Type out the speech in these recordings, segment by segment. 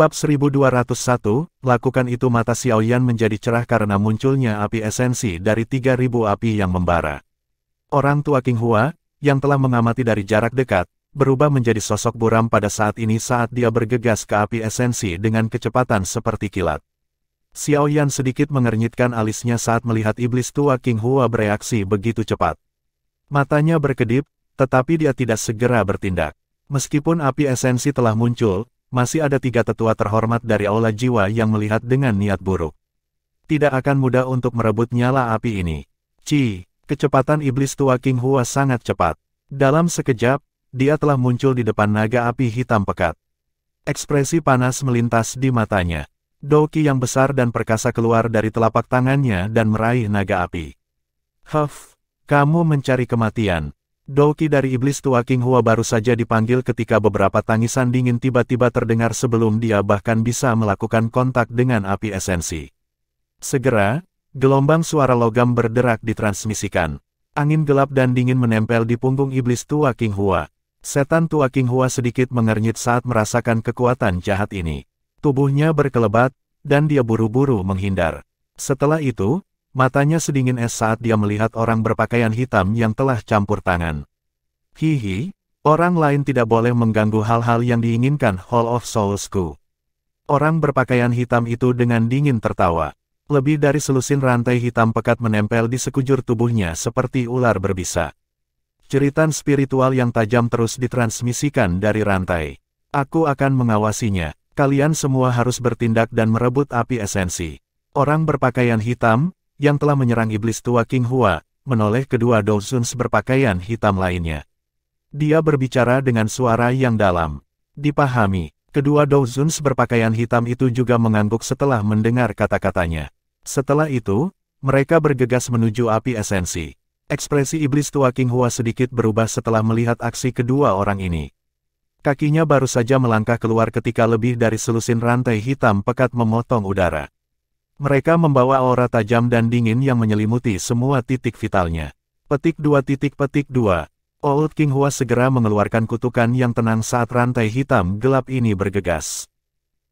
Bab 1201, lakukan itu. Mata Xiaoyan menjadi cerah karena munculnya api esensi dari 3000 api yang membara. Orang tua King Hua, yang telah mengamati dari jarak dekat, berubah menjadi sosok buram pada saat ini saat dia bergegas ke api esensi dengan kecepatan seperti kilat. Xiaoyan sedikit mengernyitkan alisnya saat melihat iblis tua King Hua bereaksi begitu cepat. Matanya berkedip, tetapi dia tidak segera bertindak. Meskipun api esensi telah muncul, masih ada 3 tetua terhormat dari aula jiwa yang melihat dengan niat buruk. Tidak akan mudah untuk merebut nyala api ini. Kecepatan iblis tua King Hua sangat cepat. Dalam sekejap, dia telah muncul di depan naga api hitam pekat. Ekspresi panas melintas di matanya. Douqi yang besar dan perkasa keluar dari telapak tangannya dan meraih naga api. Kamu mencari kematian. Douqi dari iblis tua King Hua baru saja dipanggil ketika beberapa tangisan dingin tiba-tiba terdengar sebelum dia bahkan bisa melakukan kontak dengan api esensi. Segera, gelombang suara logam berderak ditransmisikan. Angin gelap dan dingin menempel di punggung iblis tua King Hua. Setan tua King Hua sedikit mengernyit saat merasakan kekuatan jahat ini. Tubuhnya berkelebat, dan dia buru-buru menghindar. Setelah itu, matanya sedingin es saat dia melihat orang berpakaian hitam yang telah campur tangan. Orang lain tidak boleh mengganggu hal-hal yang diinginkan Hall of Souls-ku. Orang berpakaian hitam itu dengan dingin tertawa. Lebih dari selusin rantai hitam pekat menempel di sekujur tubuhnya seperti ular berbisa. Jeritan spiritual yang tajam terus ditransmisikan dari rantai. Aku akan mengawasinya. Kalian semua harus bertindak dan merebut api esensi. Orang berpakaian hitam, yang telah menyerang iblis tua King Hua, menoleh kedua Dozuns berpakaian hitam lainnya. Dia berbicara dengan suara yang dalam. Dipahami, kedua Dozuns berpakaian hitam itu juga mengangguk setelah mendengar kata-katanya. Setelah itu, mereka bergegas menuju api esensi. Ekspresi iblis tua King Hua sedikit berubah setelah melihat aksi kedua orang ini. Kakinya baru saja melangkah keluar ketika lebih dari selusin rantai hitam pekat memotong udara. Mereka membawa aura tajam dan dingin yang menyelimuti semua titik vitalnya. Petik 2. Old King Hua segera mengeluarkan kutukan yang tenang saat rantai hitam gelap ini bergegas.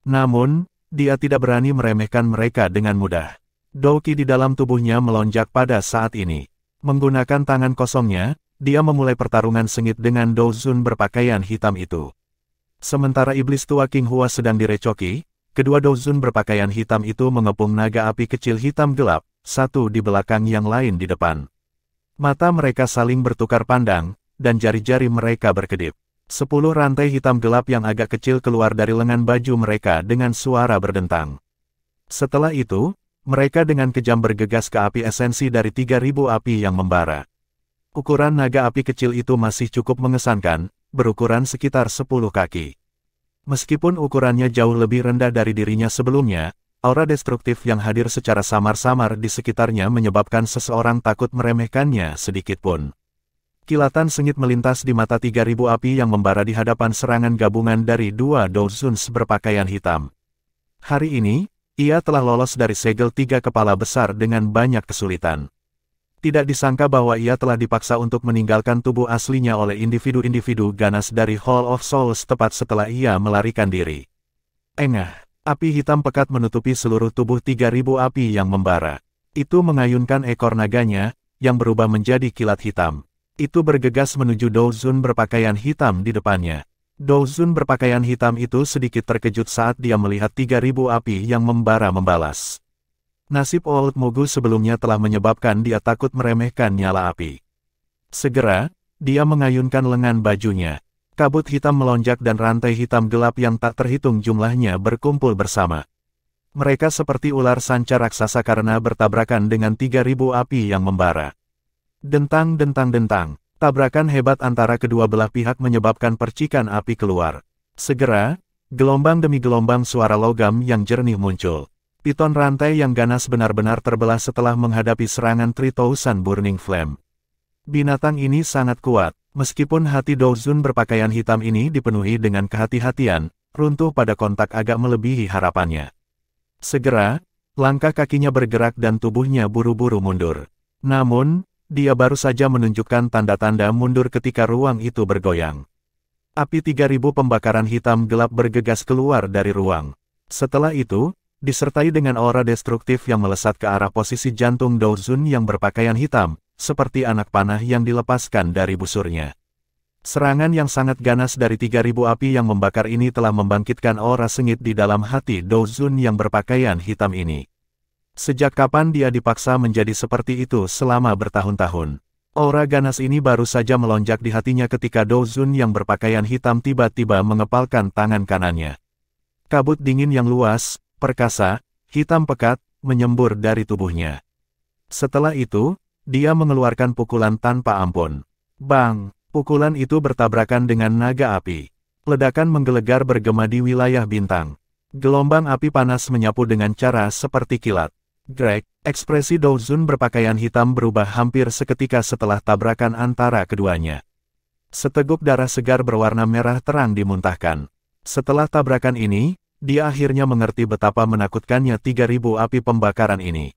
Namun, dia tidak berani meremehkan mereka dengan mudah. Douqi di dalam tubuhnya melonjak pada saat ini. Menggunakan tangan kosongnya, dia memulai pertarungan sengit dengan Dozun berpakaian hitam itu. Sementara iblis tua King Hua sedang direcoki, kedua Dozun berpakaian hitam itu mengepung naga api kecil hitam gelap, satu di belakang yang lain di depan. Mata mereka saling bertukar pandang, dan jari-jari mereka berkedip. 10 rantai hitam gelap yang agak kecil keluar dari lengan baju mereka dengan suara berdentang. Setelah itu, mereka dengan kejam bergegas ke api esensi dari 3000 api yang membara. Ukuran naga api kecil itu masih cukup mengesankan, berukuran sekitar 10 kaki. Meskipun ukurannya jauh lebih rendah dari dirinya sebelumnya, aura destruktif yang hadir secara samar-samar di sekitarnya menyebabkan seseorang takut meremehkannya sedikit pun. Kilatan sengit melintas di mata 3000 api yang membara di hadapan serangan gabungan dari dua Dozuns berpakaian hitam. Hari ini, ia telah lolos dari segel 3 kepala besar dengan banyak kesulitan. Tidak disangka bahwa ia telah dipaksa untuk meninggalkan tubuh aslinya oleh individu-individu ganas dari Hall of Souls tepat setelah ia melarikan diri. Api hitam pekat menutupi seluruh tubuh 3000 api yang membara. Itu mengayunkan ekor naganya, yang berubah menjadi kilat hitam. Itu bergegas menuju Dozun berpakaian hitam di depannya. Dozun berpakaian hitam itu sedikit terkejut saat dia melihat 3000 api yang membara membalas. Nasib Old Mogu sebelumnya telah menyebabkan dia takut meremehkan nyala api. Segera, dia mengayunkan lengan bajunya. Kabut hitam melonjak dan rantai hitam gelap yang tak terhitung jumlahnya berkumpul bersama. Mereka seperti ular sanca raksasa karena bertabrakan dengan 3000 api yang membara. Dentang-dentang-dentang, tabrakan hebat antara kedua belah pihak menyebabkan percikan api keluar. Segera, gelombang demi gelombang suara logam yang jernih muncul. Piton rantai yang ganas benar-benar terbelah setelah menghadapi serangan 3000 Burning Flame. Binatang ini sangat kuat, meskipun hati Dozun berpakaian hitam ini dipenuhi dengan kehati-hatian, runtuh pada kontak agak melebihi harapannya. Segera, langkah kakinya bergerak dan tubuhnya buru-buru mundur. Namun, dia baru saja menunjukkan tanda-tanda mundur ketika ruang itu bergoyang. Api 3000 pembakaran hitam gelap bergegas keluar dari ruang. Setelah itu, disertai dengan aura destruktif yang melesat ke arah posisi jantung Douzun yang berpakaian hitam, seperti anak panah yang dilepaskan dari busurnya. Serangan yang sangat ganas dari 3.000 api yang membakar ini telah membangkitkan aura sengit di dalam hati Douzun yang berpakaian hitam ini. Sejak kapan dia dipaksa menjadi seperti itu selama bertahun-tahun? Aura ganas ini baru saja melonjak di hatinya ketika Douzun yang berpakaian hitam tiba-tiba mengepalkan tangan kanannya. Kabut dingin yang luas, perkasa, hitam pekat, menyembur dari tubuhnya. Setelah itu, dia mengeluarkan pukulan tanpa ampun. Bang! Pukulan itu bertabrakan dengan naga api. Ledakan menggelegar bergema di wilayah bintang. Gelombang api panas menyapu dengan cara seperti kilat. Greg, ekspresi Douzun berpakaian hitam berubah hampir seketika setelah tabrakan antara keduanya. Seteguk darah segar berwarna merah terang dimuntahkan. Setelah tabrakan ini, dia akhirnya mengerti betapa menakutkannya 3.000 api pembakaran ini.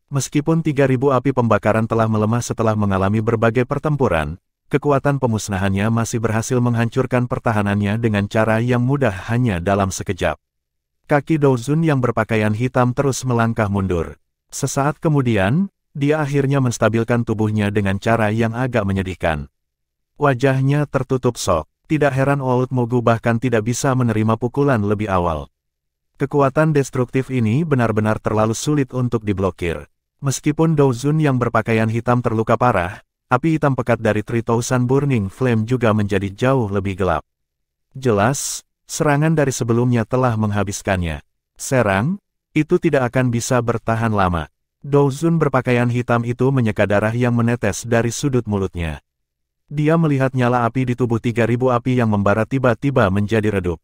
Meskipun 3.000 api pembakaran telah melemah setelah mengalami berbagai pertempuran, kekuatan pemusnahannya masih berhasil menghancurkan pertahanannya dengan cara yang mudah hanya dalam sekejap. Kaki Douzun yang berpakaian hitam terus melangkah mundur. Sesaat kemudian, dia akhirnya menstabilkan tubuhnya dengan cara yang agak menyedihkan. Wajahnya tertutup sok. Tidak heran Old Mogu bahkan tidak bisa menerima pukulan lebih awal. Kekuatan destruktif ini benar-benar terlalu sulit untuk diblokir. Meskipun Douzun yang berpakaian hitam terluka parah, api hitam pekat dari 3000 Burning Flame juga menjadi jauh lebih gelap. Jelas, serangan dari sebelumnya telah menghabiskannya. Serang, itu tidak akan bisa bertahan lama. Douzun berpakaian hitam itu menyeka darah yang menetes dari sudut mulutnya. Dia melihat nyala api di tubuh 3.000 api yang membara tiba-tiba menjadi redup.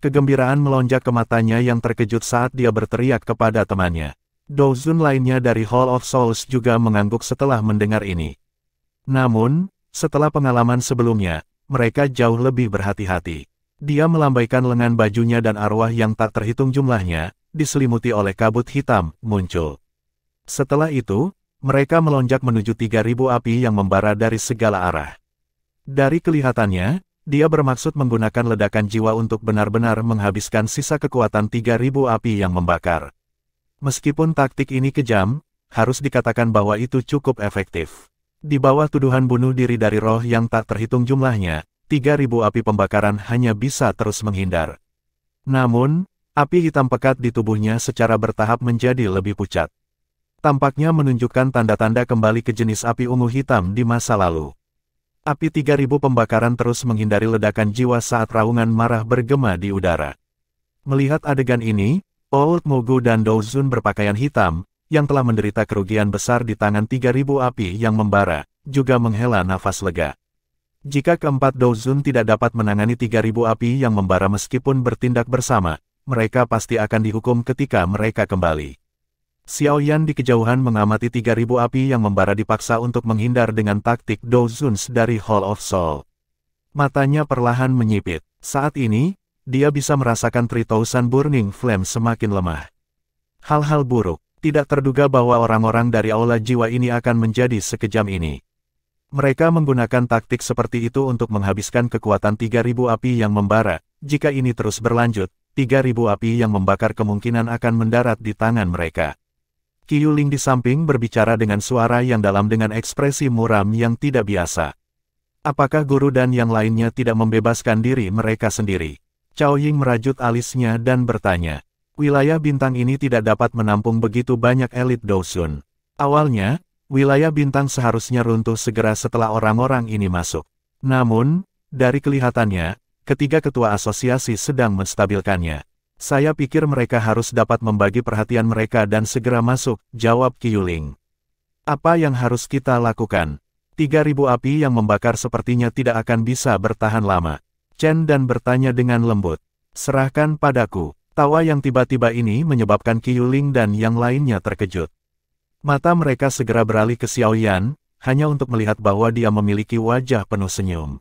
Kegembiraan melonjak ke matanya yang terkejut saat dia berteriak kepada temannya. Douzun lainnya dari Hall of Souls juga mengangguk setelah mendengar ini. Namun, setelah pengalaman sebelumnya, mereka jauh lebih berhati-hati. Dia melambaikan lengan bajunya dan arwah yang tak terhitung jumlahnya, diselimuti oleh kabut hitam, muncul. Setelah itu, mereka melonjak menuju 3.000 api yang membara dari segala arah. Dari kelihatannya, dia bermaksud menggunakan ledakan jiwa untuk benar-benar menghabiskan sisa kekuatan 3.000 api yang membakar. Meskipun taktik ini kejam, harus dikatakan bahwa itu cukup efektif. Di bawah tuduhan bunuh diri dari roh yang tak terhitung jumlahnya, 3.000 api pembakaran hanya bisa terus menghindar. Namun, api hitam pekat di tubuhnya secara bertahap menjadi lebih pucat. Tampaknya menunjukkan tanda-tanda kembali ke jenis api ungu hitam di masa lalu. Api 3.000 pembakaran terus menghindari ledakan jiwa saat raungan marah bergema di udara. Melihat adegan ini, Old Mogu dan Douzun berpakaian hitam, yang telah menderita kerugian besar di tangan 3.000 api yang membara, juga menghela nafas lega. Jika keempat Douzun tidak dapat menangani 3.000 api yang membara meskipun bertindak bersama, mereka pasti akan dihukum ketika mereka kembali. Xiao Yan di kejauhan mengamati 3.000 api yang membara dipaksa untuk menghindar dengan taktik Douzun dari Hall of Soul. Matanya perlahan menyipit. Saat ini, dia bisa merasakan 3000 Burning Flame semakin lemah. Hal-hal buruk. Tidak terduga bahwa orang-orang dari Aula Jiwa ini akan menjadi sekejam ini. Mereka menggunakan taktik seperti itu untuk menghabiskan kekuatan 3.000 api yang membara. Jika ini terus berlanjut, 3.000 api yang membakar kemungkinan akan mendarat di tangan mereka. Qiu Ling di samping berbicara dengan suara yang dalam dengan ekspresi muram yang tidak biasa. Apakah guru dan yang lainnya tidak membebaskan diri mereka sendiri? Cao Ying merajut alisnya dan bertanya. Wilayah bintang ini tidak dapat menampung begitu banyak elit Douzun. Awalnya, wilayah bintang seharusnya runtuh segera setelah orang-orang ini masuk. Namun, dari kelihatannya, ketiga ketua asosiasi sedang menstabilkannya. Saya pikir mereka harus dapat membagi perhatian mereka dan segera masuk, jawab Qiu Ling. Apa yang harus kita lakukan? 3.000 api yang membakar sepertinya tidak akan bisa bertahan lama. Chen Dan bertanya dengan lembut. Serahkan padaku. Tawa yang tiba-tiba ini menyebabkan Qiu Ling dan yang lainnya terkejut. Mata mereka segera beralih ke Xiao Yan, hanya untuk melihat bahwa dia memiliki wajah penuh senyum.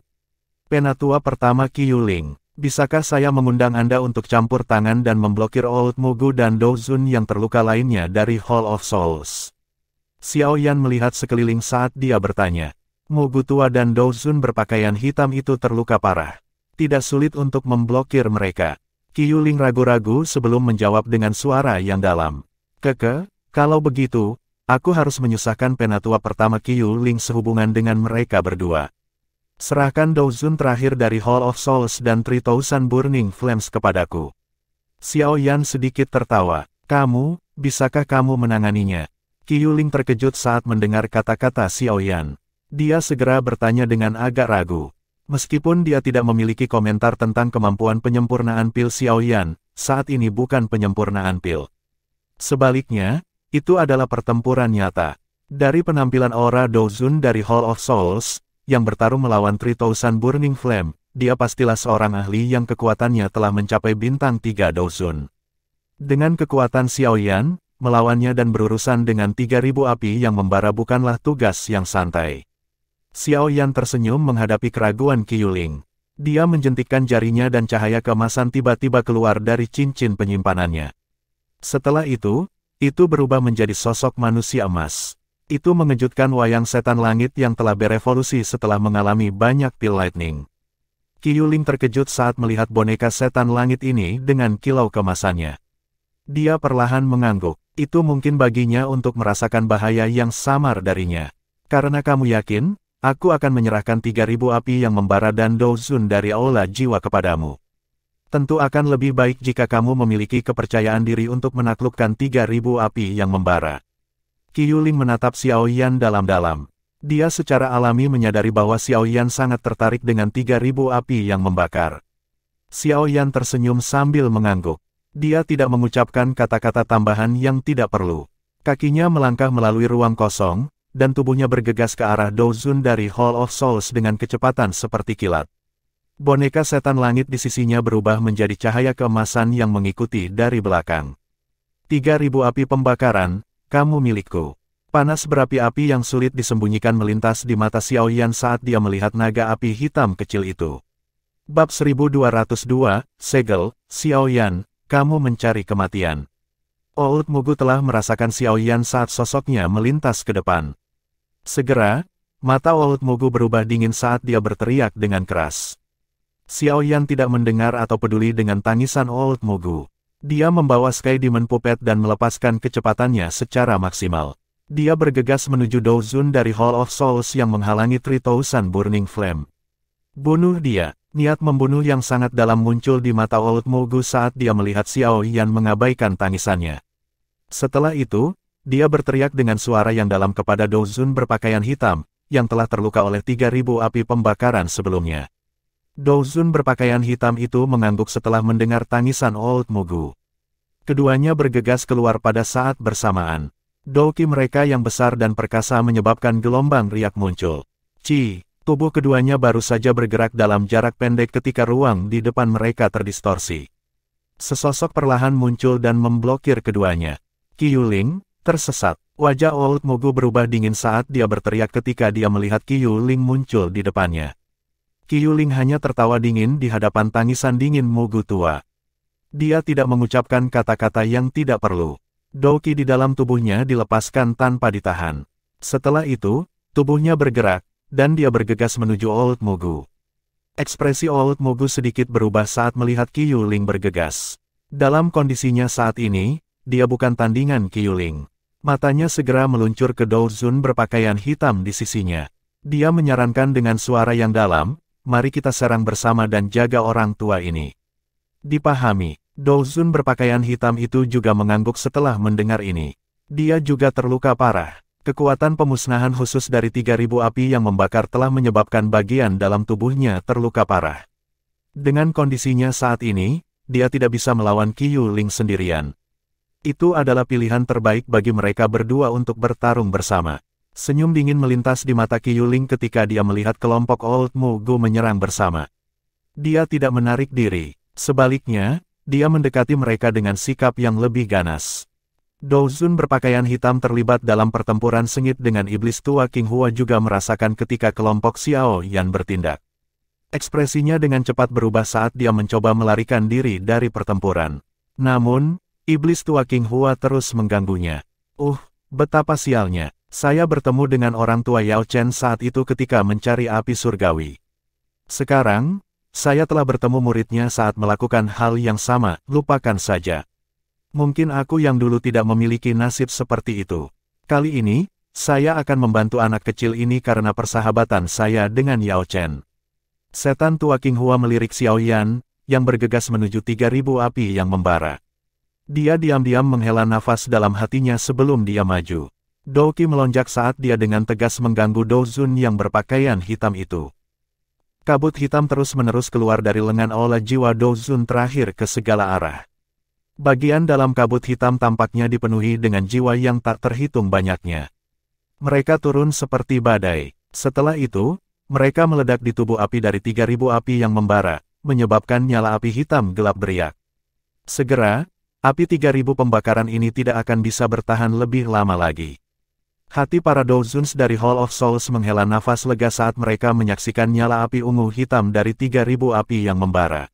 Penatua pertama Qiu Ling. Bisakah saya mengundang Anda untuk campur tangan dan memblokir Old Mogu dan Douzun yang terluka lainnya dari Hall of Souls? Xiao Yan melihat sekeliling saat dia bertanya. Mogu tua dan Douzun berpakaian hitam itu terluka parah. Tidak sulit untuk memblokir mereka. Qiuling ragu-ragu sebelum menjawab dengan suara yang dalam. Kalau begitu, aku harus menyusahkan penatua pertama Qiuling sehubungan dengan mereka berdua. Serahkan Douzun terakhir dari Hall of Souls dan 3000 Burning Flames kepadaku. Xiao Yan sedikit tertawa. Bisakah kamu menanganinya? Qiuling terkejut saat mendengar kata-kata Xiao Yan. Dia segera bertanya dengan agak ragu. Meskipun dia tidak memiliki komentar tentang kemampuan penyempurnaan pil Xiao Yan, saat ini bukan penyempurnaan pil. Sebaliknya, itu adalah pertempuran nyata. Dari penampilan aura Douzun dari Hall of Souls, yang bertarung melawan 3000 Burning Flame, dia pastilah seorang ahli yang kekuatannya telah mencapai bintang 3 Douzun. Dengan kekuatan Xiao Yan, melawannya dan berurusan dengan 3000 api yang membara bukanlah tugas yang santai. Xiao Yan tersenyum menghadapi keraguan Qiuling. Dia menjentikkan jarinya dan cahaya keemasan tiba-tiba keluar dari cincin penyimpanannya. Setelah itu berubah menjadi sosok manusia emas. Itu mengejutkan wayang setan langit yang telah berevolusi setelah mengalami banyak pil lightning. Qiuling terkejut saat melihat boneka setan langit ini dengan kilau kemasannya. Dia perlahan mengangguk. Itu mungkin baginya untuk merasakan bahaya yang samar darinya. Karena kamu yakin, aku akan menyerahkan 3000 api yang membara dan Douzun dari aula jiwa kepadamu. Tentu akan lebih baik jika kamu memiliki kepercayaan diri untuk menaklukkan 3000 api yang membara. Qiuling menatap Xiao Yan dalam-dalam. Dia secara alami menyadari bahwa Xiao Yan sangat tertarik dengan 3000 api yang membakar. Xiao Yan tersenyum sambil mengangguk. Dia tidak mengucapkan kata-kata tambahan yang tidak perlu. Kakinya melangkah melalui ruang kosong, dan tubuhnya bergegas ke arah Douzun dari Hall of Souls dengan kecepatan seperti kilat. Boneka setan langit di sisinya berubah menjadi cahaya keemasan yang mengikuti dari belakang. 3000 api pembakaran, kamu milikku. Panas berapi-api yang sulit disembunyikan melintas di mata Xiao Yan saat dia melihat naga api hitam kecil itu. Bab 1202, Segel, Xiao Yan, kamu mencari kematian. Old Mugu telah merasakan Xiao Yan saat sosoknya melintas ke depan. Segera, mata Old Mugu berubah dingin saat dia berteriak dengan keras. Xiao Yan tidak mendengar atau peduli dengan tangisan Old Mugu. Dia membawa Sky Demon Puppet dan melepaskan kecepatannya secara maksimal. Dia bergegas menuju Douzun dari Hall of Souls yang menghalangi 3000 Burning Flame. Bunuh dia. Niat membunuh yang sangat dalam muncul di mata Old Mugu saat dia melihat Xiao Yan mengabaikan tangisannya. Setelah itu, dia berteriak dengan suara yang dalam kepada Douzun berpakaian hitam, yang telah terluka oleh 3000 api pembakaran sebelumnya. Douzun berpakaian hitam itu mengangguk setelah mendengar tangisan Old Mugu. Keduanya bergegas keluar pada saat bersamaan. Douki mereka yang besar dan perkasa menyebabkan gelombang riak muncul. Tubuh keduanya baru saja bergerak dalam jarak pendek ketika ruang di depan mereka terdistorsi. Sesosok perlahan muncul dan memblokir keduanya. Qiuling tersesat. Wajah Old Mugu berubah dingin saat dia berteriak ketika dia melihat Qiuling muncul di depannya. Qiuling hanya tertawa dingin di hadapan tangisan dingin Mugu tua. Dia tidak mengucapkan kata-kata yang tidak perlu. Douki di dalam tubuhnya dilepaskan tanpa ditahan. Setelah itu, tubuhnya bergerak, dan dia bergegas menuju Old Mugu. Ekspresi Old Mugu sedikit berubah saat melihat Qiuling bergegas. Dalam kondisinya saat ini, dia bukan tandingan Qiuling. Matanya segera meluncur ke Douzun berpakaian hitam di sisinya. Dia menyarankan dengan suara yang dalam, mari kita serang bersama dan jaga orang tua ini. Dipahami, Douzun berpakaian hitam itu juga mengangguk setelah mendengar ini. Dia juga terluka parah. Kekuatan pemusnahan khusus dari 3000 api yang membakar telah menyebabkan bagian dalam tubuhnya terluka parah. Dengan kondisinya saat ini, dia tidak bisa melawan Qiuling sendirian. Itu adalah pilihan terbaik bagi mereka berdua untuk bertarung bersama. Senyum dingin melintas di mata Qiuling ketika dia melihat kelompok Old Mugu menyerang bersama. Dia tidak menarik diri. Sebaliknya, dia mendekati mereka dengan sikap yang lebih ganas. Douzun berpakaian hitam terlibat dalam pertempuran sengit dengan iblis tua King Hua juga merasakan ketika kelompok Xiao Yan bertindak. Ekspresinya dengan cepat berubah saat dia mencoba melarikan diri dari pertempuran. Namun, iblis tua King Hua terus mengganggunya. Betapa sialnya. Saya bertemu dengan orang tua Yao Chen saat itu ketika mencari api surgawi. Sekarang, saya telah bertemu muridnya saat melakukan hal yang sama, lupakan saja. Mungkin aku yang dulu tidak memiliki nasib seperti itu. Kali ini, saya akan membantu anak kecil ini karena persahabatan saya dengan Yao Chen. Setan tua King Hua melirik Xiao Yan, yang bergegas menuju 3.000 api yang membara. Dia diam-diam menghela nafas dalam hatinya sebelum dia maju. Dou Qi melonjak saat dia dengan tegas mengganggu Dou Zun yang berpakaian hitam itu. Kabut hitam terus-menerus keluar dari lengan aula jiwa Dou Zun terakhir ke segala arah. Bagian dalam kabut hitam tampaknya dipenuhi dengan jiwa yang tak terhitung banyaknya. Mereka turun seperti badai. Setelah itu, mereka meledak di tubuh api dari 3.000 api yang membara, menyebabkan nyala api hitam gelap beriak. Segera, api 3.000 pembakaran ini tidak akan bisa bertahan lebih lama lagi. Hati para Dou Zuns dari Hall of Souls menghela nafas lega saat mereka menyaksikan nyala api ungu hitam dari 3.000 api yang membara.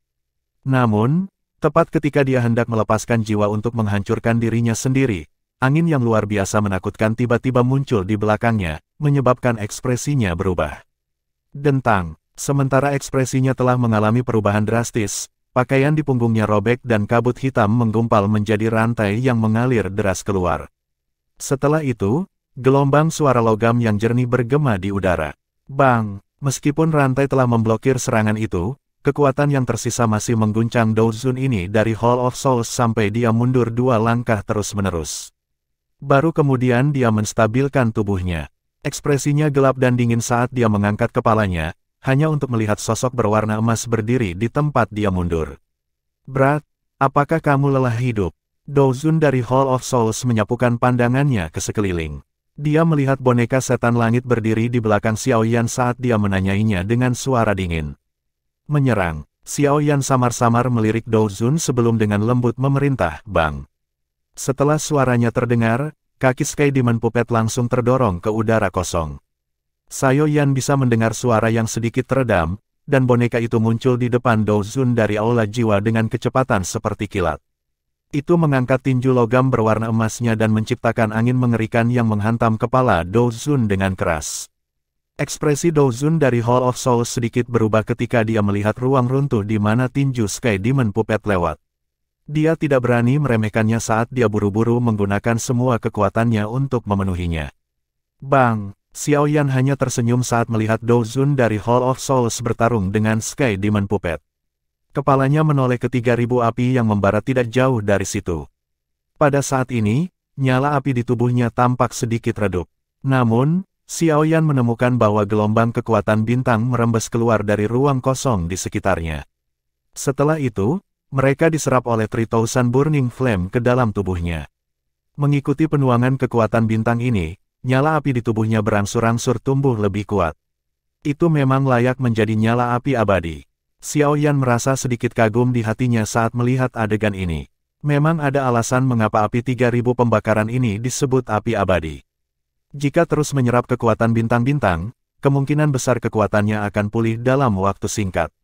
Namun, tepat ketika dia hendak melepaskan jiwa untuk menghancurkan dirinya sendiri, angin yang luar biasa menakutkan tiba-tiba muncul di belakangnya, menyebabkan ekspresinya berubah. Dentang, sementara ekspresinya telah mengalami perubahan drastis, pakaian di punggungnya robek dan kabut hitam menggumpal menjadi rantai yang mengalir deras keluar. Setelah itu, gelombang suara logam yang jernih bergema di udara. Bang! Meskipun rantai telah memblokir serangan itu, kekuatan yang tersisa masih mengguncang Dou Zun ini dari Hall of Souls sampai dia mundur 2 langkah terus-menerus. Baru kemudian dia menstabilkan tubuhnya. Ekspresinya gelap dan dingin saat dia mengangkat kepalanya, hanya untuk melihat sosok berwarna emas berdiri di tempat dia mundur. Brat, apakah kamu lelah hidup? Dou Zun dari Hall of Souls menyapukan pandangannya ke sekeliling. Dia melihat boneka setan langit berdiri di belakang Xiao Yan saat dia menanyainya dengan suara dingin. Menyerang, Xiao Yan samar-samar melirik Dou Zun sebelum dengan lembut memerintah, Bang. Setelah suaranya terdengar, kaki Sky Demon Puppet langsung terdorong ke udara kosong. Xiao Yan bisa mendengar suara yang sedikit teredam, dan boneka itu muncul di depan Dou Zun dari aula jiwa dengan kecepatan seperti kilat. Itu mengangkat tinju logam berwarna emasnya dan menciptakan angin mengerikan yang menghantam kepala Dou Zun dengan keras. Ekspresi Dou Zun dari Hall of Souls sedikit berubah ketika dia melihat ruang runtuh di mana tinju Sky Demon Puppet lewat. Dia tidak berani meremehkannya saat dia buru-buru menggunakan semua kekuatannya untuk memenuhinya. Bang! Xiao Yan hanya tersenyum saat melihat Dou Zun dari Hall of Souls bertarung dengan Sky Demon Puppet. Kepalanya menoleh ke 3.000 api yang membara tidak jauh dari situ. Pada saat ini, nyala api di tubuhnya tampak sedikit redup. Namun, Xiao Yan menemukan bahwa gelombang kekuatan bintang merembes keluar dari ruang kosong di sekitarnya. Setelah itu, mereka diserap oleh 3,000 Burning Flame ke dalam tubuhnya. Mengikuti penuangan kekuatan bintang ini, nyala api di tubuhnya berangsur-angsur tumbuh lebih kuat. Itu memang layak menjadi nyala api abadi. Xiao Yan merasa sedikit kagum di hatinya saat melihat adegan ini. Memang ada alasan mengapa api 3.000 pembakaran ini disebut api abadi. Jika terus menyerap kekuatan bintang-bintang, kemungkinan besar kekuatannya akan pulih dalam waktu singkat.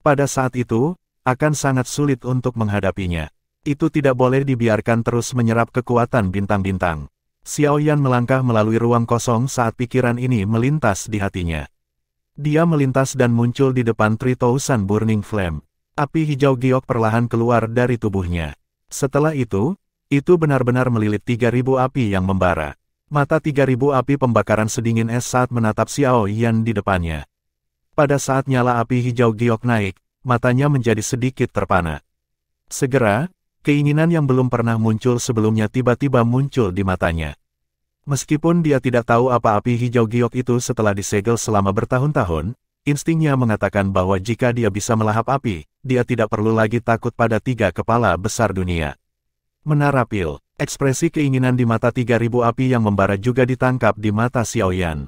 Pada saat itu, akan sangat sulit untuk menghadapinya. Itu tidak boleh dibiarkan terus menyerap kekuatan bintang-bintang. Xiao Yan melangkah melalui ruang kosong saat pikiran ini melintas di hatinya. Dia melintas dan muncul di depan 3,000 Burning Flame. Api hijau giok perlahan keluar dari tubuhnya. Setelah itu benar-benar melilit 3.000 api yang membara. Mata 3.000 api pembakaran sedingin es saat menatap Xiao Yan di depannya. Pada saat nyala api hijau giok naik, matanya menjadi sedikit terpana. Segera, keinginan yang belum pernah muncul sebelumnya tiba-tiba muncul di matanya. Meskipun dia tidak tahu apa api hijau giok itu setelah disegel selama bertahun-tahun, instingnya mengatakan bahwa jika dia bisa melahap api, dia tidak perlu lagi takut pada 3 kepala besar dunia. Menara pil, ekspresi keinginan di mata 3.000 api yang membara juga ditangkap di mata Xiao Yan.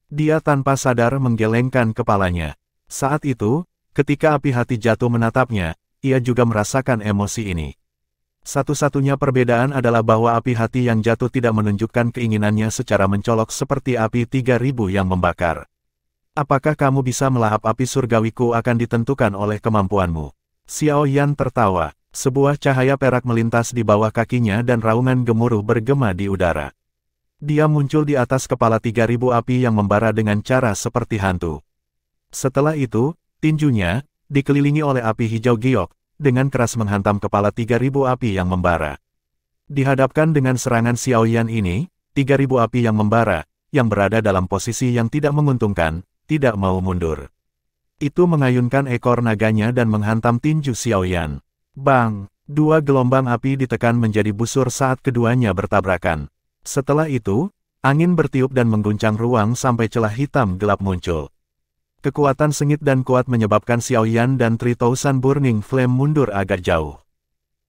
Dia tanpa sadar menggelengkan kepalanya. Saat itu, ketika api hati jatuh menatapnya, ia juga merasakan emosi ini. Satu-satunya perbedaan adalah bahwa api hati yang jatuh tidak menunjukkan keinginannya secara mencolok seperti api 3.000 yang membakar. Apakah kamu bisa melahap api surgawiku akan ditentukan oleh kemampuanmu. Xiao Yan tertawa, sebuah cahaya perak melintas di bawah kakinya dan raungan gemuruh bergema di udara. Dia muncul di atas kepala 3.000 api yang membara dengan cara seperti hantu. Setelah itu, tinjunya, dikelilingi oleh api hijau giok, dengan keras menghantam kepala 3.000 api yang membara. Dihadapkan dengan serangan Xiaoyan ini, 3.000 api yang membara, yang berada dalam posisi yang tidak menguntungkan, tidak mau mundur. Itu mengayunkan ekor naganya dan menghantam tinju Xiaoyan. Bang! Dua gelombang api ditekan menjadi busur saat keduanya bertabrakan. Setelah itu, angin bertiup dan mengguncang ruang sampai celah hitam gelap muncul. Kekuatan sengit dan kuat menyebabkan Xiaoyan dan 3000 Burning Flame mundur agak jauh.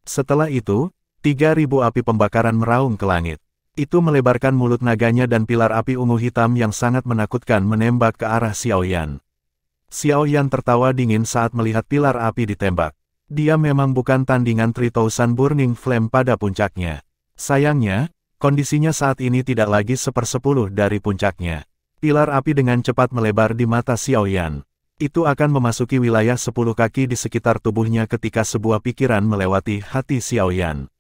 Setelah itu, 3.000 api pembakaran meraung ke langit. Itu melebarkan mulut naganya dan pilar api ungu hitam yang sangat menakutkan menembak ke arah Xiaoyan. Xiaoyan tertawa dingin saat melihat pilar api ditembak. Dia memang bukan tandingan 3000 Burning Flame pada puncaknya. Sayangnya, kondisinya saat ini tidak lagi 1/10 dari puncaknya. Pilar api dengan cepat melebar di mata Xiaoyan. Itu akan memasuki wilayah 10 kaki di sekitar tubuhnya ketika sebuah pikiran melewati hati Xiaoyan.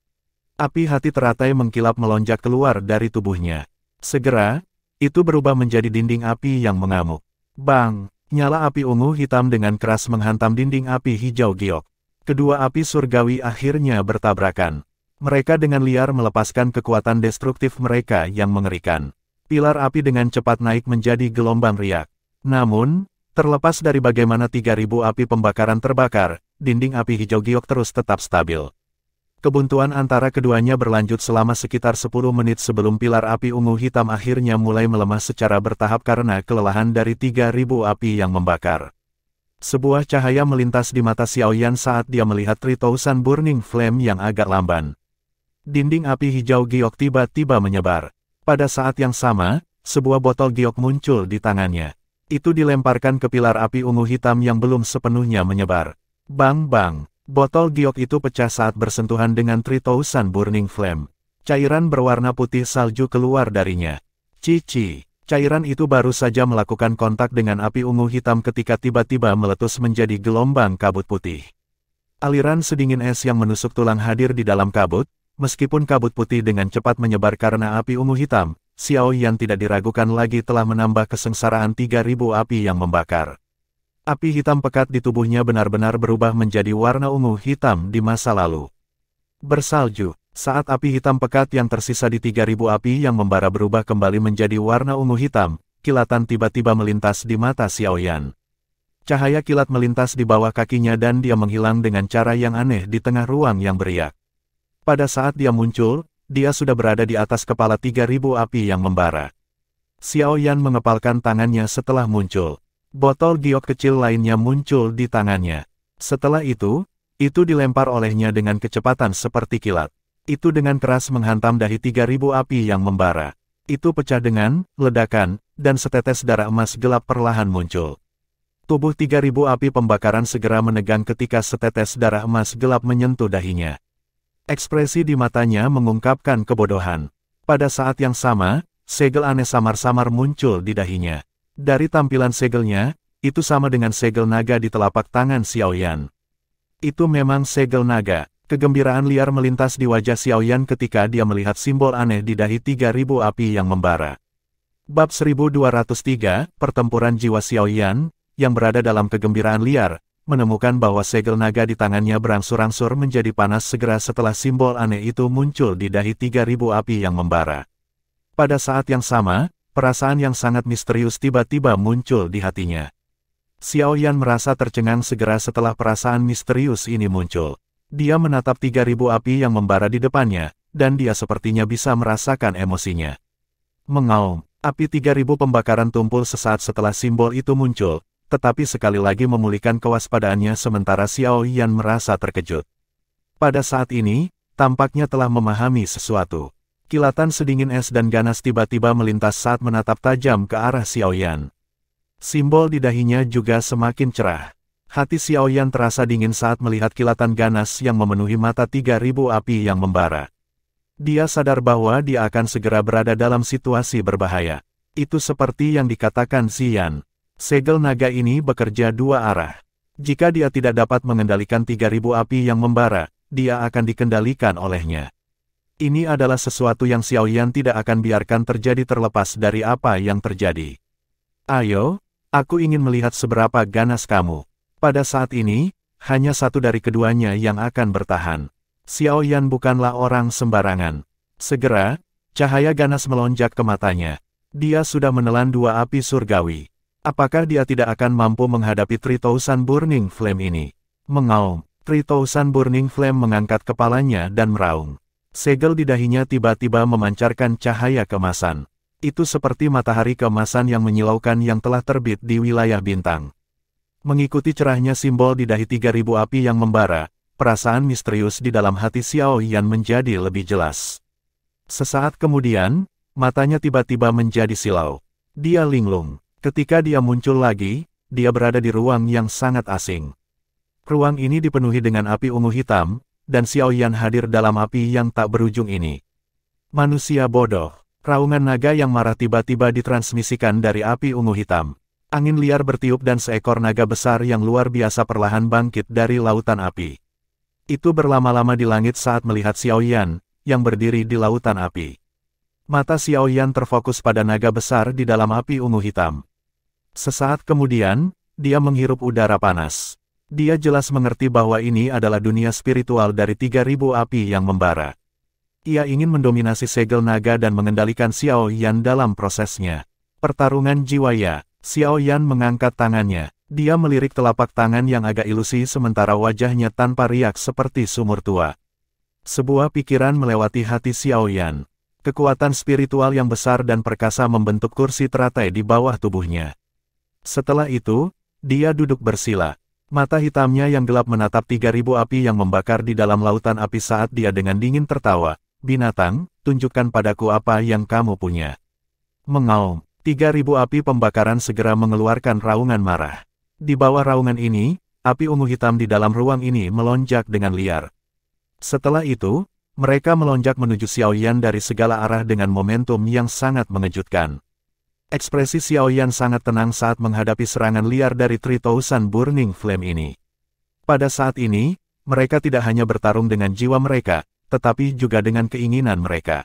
Api hati teratai mengkilap melonjak keluar dari tubuhnya. Segera, itu berubah menjadi dinding api yang mengamuk. Bang! Nyala api ungu hitam dengan keras menghantam dinding api hijau giok. Kedua api surgawi akhirnya bertabrakan. Mereka dengan liar melepaskan kekuatan destruktif mereka yang mengerikan. Pilar api dengan cepat naik menjadi gelombang riak. Namun, terlepas dari bagaimana 3.000 api pembakaran terbakar, dinding api hijau giok terus tetap stabil. Kebuntuan antara keduanya berlanjut selama sekitar 10 menit sebelum pilar api ungu hitam akhirnya mulai melemah secara bertahap karena kelelahan dari 3.000 api yang membakar. Sebuah cahaya melintas di mata Xiaoyan saat dia melihat 3000 Burning Flame yang agak lamban. Dinding api hijau giok tiba-tiba menyebar. Pada saat yang sama, sebuah botol giok muncul di tangannya. Itu dilemparkan ke pilar api ungu hitam yang belum sepenuhnya menyebar. Bang-bang! Botol giok itu pecah saat bersentuhan dengan 3000 Burning Flame. Cairan berwarna putih salju keluar darinya. Cici! Cairan itu baru saja melakukan kontak dengan api ungu hitam ketika tiba-tiba meletus menjadi gelombang kabut putih. Aliran sedingin es yang menusuk tulang hadir di dalam kabut. Meskipun kabut putih dengan cepat menyebar karena api ungu hitam, Xiaoyan tidak diragukan lagi telah menambah kesengsaraan 3.000 api yang membakar. Api hitam pekat di tubuhnya benar-benar berubah menjadi warna ungu hitam di masa lalu. Bersalju, saat api hitam pekat yang tersisa di 3.000 api yang membara berubah kembali menjadi warna ungu hitam, kilatan tiba-tiba melintas di mata Xiaoyan. Cahaya kilat melintas di bawah kakinya dan dia menghilang dengan cara yang aneh di tengah ruang yang beriak. Pada saat dia muncul, dia sudah berada di atas kepala 3.000 api yang membara. Xiaoyan mengepalkan tangannya setelah muncul. Botol giok kecil lainnya muncul di tangannya. Setelah itu dilempar olehnya dengan kecepatan seperti kilat. Itu dengan keras menghantam dahi 3.000 api yang membara. Itu pecah dengan ledakan, dan setetes darah emas gelap perlahan muncul. Tubuh 3.000 api pembakaran segera menegang ketika setetes darah emas gelap menyentuh dahinya. Ekspresi di matanya mengungkapkan kebodohan. Pada saat yang sama, segel aneh samar-samar muncul di dahinya. Dari tampilan segelnya, itu sama dengan segel naga di telapak tangan Xiaoyan. Itu memang segel naga. Kegembiraan liar melintas di wajah Xiaoyan ketika dia melihat simbol aneh di dahi 3.000 api yang membara. Bab 1203, Pertempuran Jiwa Xiaoyan, yang berada dalam kegembiraan liar, menemukan bahwa segel naga di tangannya berangsur-angsur menjadi panas segera setelah simbol aneh itu muncul di dahi 3.000 api yang membara. Pada saat yang sama, perasaan yang sangat misterius tiba-tiba muncul di hatinya. Xiaoyan merasa tercengang segera setelah perasaan misterius ini muncul. Dia menatap 3.000 api yang membara di depannya, dan dia sepertinya bisa merasakan emosinya. Mengaum, api 3.000 pembakaran tumpul sesaat setelah simbol itu muncul, tetapi sekali lagi memulihkan kewaspadaannya sementara Xiaoyan merasa terkejut. Pada saat ini, tampaknya telah memahami sesuatu. Kilatan sedingin es dan ganas tiba-tiba melintas saat menatap tajam ke arah Xiaoyan. Simbol di dahinya juga semakin cerah. Hati Xiaoyan terasa dingin saat melihat kilatan ganas yang memenuhi mata 3.000 api yang membara. Dia sadar bahwa dia akan segera berada dalam situasi berbahaya. Itu seperti yang dikatakan Xian. Segel naga ini bekerja dua arah. Jika dia tidak dapat mengendalikan 3.000 api yang membara, dia akan dikendalikan olehnya. Ini adalah sesuatu yang Xiaoyan tidak akan biarkan terjadi terlepas dari apa yang terjadi. Ayo, aku ingin melihat seberapa ganas kamu. Pada saat ini, hanya satu dari keduanya yang akan bertahan. Xiao Yan bukanlah orang sembarangan. Segera, cahaya ganas melonjak ke matanya. Dia sudah menelan dua api surgawi. Apakah dia tidak akan mampu menghadapi 3000 Burning Flame ini? Mengaum, 3000 Burning Flame mengangkat kepalanya dan meraung. Segel di dahinya tiba-tiba memancarkan cahaya keemasan. Itu seperti matahari keemasan yang menyilaukan yang telah terbit di wilayah bintang. Mengikuti cerahnya simbol di dahi 3000 api yang membara, perasaan misterius di dalam hati Xiao Yan menjadi lebih jelas. Sesaat kemudian, matanya tiba-tiba menjadi silau. Dia linglung. Ketika dia muncul lagi, dia berada di ruang yang sangat asing. Ruang ini dipenuhi dengan api ungu hitam, dan Xiao Yan hadir dalam api yang tak berujung ini. Manusia bodoh. Raungan naga yang marah tiba-tiba ditransmisikan dari api ungu hitam. Angin liar bertiup dan seekor naga besar yang luar biasa perlahan bangkit dari lautan api. Itu berlama-lama di langit saat melihat Xiao Yan, yang berdiri di lautan api. Mata Xiao Yan terfokus pada naga besar di dalam api ungu hitam. Sesaat kemudian, dia menghirup udara panas. Dia jelas mengerti bahwa ini adalah dunia spiritual dari 3000 api yang membara. Ia ingin mendominasi segel naga dan mengendalikan Xiao Yan dalam prosesnya. Pertarungan jiwa ya. Xiao Yan mengangkat tangannya. Dia melirik telapak tangan yang agak ilusi sementara wajahnya tanpa riak seperti sumur tua. Sebuah pikiran melewati hati Xiao Yan. Kekuatan spiritual yang besar dan perkasa membentuk kursi teratai di bawah tubuhnya. Setelah itu, dia duduk bersila. Mata hitamnya yang gelap menatap 3000 api yang membakar di dalam lautan api saat dia dengan dingin tertawa. Binatang, tunjukkan padaku apa yang kamu punya. Mengaum. 3000 api pembakaran segera mengeluarkan raungan marah. Di bawah raungan ini, api ungu hitam di dalam ruang ini melonjak dengan liar. Setelah itu, mereka melonjak menuju Xiao Yan dari segala arah dengan momentum yang sangat mengejutkan. Ekspresi Xiao Yan sangat tenang saat menghadapi serangan liar dari 3000 Burning Flame ini. Pada saat ini, mereka tidak hanya bertarung dengan jiwa mereka, tetapi juga dengan keinginan mereka.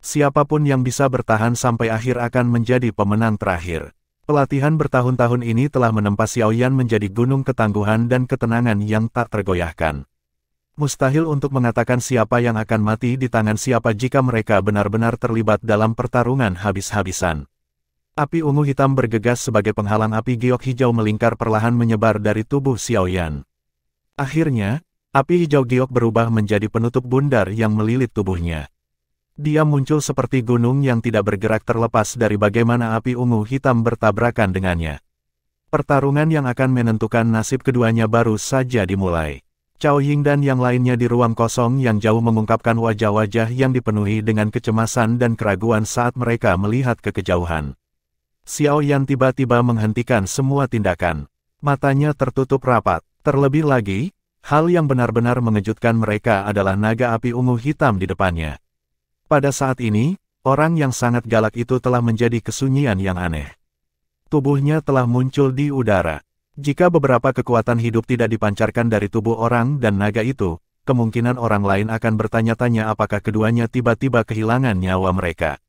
Siapapun yang bisa bertahan sampai akhir akan menjadi pemenang terakhir. Pelatihan bertahun-tahun ini telah menempa Xiao Yan menjadi gunung ketangguhan dan ketenangan yang tak tergoyahkan. Mustahil untuk mengatakan siapa yang akan mati di tangan siapa jika mereka benar-benar terlibat dalam pertarungan habis-habisan. Api ungu hitam bergegas sebagai penghalang api giok hijau melingkar perlahan menyebar dari tubuh Xiao Yan. Akhirnya, api hijau giok berubah menjadi penutup bundar yang melilit tubuhnya. Dia muncul seperti gunung yang tidak bergerak terlepas dari bagaimana api ungu hitam bertabrakan dengannya. Pertarungan yang akan menentukan nasib keduanya baru saja dimulai. Cao Ying dan yang lainnya di ruang kosong yang jauh mengungkapkan wajah-wajah yang dipenuhi dengan kecemasan dan keraguan saat mereka melihat ke kejauhan. Xiao Yan tiba-tiba menghentikan semua tindakan. Matanya tertutup rapat. Terlebih lagi, hal yang benar-benar mengejutkan mereka adalah naga api ungu hitam di depannya. Pada saat ini, orang yang sangat galak itu telah menjadi kesunyian yang aneh. Tubuhnya telah muncul di udara. Jika beberapa kekuatan hidup tidak dipancarkan dari tubuh orang dan naga itu, kemungkinan orang lain akan bertanya-tanya apakah keduanya tiba-tiba kehilangan nyawa mereka.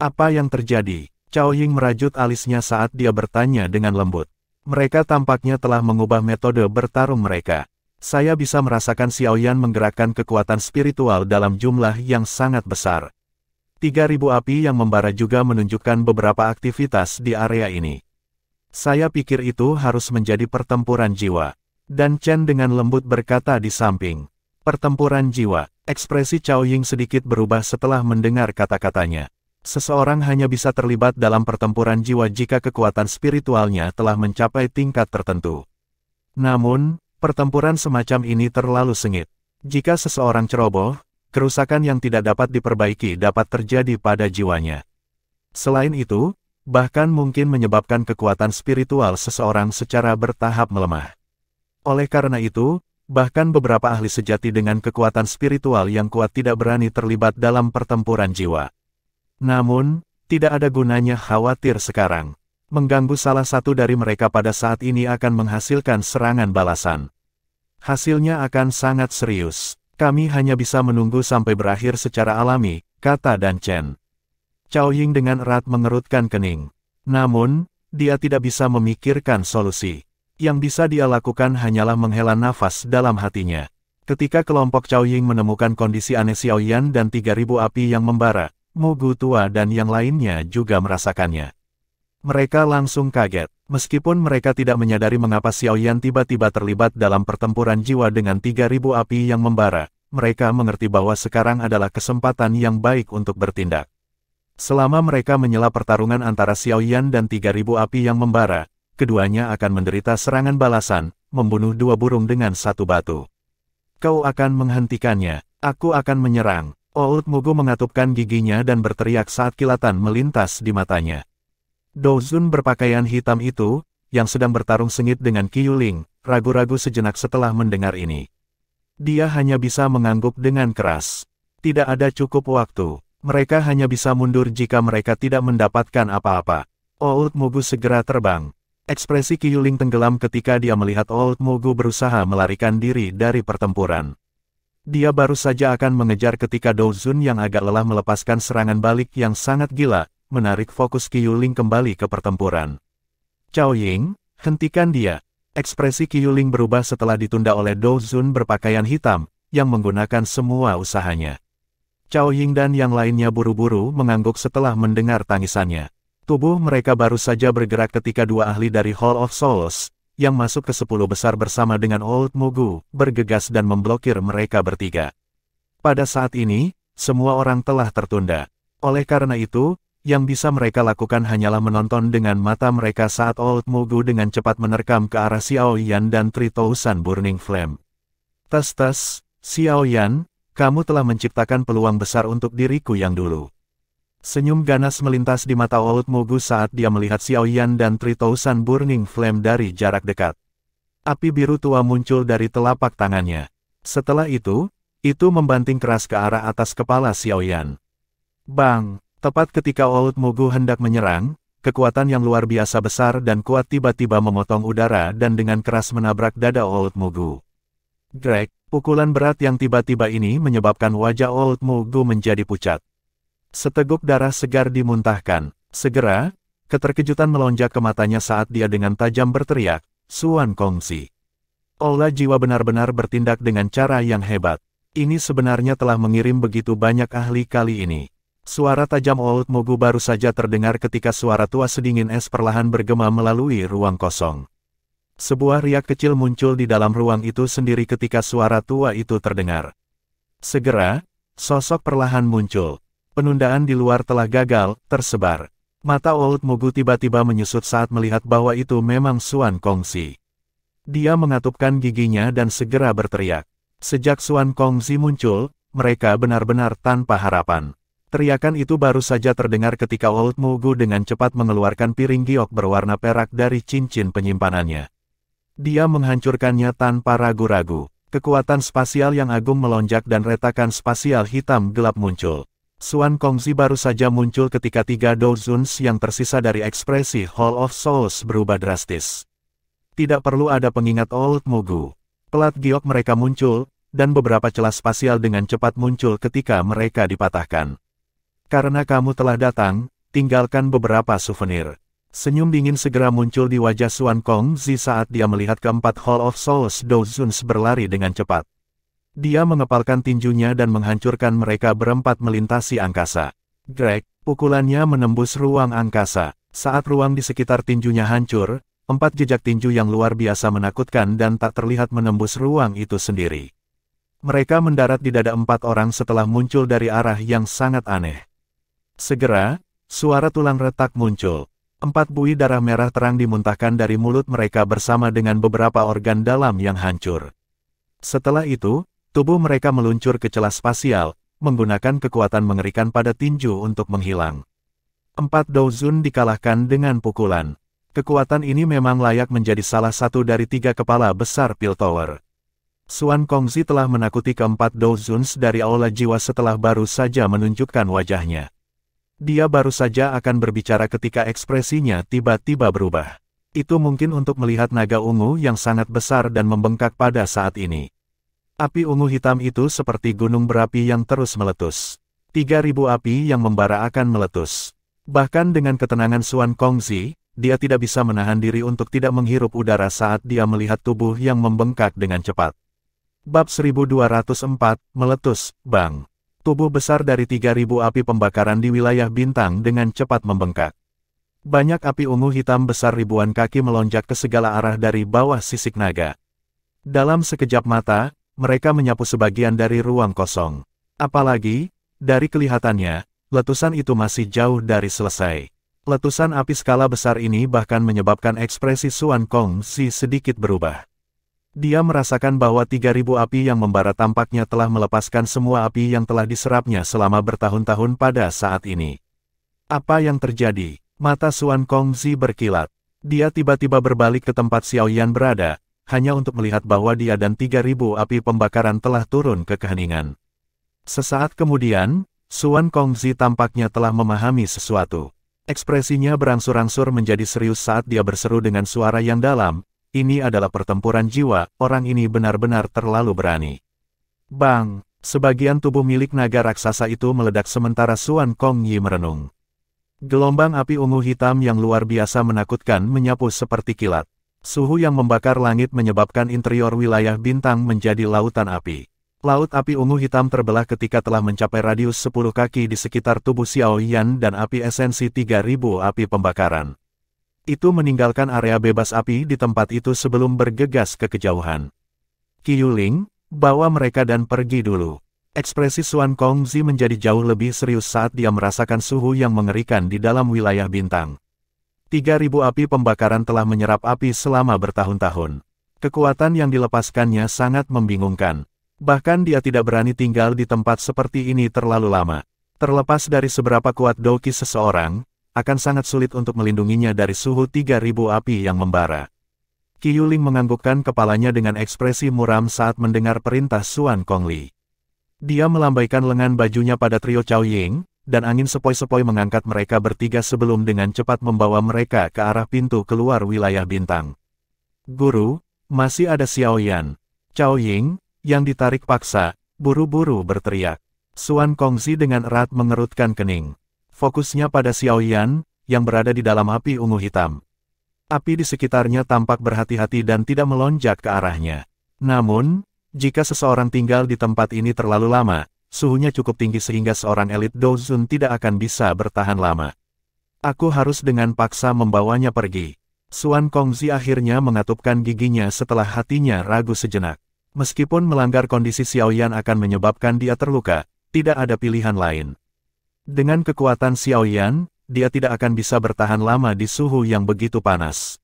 Apa yang terjadi? Cao Ying merajut alisnya saat dia bertanya dengan lembut. Mereka tampaknya telah mengubah metode bertarung mereka. Saya bisa merasakan Xiao Yan menggerakkan kekuatan spiritual dalam jumlah yang sangat besar. 3000 api yang membara juga menunjukkan beberapa aktivitas di area ini. Saya pikir itu harus menjadi pertempuran jiwa. Dan Chen dengan lembut berkata di samping. Pertempuran jiwa. Ekspresi Cao Ying sedikit berubah setelah mendengar kata-katanya. Seseorang hanya bisa terlibat dalam pertempuran jiwa jika kekuatan spiritualnya telah mencapai tingkat tertentu. Namun, pertempuran semacam ini terlalu sengit. Jika seseorang ceroboh, kerusakan yang tidak dapat diperbaiki dapat terjadi pada jiwanya. Selain itu, bahkan mungkin menyebabkan kekuatan spiritual seseorang secara bertahap melemah. Oleh karena itu, bahkan beberapa ahli sejati dengan kekuatan spiritual yang kuat tidak berani terlibat dalam pertempuran jiwa. Namun, tidak ada gunanya khawatir sekarang. Mengganggu salah satu dari mereka pada saat ini akan menghasilkan serangan balasan. Hasilnya akan sangat serius. Kami hanya bisa menunggu sampai berakhir secara alami, kata Dan Chen. Cao Ying dengan erat mengerutkan kening. Namun, dia tidak bisa memikirkan solusi. Yang bisa dia lakukan hanyalah menghela nafas dalam hatinya. Ketika kelompok Cao Ying menemukan kondisi aneh Xiao Yan dan 3.000 api yang membara, Mugu tua dan yang lainnya juga merasakannya. Mereka langsung kaget. Meskipun mereka tidak menyadari mengapa Xiao Yan tiba-tiba terlibat dalam pertempuran jiwa dengan 3.000 api yang membara, mereka mengerti bahwa sekarang adalah kesempatan yang baik untuk bertindak. Selama mereka menyela pertarungan antara Xiao Yan dan 3.000 api yang membara, keduanya akan menderita serangan balasan, membunuh 2 burung dengan 1 batu. Kau akan menghentikannya, aku akan menyerang. Old Mugu mengatupkan giginya dan berteriak saat kilatan melintas di matanya. Dozun berpakaian hitam itu, yang sedang bertarung sengit dengan Qiyuling, ragu-ragu sejenak setelah mendengar ini. Dia hanya bisa mengangguk dengan keras. Tidak ada cukup waktu. Mereka hanya bisa mundur jika mereka tidak mendapatkan apa-apa. Old Mugu segera terbang. Ekspresi Qiyuling tenggelam ketika dia melihat Old Mugu berusaha melarikan diri dari pertempuran. Dia baru saja akan mengejar ketika Dozun yang agak lelah melepaskan serangan balik yang sangat gila, menarik fokus Qiyuling kembali ke pertempuran. Cao Ying, hentikan dia. Ekspresi Qiyuling berubah setelah ditunda oleh Dozun berpakaian hitam, yang menggunakan semua usahanya. Cao Ying dan yang lainnya buru-buru mengangguk setelah mendengar tangisannya. Tubuh mereka baru saja bergerak ketika 2 ahli dari Hall of Souls, yang masuk ke 10 besar bersama dengan Old Mugu, bergegas dan memblokir mereka bertiga. Pada saat ini, semua orang telah tertunda. Oleh karena itu, yang bisa mereka lakukan hanyalah menonton dengan mata mereka saat Old Mugu dengan cepat menerkam ke arah Xiao Yan dan 3000 Burning Flame. Tes, Xiao Yan, kamu telah menciptakan peluang besar untuk diriku yang dulu. Senyum ganas melintas di mata Old Mugu saat dia melihat Xiao Yan dan 3000 Burning Flame dari jarak dekat. Api biru tua muncul dari telapak tangannya. Setelah itu membanting keras ke arah atas kepala Xiao Yan. Bang! Tepat ketika Old Mugu hendak menyerang, kekuatan yang luar biasa besar dan kuat tiba-tiba memotong udara dan dengan keras menabrak dada Old Mugu. Greg, pukulan berat yang tiba-tiba ini menyebabkan wajah Old Mugu menjadi pucat. Seteguk darah segar dimuntahkan. Segera, keterkejutan melonjak ke matanya saat dia dengan tajam berteriak, Suan Kongzi. Aula jiwa benar-benar bertindak dengan cara yang hebat. Ini sebenarnya telah mengirim begitu banyak ahli kali ini. Suara tajam Old Mugu baru saja terdengar ketika suara tua sedingin es perlahan bergema melalui ruang kosong. Sebuah riak kecil muncul di dalam ruang itu sendiri ketika suara tua itu terdengar. Segera, sosok perlahan muncul. Penundaan di luar telah gagal, tersebar. Mata Old Mugu tiba-tiba menyusut saat melihat bahwa itu memang Suan Kongzi. Dia mengatupkan giginya dan segera berteriak. Sejak Suan Kongzi muncul, mereka benar-benar tanpa harapan. Teriakan itu baru saja terdengar ketika Old Mugu dengan cepat mengeluarkan piring giok berwarna perak dari cincin penyimpanannya. Dia menghancurkannya tanpa ragu-ragu. Kekuatan spasial yang agung melonjak dan retakan spasial hitam gelap muncul. Suan Kongzi baru saja muncul ketika 3 Dozuns yang tersisa dari ekspresi Hall of Souls berubah drastis. Tidak perlu ada pengingat Old Mugu. Pelat giok mereka muncul, dan beberapa celah spasial dengan cepat muncul ketika mereka dipatahkan. Karena kamu telah datang, tinggalkan beberapa souvenir. Senyum dingin segera muncul di wajah Suan Kongzi saat dia melihat keempat Hall of Souls Dozuns berlari dengan cepat. Dia mengepalkan tinjunya dan menghancurkan mereka berempat melintasi angkasa. Greg, pukulannya menembus ruang angkasa. Saat ruang di sekitar tinjunya hancur, 4 jejak tinju yang luar biasa menakutkan dan tak terlihat menembus ruang itu sendiri. Mereka mendarat di dada 4 orang setelah muncul dari arah yang sangat aneh. Segera, suara tulang retak muncul. 4 buih darah merah terang dimuntahkan dari mulut mereka bersama dengan beberapa organ dalam yang hancur. Setelah itu, tubuh mereka meluncur ke celah spasial, menggunakan kekuatan mengerikan pada tinju untuk menghilang. 4 Dozun dikalahkan dengan pukulan. Kekuatan ini memang layak menjadi salah satu dari 3 kepala besar Piltover. Suan Kongzi telah menakuti keempat Dozuns dari aula jiwa setelah baru saja menunjukkan wajahnya. Dia baru saja akan berbicara ketika ekspresinya tiba-tiba berubah. Itu mungkin untuk melihat naga ungu yang sangat besar dan membengkak pada saat ini. Api ungu hitam itu seperti gunung berapi yang terus meletus. 3.000 api yang membara akan meletus. Bahkan dengan ketenangan Suan Kongzi, dia tidak bisa menahan diri untuk tidak menghirup udara saat dia melihat tubuh yang membengkak dengan cepat. Bab 1204, Meletus, Bang. Tubuh besar dari 3.000 api pembakaran di wilayah bintang dengan cepat membengkak. Banyak api ungu hitam besar ribuan kaki melonjak ke segala arah dari bawah sisik naga. Dalam sekejap mata, mereka menyapu sebagian dari ruang kosong. Apalagi, dari kelihatannya, letusan itu masih jauh dari selesai. Letusan api skala besar ini bahkan menyebabkan ekspresi Xuan Kongzi sedikit berubah. Dia merasakan bahwa 3.000 api yang membara tampaknya telah melepaskan semua api yang telah diserapnya selama bertahun-tahun pada saat ini. Apa yang terjadi? Mata Xuan Kongzi berkilat. Dia tiba-tiba berbalik ke tempat Xiao Yan berada, hanya untuk melihat bahwa dia dan 3.000 api pembakaran telah turun ke keheningan. Sesaat kemudian, Xuan Kongzi tampaknya telah memahami sesuatu. Ekspresinya berangsur-angsur menjadi serius saat dia berseru dengan suara yang dalam, "Ini adalah pertempuran jiwa, orang ini benar-benar terlalu berani." Bang! Sebagian tubuh milik naga raksasa itu meledak sementara Xuan Kongyi merenung. Gelombang api ungu hitam yang luar biasa menakutkan menyapu seperti kilat. Suhu yang membakar langit menyebabkan interior wilayah bintang menjadi lautan api. Laut api ungu hitam terbelah ketika telah mencapai radius 10 kaki di sekitar tubuh Xiao Yan dan api esensi 3.000 api pembakaran. Itu meninggalkan area bebas api di tempat itu sebelum bergegas ke kejauhan. Qiyuling, bawa mereka dan pergi dulu. Ekspresi Xuan Kongzi menjadi jauh lebih serius saat dia merasakan suhu yang mengerikan di dalam wilayah bintang. 3.000 api pembakaran telah menyerap api selama bertahun-tahun. Kekuatan yang dilepaskannya sangat membingungkan. Bahkan dia tidak berani tinggal di tempat seperti ini terlalu lama. Terlepas dari seberapa kuat doki seseorang, akan sangat sulit untuk melindunginya dari suhu 3.000 api yang membara. Qiyuling menganggukkan kepalanya dengan ekspresi muram saat mendengar perintah Xuan Kongli. Dia melambaikan lengan bajunya pada trio Cao Ying, dan angin sepoi-sepoi mengangkat mereka bertiga sebelum dengan cepat membawa mereka ke arah pintu keluar wilayah bintang. "Guru, masih ada Xiao Yan." Cao Ying, yang ditarik paksa, buru-buru berteriak. Xuan Kongzi dengan erat mengerutkan kening. Fokusnya pada Xiao Yan, yang berada di dalam api ungu hitam. Api di sekitarnya tampak berhati-hati dan tidak melonjak ke arahnya. Namun, jika seseorang tinggal di tempat ini terlalu lama, suhunya cukup tinggi sehingga seorang elit Dozun tidak akan bisa bertahan lama. Aku harus dengan paksa membawanya pergi. Xuan Kongzi akhirnya mengatupkan giginya setelah hatinya ragu sejenak. Meskipun melanggar kondisi Xiao Yan akan menyebabkan dia terluka, tidak ada pilihan lain. Dengan kekuatan Xiao Yan, dia tidak akan bisa bertahan lama di suhu yang begitu panas.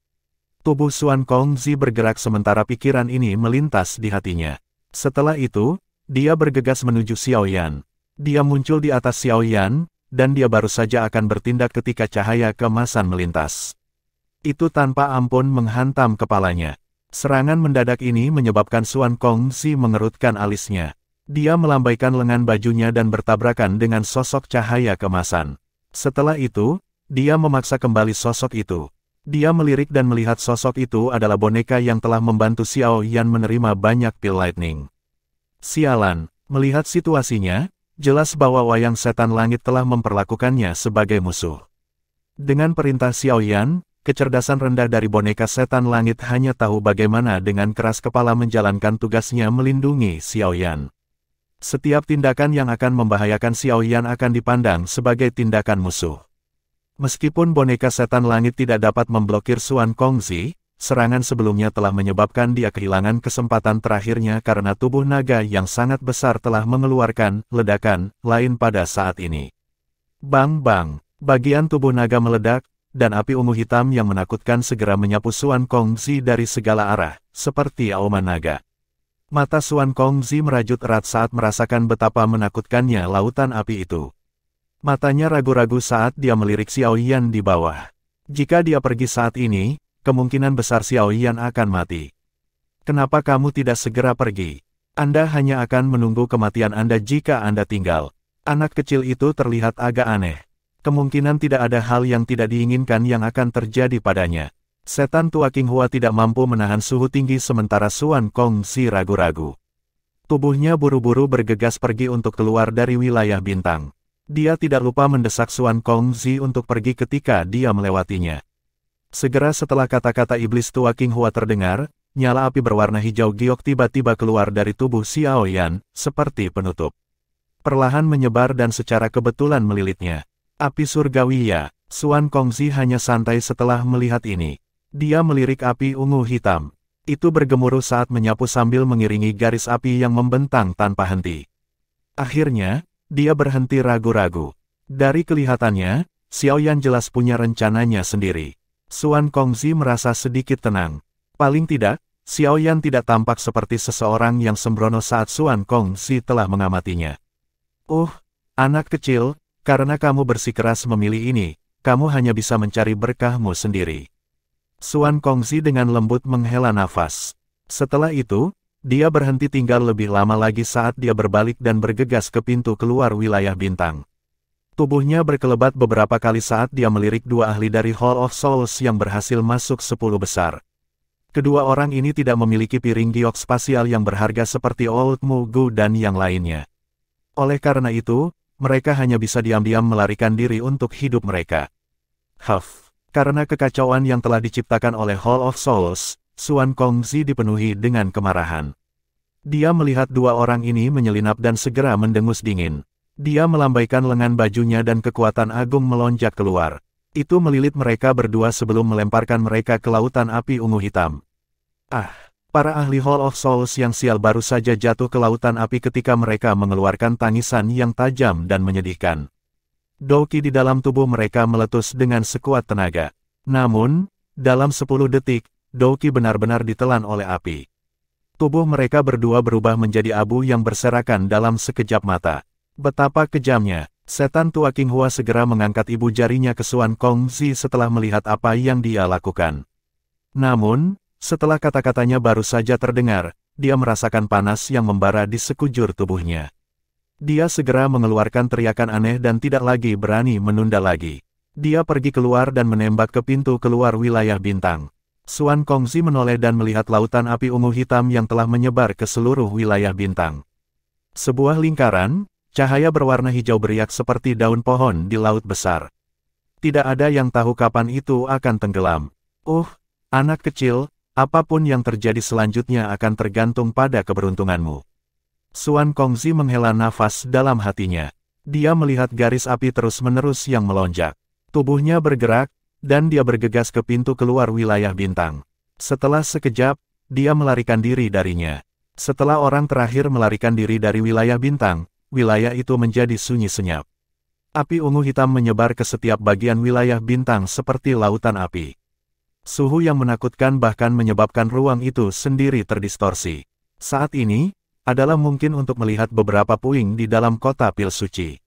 Tubuh Xuan Kongzi bergerak sementara pikiran ini melintas di hatinya. Setelah itu, dia bergegas menuju Xiao Yan. Dia muncul di atas Xiao Yan, dan dia baru saja akan bertindak ketika cahaya keemasan melintas. Itu tanpa ampun menghantam kepalanya. Serangan mendadak ini menyebabkan Xuan Kongzi mengerutkan alisnya. Dia melambaikan lengan bajunya dan bertabrakan dengan sosok cahaya keemasan. Setelah itu, dia memaksa kembali sosok itu. Dia melirik dan melihat sosok itu adalah boneka yang telah membantu Xiao Yan menerima banyak pil lightning. Sialan, melihat situasinya, jelas bahwa wayang setan langit telah memperlakukannya sebagai musuh. Dengan perintah Xiao Yan, kecerdasan rendah dari boneka setan langit hanya tahu bagaimana dengan keras kepala menjalankan tugasnya melindungi Xiao Yan. Setiap tindakan yang akan membahayakan Xiao Yan akan dipandang sebagai tindakan musuh. Meskipun boneka setan langit tidak dapat memblokir Xuan Kongzi, serangan sebelumnya telah menyebabkan dia kehilangan kesempatan terakhirnya karena tubuh naga yang sangat besar telah mengeluarkan ledakan lain pada saat ini. Bang-bang, bagian tubuh naga meledak, dan api ungu hitam yang menakutkan segera menyapu Xuan Kongzi dari segala arah, seperti auman naga. Mata Xuan Kongzi merajut erat saat merasakan betapa menakutkannya lautan api itu. Matanya ragu-ragu saat dia melirik Xiao Yan di bawah. Jika dia pergi saat ini, kemungkinan besar Xiao Yan akan mati. Kenapa kamu tidak segera pergi? Anda hanya akan menunggu kematian Anda jika Anda tinggal. Anak kecil itu terlihat agak aneh. Kemungkinan tidak ada hal yang tidak diinginkan yang akan terjadi padanya. Setan tua King Hua tidak mampu menahan suhu tinggi sementara Xuan Kongzi ragu-ragu. Tubuhnya buru-buru bergegas pergi untuk keluar dari wilayah bintang. Dia tidak lupa mendesak Xuan Kongzi untuk pergi ketika dia melewatinya. Segera setelah kata-kata iblis tua King Hua terdengar, nyala api berwarna hijau giok tiba-tiba keluar dari tubuh Xiao Yan, seperti penutup. Perlahan menyebar dan secara kebetulan melilitnya. Api surgawi ya. Xuan Kongzi hanya santai setelah melihat ini. Dia melirik api ungu hitam. Itu bergemuruh saat menyapu sambil mengiringi garis api yang membentang tanpa henti. Akhirnya, dia berhenti ragu-ragu. Dari kelihatannya, Xiao Yan jelas punya rencananya sendiri. Xuan Kongzi merasa sedikit tenang. Paling tidak, Xiao Yan tidak tampak seperti seseorang yang sembrono saat Xuan Kongzi telah mengamatinya. Anak kecil, karena kamu bersikeras memilih ini, kamu hanya bisa mencari berkahmu sendiri. Xuan Kongzi dengan lembut menghela nafas. Setelah itu, dia berhenti tinggal lebih lama lagi saat dia berbalik dan bergegas ke pintu keluar wilayah bintang. Tubuhnya berkelebat beberapa kali saat dia melirik dua ahli dari Hall of Souls yang berhasil masuk 10 besar. Kedua orang ini tidak memiliki piring giok spasial yang berharga seperti Old Mugu dan yang lainnya. Oleh karena itu, mereka hanya bisa diam-diam melarikan diri untuk hidup mereka. Karena kekacauan yang telah diciptakan oleh Hall of Souls, Xuan Kongzi dipenuhi dengan kemarahan. Dia melihat dua orang ini menyelinap dan segera mendengus dingin. Dia melambaikan lengan bajunya dan kekuatan agung melonjak keluar. Itu melilit mereka berdua sebelum melemparkan mereka ke lautan api ungu hitam. Para ahli Hall of Souls yang sial baru saja jatuh ke lautan api ketika mereka mengeluarkan tangisan yang tajam dan menyedihkan. Doki di dalam tubuh mereka meletus dengan sekuat tenaga. Namun, dalam 10 detik, Doki benar-benar ditelan oleh api. Tubuh mereka berdua berubah menjadi abu yang berserakan dalam sekejap mata. Betapa kejamnya, setan tua King Hua segera mengangkat ibu jarinya ke Xuan Kongzi setelah melihat apa yang dia lakukan. Namun, setelah kata-katanya baru saja terdengar, dia merasakan panas yang membara di sekujur tubuhnya. Dia segera mengeluarkan teriakan aneh dan tidak lagi berani menunda lagi. Dia pergi keluar dan menembak ke pintu keluar wilayah bintang. Xuan Kongzi menoleh dan melihat lautan api ungu hitam yang telah menyebar ke seluruh wilayah bintang. Sebuah lingkaran, cahaya berwarna hijau beriak seperti daun pohon di laut besar. Tidak ada yang tahu kapan itu akan tenggelam. Anak kecil, apapun yang terjadi selanjutnya akan tergantung pada keberuntunganmu. Xuan Kongzi menghela nafas dalam hatinya. Dia melihat garis api terus-menerus yang melonjak. Tubuhnya bergerak, dan dia bergegas ke pintu keluar wilayah bintang. Setelah sekejap, dia melarikan diri darinya. Setelah orang terakhir melarikan diri dari wilayah bintang, wilayah itu menjadi sunyi senyap. Api ungu hitam menyebar ke setiap bagian wilayah bintang seperti lautan api. Suhu yang menakutkan bahkan menyebabkan ruang itu sendiri terdistorsi. Saat ini, adalah mungkin untuk melihat beberapa puing di dalam kota pil suci.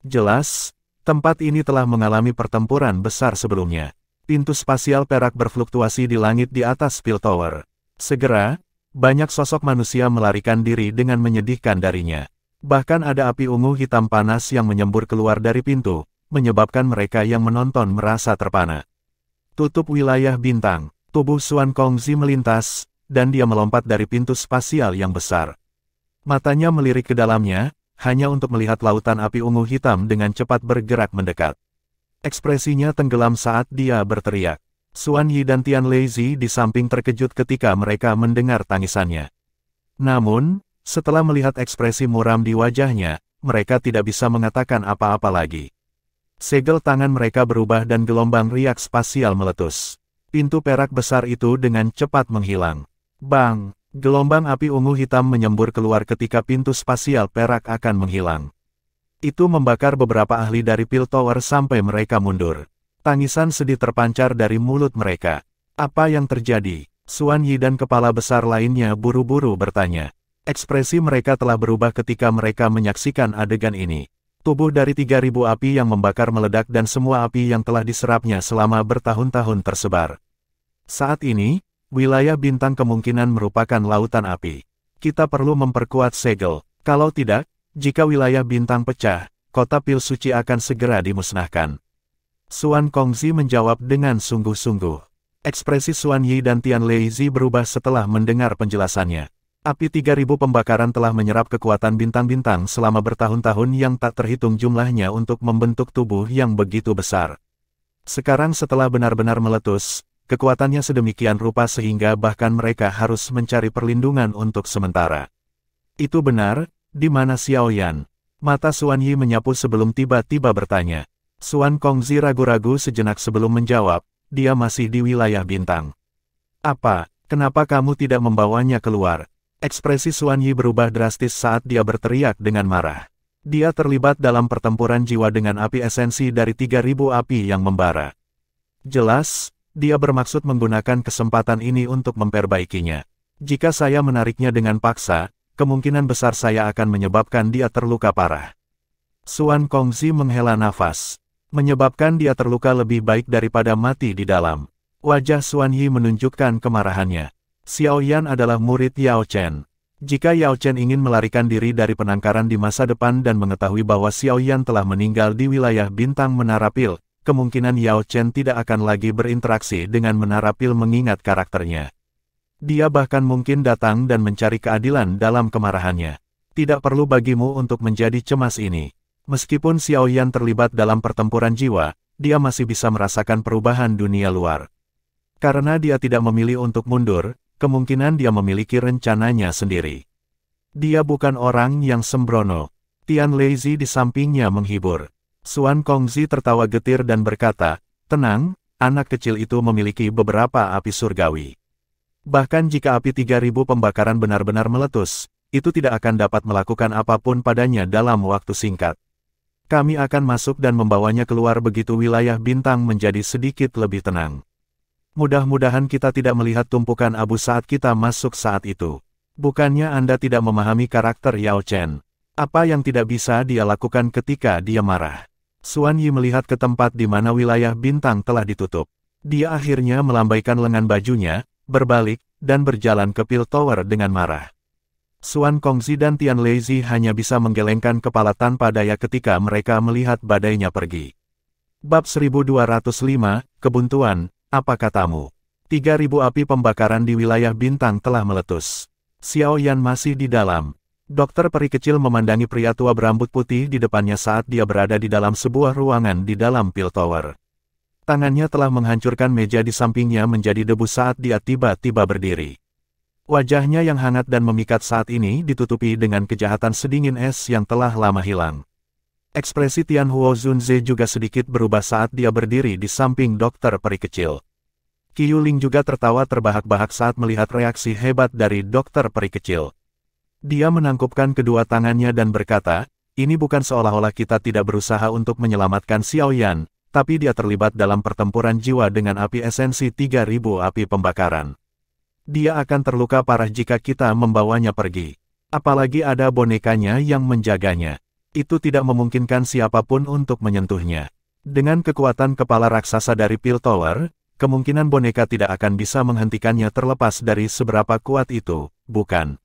Jelas, tempat ini telah mengalami pertempuran besar sebelumnya. Pintu spasial perak berfluktuasi di langit di atas Pil Tower. Segera, banyak sosok manusia melarikan diri dengan menyedihkan darinya. Bahkan ada api ungu hitam panas yang menyembur keluar dari pintu, menyebabkan mereka yang menonton merasa terpana. Tutup wilayah bintang, tubuh Xuan Kongzi melintas, dan dia melompat dari pintu spasial yang besar. Matanya melirik ke dalamnya, hanya untuk melihat lautan api ungu hitam dengan cepat bergerak mendekat. Ekspresinya tenggelam saat dia berteriak. Xuan Yi dan Tian Leixi di samping terkejut ketika mereka mendengar tangisannya. Namun, setelah melihat ekspresi muram di wajahnya, mereka tidak bisa mengatakan apa-apa lagi. Segel tangan mereka berubah dan gelombang riak spasial meletus. Pintu perak besar itu dengan cepat menghilang. Bang! Gelombang api ungu hitam menyembur keluar ketika pintu spasial perak akan menghilang. Itu membakar beberapa ahli dari Pil Tower sampai mereka mundur. Tangisan sedih terpancar dari mulut mereka. Apa yang terjadi? Xuan Yi dan kepala besar lainnya buru-buru bertanya. Ekspresi mereka telah berubah ketika mereka menyaksikan adegan ini. Tubuh dari 3.000 api yang membakar meledak dan semua api yang telah diserapnya selama bertahun-tahun tersebar. Saat ini, wilayah bintang kemungkinan merupakan lautan api. Kita perlu memperkuat segel. Kalau tidak, jika wilayah bintang pecah, kota Pil Suci akan segera dimusnahkan. Xuan Kongzi menjawab dengan sungguh-sungguh. Ekspresi Xuan Yi dan Tian Leixi berubah setelah mendengar penjelasannya. Api 3.000 pembakaran telah menyerap kekuatan bintang-bintang selama bertahun-tahun yang tak terhitung jumlahnya untuk membentuk tubuh yang begitu besar. Sekarang setelah benar-benar meletus, kekuatannya sedemikian rupa sehingga bahkan mereka harus mencari perlindungan untuk sementara. Itu benar, di mana Xiao Yan? Mata Xuan Yi menyapu sebelum tiba-tiba bertanya. Xuan Kongzi ragu-ragu sejenak sebelum menjawab, dia masih di wilayah bintang. Apa? Kenapa kamu tidak membawanya keluar? Ekspresi Xuan Yi berubah drastis saat dia berteriak dengan marah. Dia terlibat dalam pertempuran jiwa dengan api esensi dari 3000 api yang membara. Jelas, dia bermaksud menggunakan kesempatan ini untuk memperbaikinya. Jika saya menariknya dengan paksa, kemungkinan besar saya akan menyebabkan dia terluka parah. Xuan Kongzi menghela nafas. Menyebabkan dia terluka lebih baik daripada mati di dalam. Wajah Xuan Yi menunjukkan kemarahannya. Xiao Yan adalah murid Yao Chen. Jika Yao Chen ingin melarikan diri dari penangkaran di masa depan dan mengetahui bahwa Xiao Yan telah meninggal di wilayah bintang Menara Pil, kemungkinan Yao Chen tidak akan lagi berinteraksi dengan Menara Pil mengingat karakternya. Dia bahkan mungkin datang dan mencari keadilan dalam kemarahannya. Tidak perlu bagimu untuk menjadi cemas ini. Meskipun Xiao Yan terlibat dalam pertempuran jiwa, dia masih bisa merasakan perubahan dunia luar. Karena dia tidak memilih untuk mundur, kemungkinan dia memiliki rencananya sendiri. Dia bukan orang yang sembrono. Tian Leizi di sampingnya menghibur. Xuan Kongzi tertawa getir dan berkata, tenang, anak kecil itu memiliki beberapa api surgawi. Bahkan jika api 3000 pembakaran benar-benar meletus, itu tidak akan dapat melakukan apapun padanya dalam waktu singkat. Kami akan masuk dan membawanya keluar begitu wilayah bintang menjadi sedikit lebih tenang. Mudah-mudahan kita tidak melihat tumpukan abu saat kita masuk saat itu. Bukannya Anda tidak memahami karakter Yao Chen? Apa yang tidak bisa dia lakukan ketika dia marah? Xuan Yi melihat ke tempat di mana wilayah bintang telah ditutup. Dia akhirnya melambaikan lengan bajunya, berbalik, dan berjalan ke Pil Tower dengan marah. Xuan Kongzi dan Tian Leizi hanya bisa menggelengkan kepala tanpa daya ketika mereka melihat badainya pergi. Bab 1205, Kebuntuan, apa katamu? 3000 api pembakaran di wilayah bintang telah meletus. Xiao Yan masih di dalam. Dokter peri kecil memandangi pria tua berambut putih di depannya saat dia berada di dalam sebuah ruangan di dalam Pil Tower. Tangannya telah menghancurkan meja di sampingnya menjadi debu saat dia tiba-tiba berdiri. Wajahnya yang hangat dan memikat saat ini ditutupi dengan kejahatan sedingin es yang telah lama hilang. Ekspresi Tian Huo Zunze juga sedikit berubah saat dia berdiri di samping dokter peri kecil. Qiu Ling juga tertawa terbahak-bahak saat melihat reaksi hebat dari dokter peri kecil. Dia menangkupkan kedua tangannya dan berkata, ini bukan seolah-olah kita tidak berusaha untuk menyelamatkan Xiao Yan, tapi dia terlibat dalam pertempuran jiwa dengan api esensi 3000 api pembakaran. Dia akan terluka parah jika kita membawanya pergi. Apalagi ada bonekanya yang menjaganya. Itu tidak memungkinkan siapapun untuk menyentuhnya. Dengan kekuatan kepala raksasa dari Pil Tower, kemungkinan boneka tidak akan bisa menghentikannya terlepas dari seberapa kuat itu, bukan?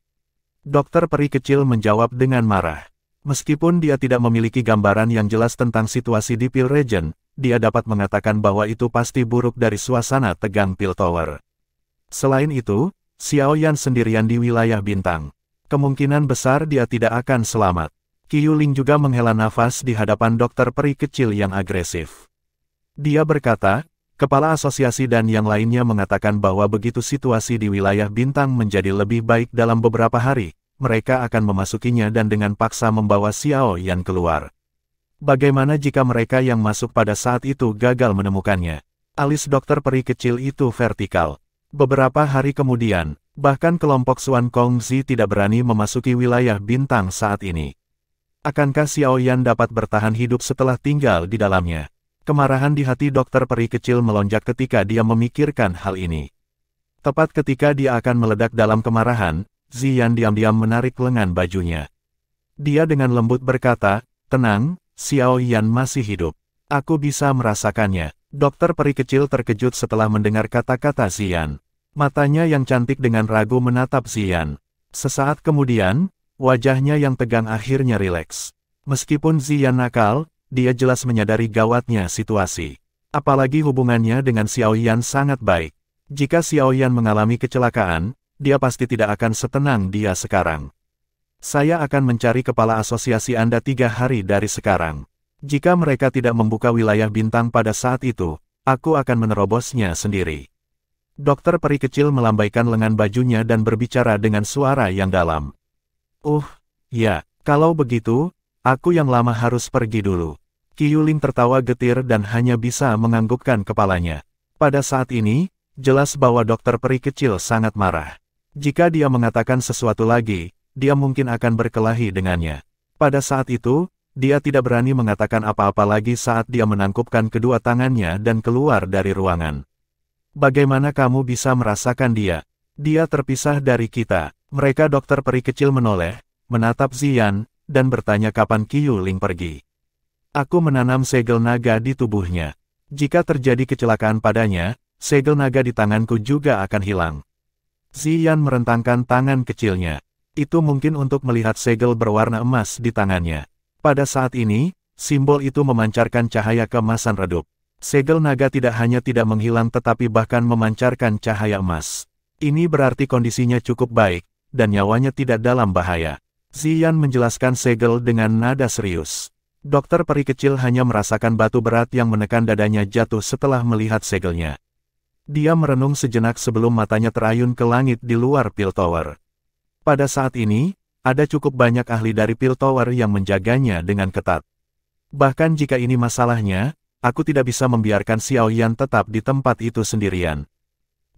Dokter peri kecil menjawab dengan marah. Meskipun dia tidak memiliki gambaran yang jelas tentang situasi di Pil Region, dia dapat mengatakan bahwa itu pasti buruk dari suasana tegang Pil Tower. Selain itu, Xiao Yan sendirian di wilayah bintang. Kemungkinan besar dia tidak akan selamat. Qiu Ling juga menghela nafas di hadapan dokter peri kecil yang agresif. Dia berkata, kepala asosiasi dan yang lainnya mengatakan bahwa begitu situasi di wilayah bintang menjadi lebih baik dalam beberapa hari, mereka akan memasukinya dan dengan paksa membawa Xiao Yan keluar. Bagaimana jika mereka yang masuk pada saat itu gagal menemukannya? Alis dokter peri kecil itu vertikal. Beberapa hari kemudian, bahkan kelompok Xuan Kongzi tidak berani memasuki wilayah bintang saat ini. Akankah Xiao Yan dapat bertahan hidup setelah tinggal di dalamnya? Kemarahan di hati dokter peri kecil melonjak ketika dia memikirkan hal ini. Tepat ketika dia akan meledak dalam kemarahan, Ziyan diam-diam menarik lengan bajunya. Dia dengan lembut berkata, tenang, Xiao Yan masih hidup. Aku bisa merasakannya. Dokter peri kecil terkejut setelah mendengar kata-kata Ziyan. Matanya yang cantik dengan ragu menatap Ziyan. Sesaat kemudian, wajahnya yang tegang akhirnya rileks. Meskipun Ziyan nakal, dia jelas menyadari gawatnya situasi. Apalagi hubungannya dengan Xiao Yan sangat baik. Jika Xiao Yan mengalami kecelakaan, dia pasti tidak akan setenang dia sekarang. Saya akan mencari kepala asosiasi Anda 3 hari dari sekarang. Jika mereka tidak membuka wilayah bintang pada saat itu, aku akan menerobosnya sendiri. Dokter peri kecil melambaikan lengan bajunya dan berbicara dengan suara yang dalam. Ya, kalau begitu, aku yang lama harus pergi dulu. Qiuling tertawa getir dan hanya bisa menganggukkan kepalanya. Pada saat ini, jelas bahwa dokter peri kecil sangat marah. Jika dia mengatakan sesuatu lagi, dia mungkin akan berkelahi dengannya. Pada saat itu, dia tidak berani mengatakan apa-apa lagi saat dia menangkupkan kedua tangannya dan keluar dari ruangan. Bagaimana kamu bisa merasakan dia? Dia terpisah dari kita. Mereka dokter peri kecil menoleh, menatap Ziyan, dan bertanya kapan Qiuling pergi. Aku menanam segel naga di tubuhnya. Jika terjadi kecelakaan padanya, segel naga di tanganku juga akan hilang. Ziyan merentangkan tangan kecilnya. Itu mungkin untuk melihat segel berwarna emas di tangannya. Pada saat ini, simbol itu memancarkan cahaya keemasan redup. Segel naga tidak hanya tidak menghilang tetapi bahkan memancarkan cahaya emas. Ini berarti kondisinya cukup baik, dan nyawanya tidak dalam bahaya. Ziyan menjelaskan segel dengan nada serius. Dokter peri kecil hanya merasakan batu berat yang menekan dadanya jatuh setelah melihat segelnya. Dia merenung sejenak sebelum matanya terayun ke langit di luar Pil Tower. Pada saat ini, ada cukup banyak ahli dari Pil Tower yang menjaganya dengan ketat. Bahkan jika ini masalahnya, aku tidak bisa membiarkan Xiao Yan tetap di tempat itu sendirian.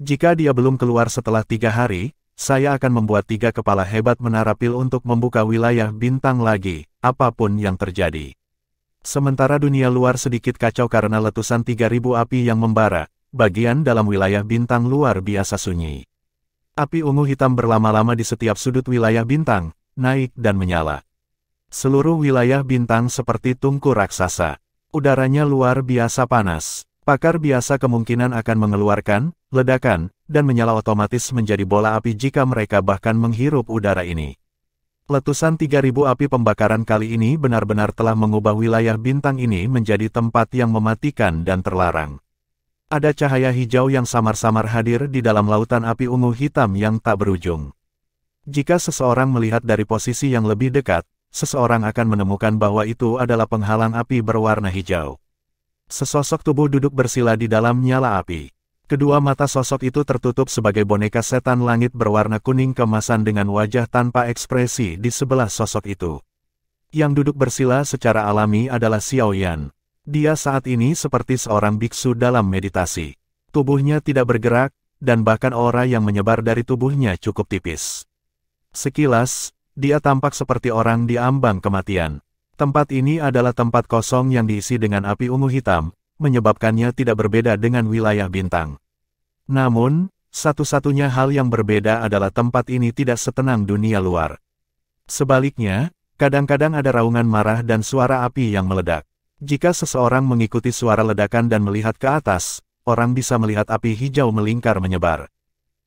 Jika dia belum keluar setelah 3 hari, saya akan membuat 3 kepala hebat menara pil untuk membuka wilayah bintang lagi, apapun yang terjadi. Sementara dunia luar sedikit kacau karena letusan 3000 api yang membara, bagian dalam wilayah bintang luar biasa sunyi. Api ungu hitam berlama-lama di setiap sudut wilayah bintang, naik dan menyala. Seluruh wilayah bintang seperti tungku raksasa. Udaranya luar biasa panas. Pakar biasa kemungkinan akan mengeluarkan, ledakan, dan menyala otomatis menjadi bola api jika mereka bahkan menghirup udara ini. Letusan 3000 api pembakaran kali ini benar-benar telah mengubah wilayah bintang ini menjadi tempat yang mematikan dan terlarang. Ada cahaya hijau yang samar-samar hadir di dalam lautan api ungu hitam yang tak berujung. Jika seseorang melihat dari posisi yang lebih dekat, seseorang akan menemukan bahwa itu adalah penghalang api berwarna hijau. Sesosok tubuh duduk bersila di dalam nyala api. Kedua mata sosok itu tertutup sebagai boneka setan langit berwarna kuning keemasan dengan wajah tanpa ekspresi di sebelah sosok itu. Yang duduk bersila secara alami adalah Xiao Yan. Dia saat ini seperti seorang biksu dalam meditasi. Tubuhnya tidak bergerak, dan bahkan aura yang menyebar dari tubuhnya cukup tipis. Sekilas, dia tampak seperti orang di ambang kematian. Tempat ini adalah tempat kosong yang diisi dengan api ungu hitam, menyebabkannya tidak berbeda dengan wilayah bintang. Namun, satu-satunya hal yang berbeda adalah tempat ini tidak setenang dunia luar. Sebaliknya, kadang-kadang ada raungan marah dan suara api yang meledak. Jika seseorang mengikuti suara ledakan dan melihat ke atas, orang bisa melihat api hijau melingkar menyebar.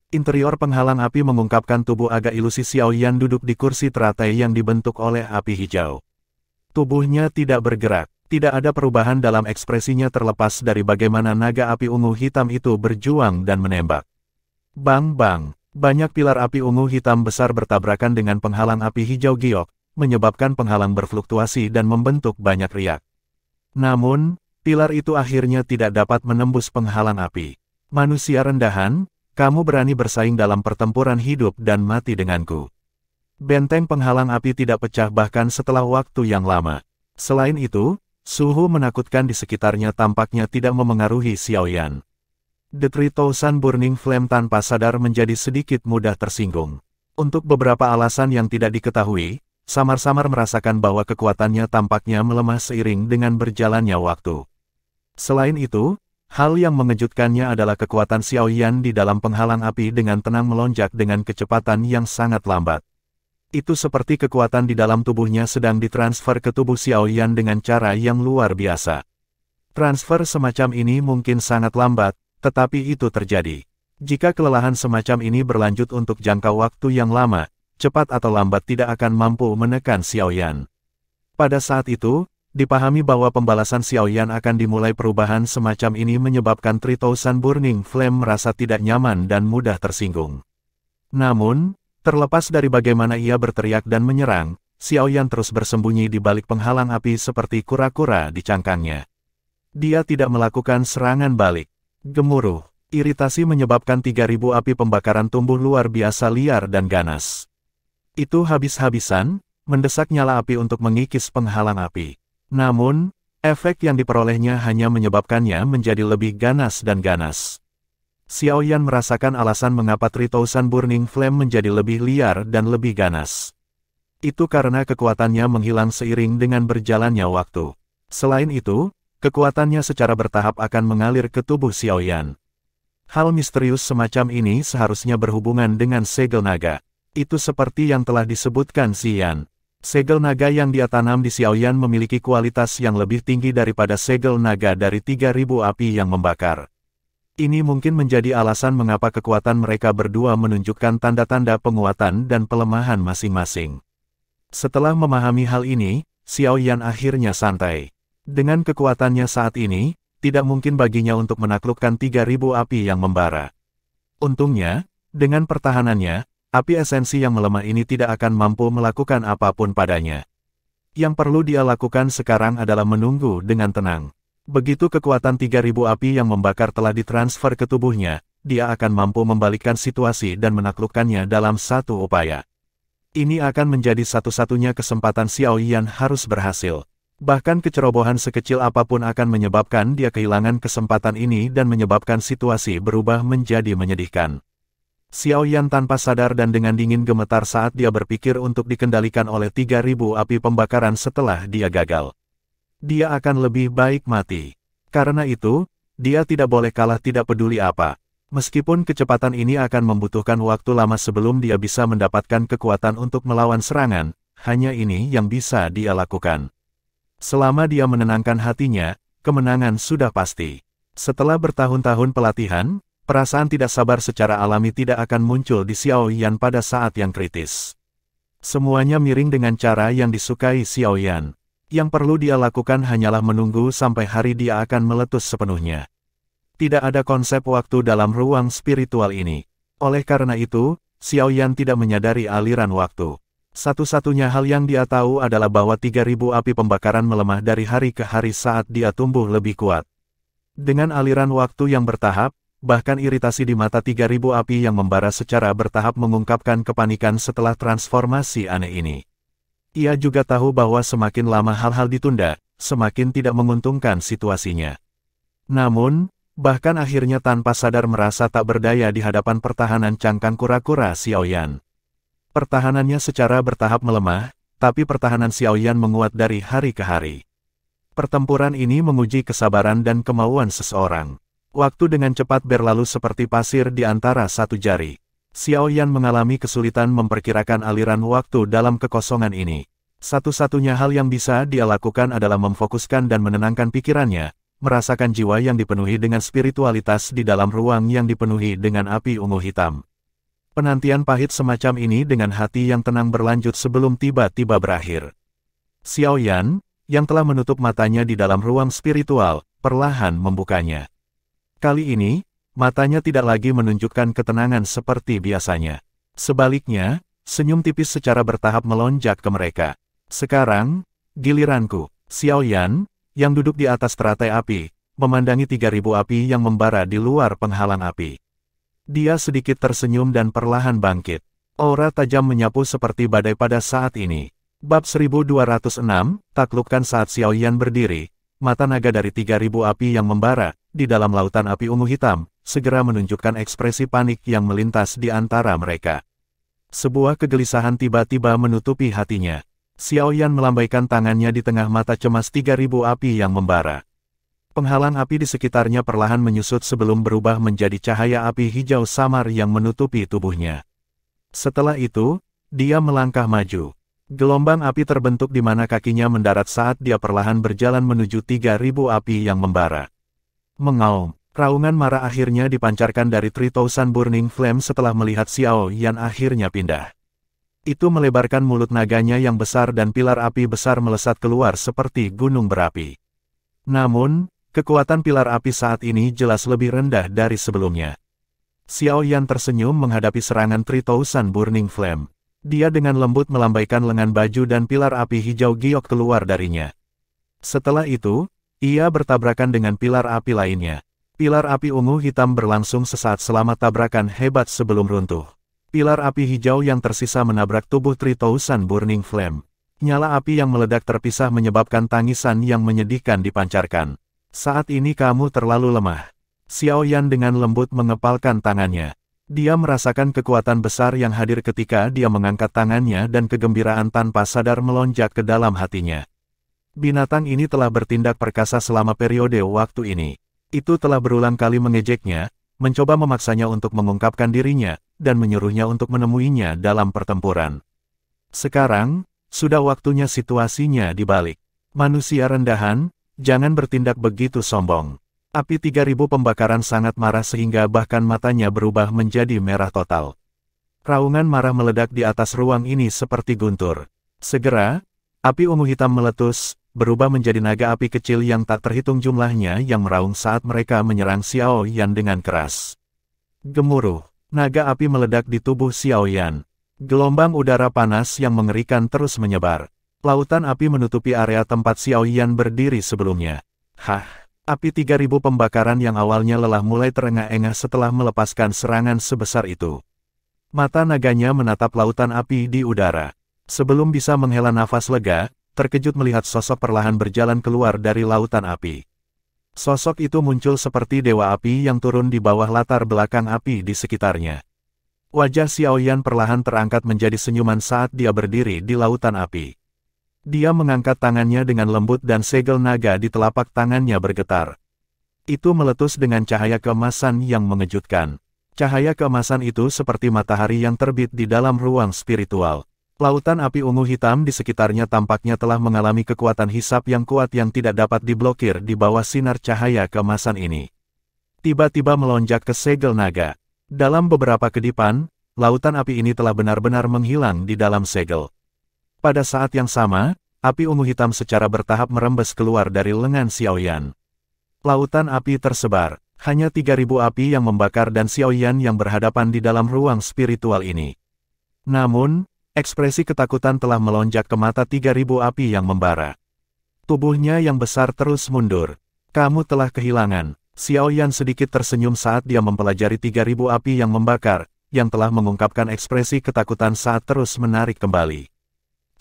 Interior penghalang api mengungkapkan tubuh agak ilusi Xiao Yan duduk di kursi teratai yang dibentuk oleh api hijau. Tubuhnya tidak bergerak, tidak ada perubahan dalam ekspresinya terlepas dari bagaimana naga api ungu hitam itu berjuang dan menembak. Bang-bang, banyak pilar api ungu hitam besar bertabrakan dengan penghalang api hijau giok, menyebabkan penghalang berfluktuasi dan membentuk banyak riak. Namun, pilar itu akhirnya tidak dapat menembus penghalang api. Manusia rendahan, kamu berani bersaing dalam pertempuran hidup dan mati denganku. Benteng penghalang api tidak pecah bahkan setelah waktu yang lama. Selain itu, suhu menakutkan di sekitarnya tampaknya tidak memengaruhi Xiao Yan. The 3000 Burning Flame tanpa sadar menjadi sedikit mudah tersinggung. Untuk beberapa alasan yang tidak diketahui, samar-samar merasakan bahwa kekuatannya tampaknya melemah seiring dengan berjalannya waktu. Selain itu, hal yang mengejutkannya adalah kekuatan Xiao Yan di dalam penghalang api dengan tenang melonjak dengan kecepatan yang sangat lambat. Itu seperti kekuatan di dalam tubuhnya sedang ditransfer ke tubuh Xiao Yan dengan cara yang luar biasa. Transfer semacam ini mungkin sangat lambat, tetapi itu terjadi. Jika kelelahan semacam ini berlanjut untuk jangka waktu yang lama, cepat atau lambat tidak akan mampu menekan Xiao Yan. Pada saat itu, dipahami bahwa pembalasan Xiao Yan akan dimulai. Perubahan semacam ini menyebabkan 3000 Burning Flame merasa tidak nyaman dan mudah tersinggung. Namun, terlepas dari bagaimana ia berteriak dan menyerang, Xiao Yan terus bersembunyi di balik penghalang api seperti kura-kura di cangkangnya. Dia tidak melakukan serangan balik. Gemuruh, iritasi menyebabkan 3.000 api pembakaran tumbuh luar biasa liar dan ganas. Itu habis-habisan, mendesak nyala api untuk mengikis penghalang api. Namun, efek yang diperolehnya hanya menyebabkannya menjadi lebih ganas dan ganas. Xiao Yan merasakan alasan mengapa 3000 Burning Flame menjadi lebih liar dan lebih ganas. Itu karena kekuatannya menghilang seiring dengan berjalannya waktu. Selain itu, kekuatannya secara bertahap akan mengalir ke tubuh Xiao Yan. Hal misterius semacam ini seharusnya berhubungan dengan segel naga. Itu seperti yang telah disebutkan Xian. Segel naga yang dia tanam di Xiao Yan memiliki kualitas yang lebih tinggi daripada segel naga dari 3.000 api yang membakar. Ini mungkin menjadi alasan mengapa kekuatan mereka berdua menunjukkan tanda-tanda penguatan dan pelemahan masing-masing. Setelah memahami hal ini, Xiao Yan akhirnya santai. Dengan kekuatannya saat ini, tidak mungkin baginya untuk menaklukkan 3.000 api yang membara. Untungnya, dengan pertahanannya, api esensi yang melemah ini tidak akan mampu melakukan apapun padanya. Yang perlu dia lakukan sekarang adalah menunggu dengan tenang. Begitu kekuatan 3.000 api yang membakar telah ditransfer ke tubuhnya, dia akan mampu membalikkan situasi dan menaklukkannya dalam satu upaya. Ini akan menjadi satu-satunya kesempatan Xiao Yan harus berhasil. Bahkan kecerobohan sekecil apapun akan menyebabkan dia kehilangan kesempatan ini dan menyebabkan situasi berubah menjadi menyedihkan. Xiao Yan tanpa sadar dan dengan dingin gemetar saat dia berpikir untuk dikendalikan oleh 3.000 api pembakaran setelah dia gagal. Dia akan lebih baik mati. Karena itu, dia tidak boleh kalah tidak peduli apa. Meskipun kecepatan ini akan membutuhkan waktu lama sebelum dia bisa mendapatkan kekuatan untuk melawan serangan, hanya ini yang bisa dia lakukan. Selama dia menenangkan hatinya, kemenangan sudah pasti. Setelah bertahun-tahun pelatihan, perasaan tidak sabar secara alami tidak akan muncul di Xiao Yan pada saat yang kritis. Semuanya miring dengan cara yang disukai Xiao Yan. Yang perlu dia lakukan hanyalah menunggu sampai hari dia akan meletus sepenuhnya. Tidak ada konsep waktu dalam ruang spiritual ini. Oleh karena itu, Xiao Yan tidak menyadari aliran waktu. Satu-satunya hal yang dia tahu adalah bahwa 3.000 api pembakaran melemah dari hari ke hari saat dia tumbuh lebih kuat. Dengan aliran waktu yang bertahap, bahkan iritasi di mata 3.000 api yang membara secara bertahap mengungkapkan kepanikan setelah transformasi aneh ini. Ia juga tahu bahwa semakin lama hal-hal ditunda, semakin tidak menguntungkan situasinya. Namun, bahkan akhirnya tanpa sadar merasa tak berdaya di hadapan pertahanan cangkang kura-kura Xiao Yan. Pertahanannya secara bertahap melemah, tapi pertahanan Xiao Yan menguat dari hari ke hari. Pertempuran ini menguji kesabaran dan kemauan seseorang. Waktu dengan cepat berlalu seperti pasir di antara satu jari. Xiao Yan mengalami kesulitan memperkirakan aliran waktu dalam kekosongan ini. Satu-satunya hal yang bisa dia lakukan adalah memfokuskan dan menenangkan pikirannya, merasakan jiwa yang dipenuhi dengan spiritualitas di dalam ruang yang dipenuhi dengan api ungu hitam. Penantian pahit semacam ini dengan hati yang tenang berlanjut sebelum tiba-tiba berakhir. Xiao Yan, yang telah menutup matanya di dalam ruang spiritual, perlahan membukanya. Kali ini, matanya tidak lagi menunjukkan ketenangan seperti biasanya. Sebaliknya, senyum tipis secara bertahap melonjak ke mereka. Sekarang, giliranku. Xiao Yan, yang duduk di atas teratai api, memandangi 3.000 api yang membara di luar penghalang api. Dia sedikit tersenyum dan perlahan bangkit. Aura tajam menyapu seperti badai pada saat ini. Bab 1206, taklukkan saat Xiao Yan berdiri, mata naga dari 3.000 api yang membara, di dalam lautan api ungu hitam, segera menunjukkan ekspresi panik yang melintas di antara mereka. Sebuah kegelisahan tiba-tiba menutupi hatinya. Xiao Yan melambaikan tangannya di tengah mata cemas 3.000 api yang membara. Penghalang api di sekitarnya perlahan menyusut sebelum berubah menjadi cahaya api hijau samar yang menutupi tubuhnya. Setelah itu, dia melangkah maju. Gelombang api terbentuk di mana kakinya mendarat saat dia perlahan berjalan menuju 3.000 api yang membara. Mengaum, raungan marah akhirnya dipancarkan dari 3000 Burning Flame setelah melihat Xiao Yan akhirnya pindah. Itu melebarkan mulut naganya yang besar dan pilar api besar melesat keluar seperti gunung berapi. Namun, kekuatan pilar api saat ini jelas lebih rendah dari sebelumnya. Xiao Yan tersenyum menghadapi serangan 3000 Burning Flame. Dia dengan lembut melambaikan lengan baju dan pilar api hijau giok keluar darinya. Setelah itu, Ia bertabrakan dengan pilar api lainnya. Pilar api ungu hitam berlangsung sesaat selama tabrakan hebat sebelum runtuh. Pilar api hijau yang tersisa menabrak tubuh 3000 Burning Flame. Nyala api yang meledak terpisah menyebabkan tangisan yang menyedihkan dipancarkan. Saat ini kamu terlalu lemah. Xiao Yan dengan lembut mengepalkan tangannya. Dia merasakan kekuatan besar yang hadir ketika dia mengangkat tangannya dan kegembiraan tanpa sadar melonjak ke dalam hatinya. Binatang ini telah bertindak perkasa selama periode waktu ini. Itu telah berulang kali mengejeknya, mencoba memaksanya untuk mengungkapkan dirinya, dan menyuruhnya untuk menemuinya dalam pertempuran. Sekarang, sudah waktunya situasinya dibalik. Manusia rendahan, jangan bertindak begitu sombong. Api 3000 pembakaran sangat marah sehingga bahkan matanya berubah menjadi merah total. Raungan marah meledak di atas ruang ini seperti guntur. Segera, api ungu hitam meletus, berubah menjadi naga api kecil yang tak terhitung jumlahnya yang meraung saat mereka menyerang Xiao Yan dengan keras. Gemuruh, naga api meledak di tubuh Xiao Yan. Gelombang udara panas yang mengerikan terus menyebar. Lautan api menutupi area tempat Xiao Yan berdiri sebelumnya. Api 3000 pembakaran yang awalnya lelah mulai terengah-engah setelah melepaskan serangan sebesar itu. Mata naganya menatap lautan api di udara. Sebelum bisa menghela nafas lega, terkejut melihat sosok perlahan berjalan keluar dari lautan api. Sosok itu muncul seperti dewa api yang turun di bawah latar belakang api di sekitarnya. Wajah Xiao Yan perlahan terangkat menjadi senyuman saat dia berdiri di lautan api. Dia mengangkat tangannya dengan lembut dan segel naga di telapak tangannya bergetar. Itu meletus dengan cahaya keemasan yang mengejutkan. Cahaya keemasan itu seperti matahari yang terbit di dalam ruang spiritual. Lautan api ungu hitam di sekitarnya tampaknya telah mengalami kekuatan hisap yang kuat yang tidak dapat diblokir di bawah sinar cahaya keemasan ini. Tiba-tiba melonjak ke segel naga. Dalam beberapa kedipan, lautan api ini telah benar-benar menghilang di dalam segel. Pada saat yang sama, api ungu hitam secara bertahap merembes keluar dari lengan Xiao Yan. Lautan api tersebar, hanya 3000 api yang membakar dan Xiao Yan yang berhadapan di dalam ruang spiritual ini. Namun, ekspresi ketakutan telah melonjak ke mata 3000 api yang membara. Tubuhnya yang besar terus mundur. Kamu telah kehilangan. Xiao Yan sedikit tersenyum saat dia mempelajari 3000 api yang membakar, yang telah mengungkapkan ekspresi ketakutan saat terus menarik kembali.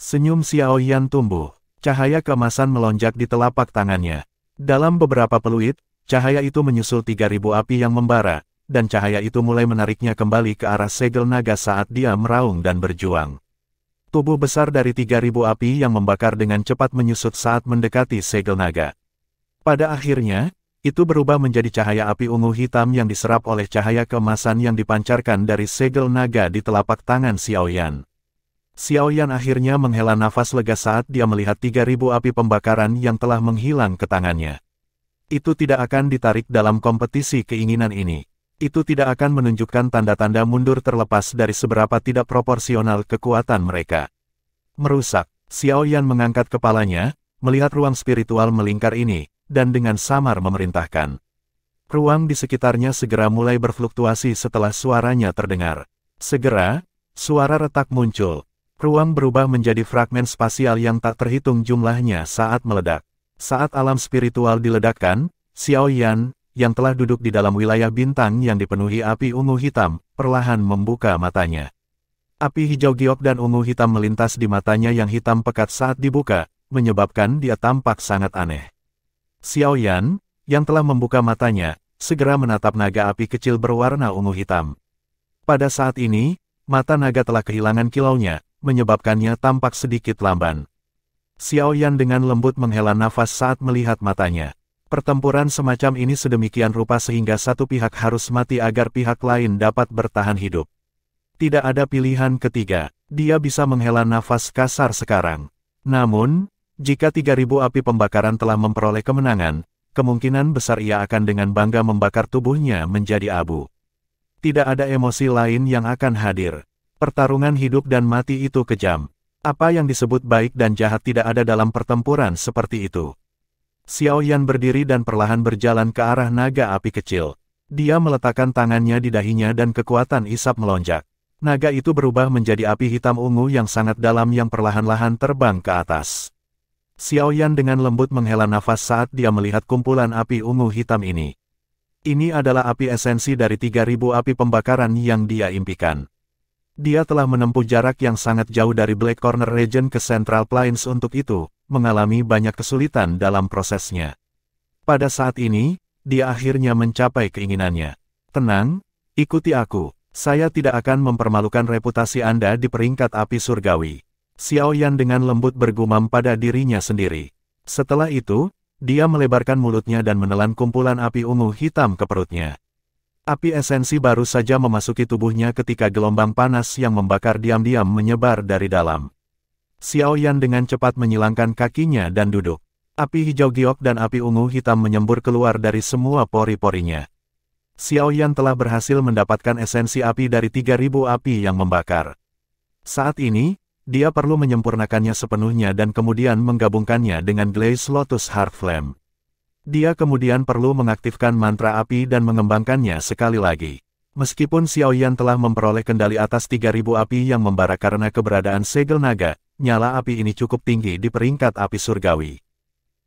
Senyum Xiao Yan tumbuh. Cahaya keemasan melonjak di telapak tangannya. Dalam beberapa peluit, cahaya itu menyusul 3000 api yang membara, dan cahaya itu mulai menariknya kembali ke arah segel naga saat dia meraung dan berjuang. Tubuh besar dari 3000 api yang membakar dengan cepat menyusut saat mendekati segel naga. Pada akhirnya, itu berubah menjadi cahaya api ungu hitam yang diserap oleh cahaya keemasan yang dipancarkan dari segel naga di telapak tangan Xiao Yan. Xiao Yan akhirnya menghela nafas lega saat dia melihat 3000 api pembakaran yang telah menghilang ke tangannya. Itu tidak akan ditarik dalam kompetisi keinginan ini. Itu tidak akan menunjukkan tanda-tanda mundur terlepas dari seberapa tidak proporsional kekuatan mereka. Merusak, Xiao Yan mengangkat kepalanya, melihat ruang spiritual melingkar ini, dan dengan samar memerintahkan. Ruang di sekitarnya segera mulai berfluktuasi setelah suaranya terdengar. Segera, suara retak muncul. Ruang berubah menjadi fragmen spasial yang tak terhitung jumlahnya saat meledak. Saat alam spiritual diledakkan, Xiao Yan, yang telah duduk di dalam wilayah bintang yang dipenuhi api ungu hitam, perlahan membuka matanya. Api hijau giok dan ungu hitam melintas di matanya yang hitam pekat saat dibuka, menyebabkan dia tampak sangat aneh. Xiao Yan, yang telah membuka matanya, segera menatap naga api kecil berwarna ungu hitam. Pada saat ini, mata naga telah kehilangan kilaunya, menyebabkannya tampak sedikit lamban. Xiao Yan dengan lembut menghela nafas saat melihat matanya. Pertempuran semacam ini sedemikian rupa sehingga satu pihak harus mati agar pihak lain dapat bertahan hidup. Tidak ada pilihan ketiga, dia bisa menghela nafas kasar sekarang. Namun, jika 3000 api pembakaran telah memperoleh kemenangan, kemungkinan besar ia akan dengan bangga membakar tubuhnya menjadi abu. Tidak ada emosi lain yang akan hadir. Pertarungan hidup dan mati itu kejam. Apa yang disebut baik dan jahat tidak ada dalam pertempuran seperti itu. Xiao Yan berdiri dan perlahan berjalan ke arah naga api kecil. Dia meletakkan tangannya di dahinya dan kekuatan isap melonjak. Naga itu berubah menjadi api hitam ungu yang sangat dalam yang perlahan-lahan terbang ke atas. Xiao Yan dengan lembut menghela nafas saat dia melihat kumpulan api ungu hitam ini. Ini adalah api esensi dari 3000 api pembakaran yang dia impikan. Dia telah menempuh jarak yang sangat jauh dari Black Corner Region ke Central Plains untuk itu, mengalami banyak kesulitan dalam prosesnya. Pada saat ini, dia akhirnya mencapai keinginannya. Tenang, ikuti aku. Saya tidak akan mempermalukan reputasi Anda di peringkat api surgawi. Xiao Yan dengan lembut bergumam pada dirinya sendiri. Setelah itu, dia melebarkan mulutnya dan menelan kumpulan api ungu hitam ke perutnya. Api esensi baru saja memasuki tubuhnya ketika gelombang panas yang membakar diam-diam menyebar dari dalam. Xiao Yan dengan cepat menyilangkan kakinya dan duduk. Api hijau giok dan api ungu hitam menyembur keluar dari semua pori-porinya. Xiao Yan telah berhasil mendapatkan esensi api dari 3000 api yang membakar. Saat ini, dia perlu menyempurnakannya sepenuhnya dan kemudian menggabungkannya dengan Glaze Lotus Heart Flame. Dia kemudian perlu mengaktifkan mantra api dan mengembangkannya sekali lagi. Meskipun Xiao Yan telah memperoleh kendali atas 3000 api yang membara karena keberadaan segel naga, nyala api ini cukup tinggi di peringkat api surgawi.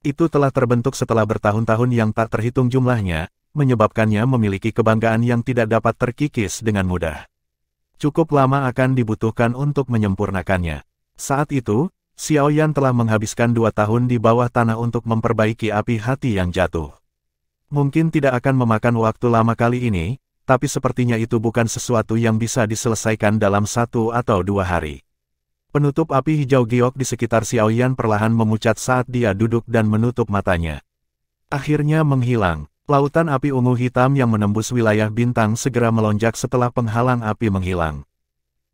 Itu telah terbentuk setelah bertahun-tahun yang tak terhitung jumlahnya, menyebabkannya memiliki kebanggaan yang tidak dapat terkikis dengan mudah. Cukup lama akan dibutuhkan untuk menyempurnakannya. Saat itu, Xiao Yan telah menghabiskan 2 tahun di bawah tanah untuk memperbaiki api hati yang jatuh. Mungkin tidak akan memakan waktu lama kali ini, tapi sepertinya itu bukan sesuatu yang bisa diselesaikan dalam 1 atau 2 hari. Penutup api hijau giok di sekitar Xiao Yan perlahan memucat saat dia duduk dan menutup matanya. Akhirnya menghilang. Lautan api ungu hitam yang menembus wilayah bintang segera melonjak setelah penghalang api menghilang.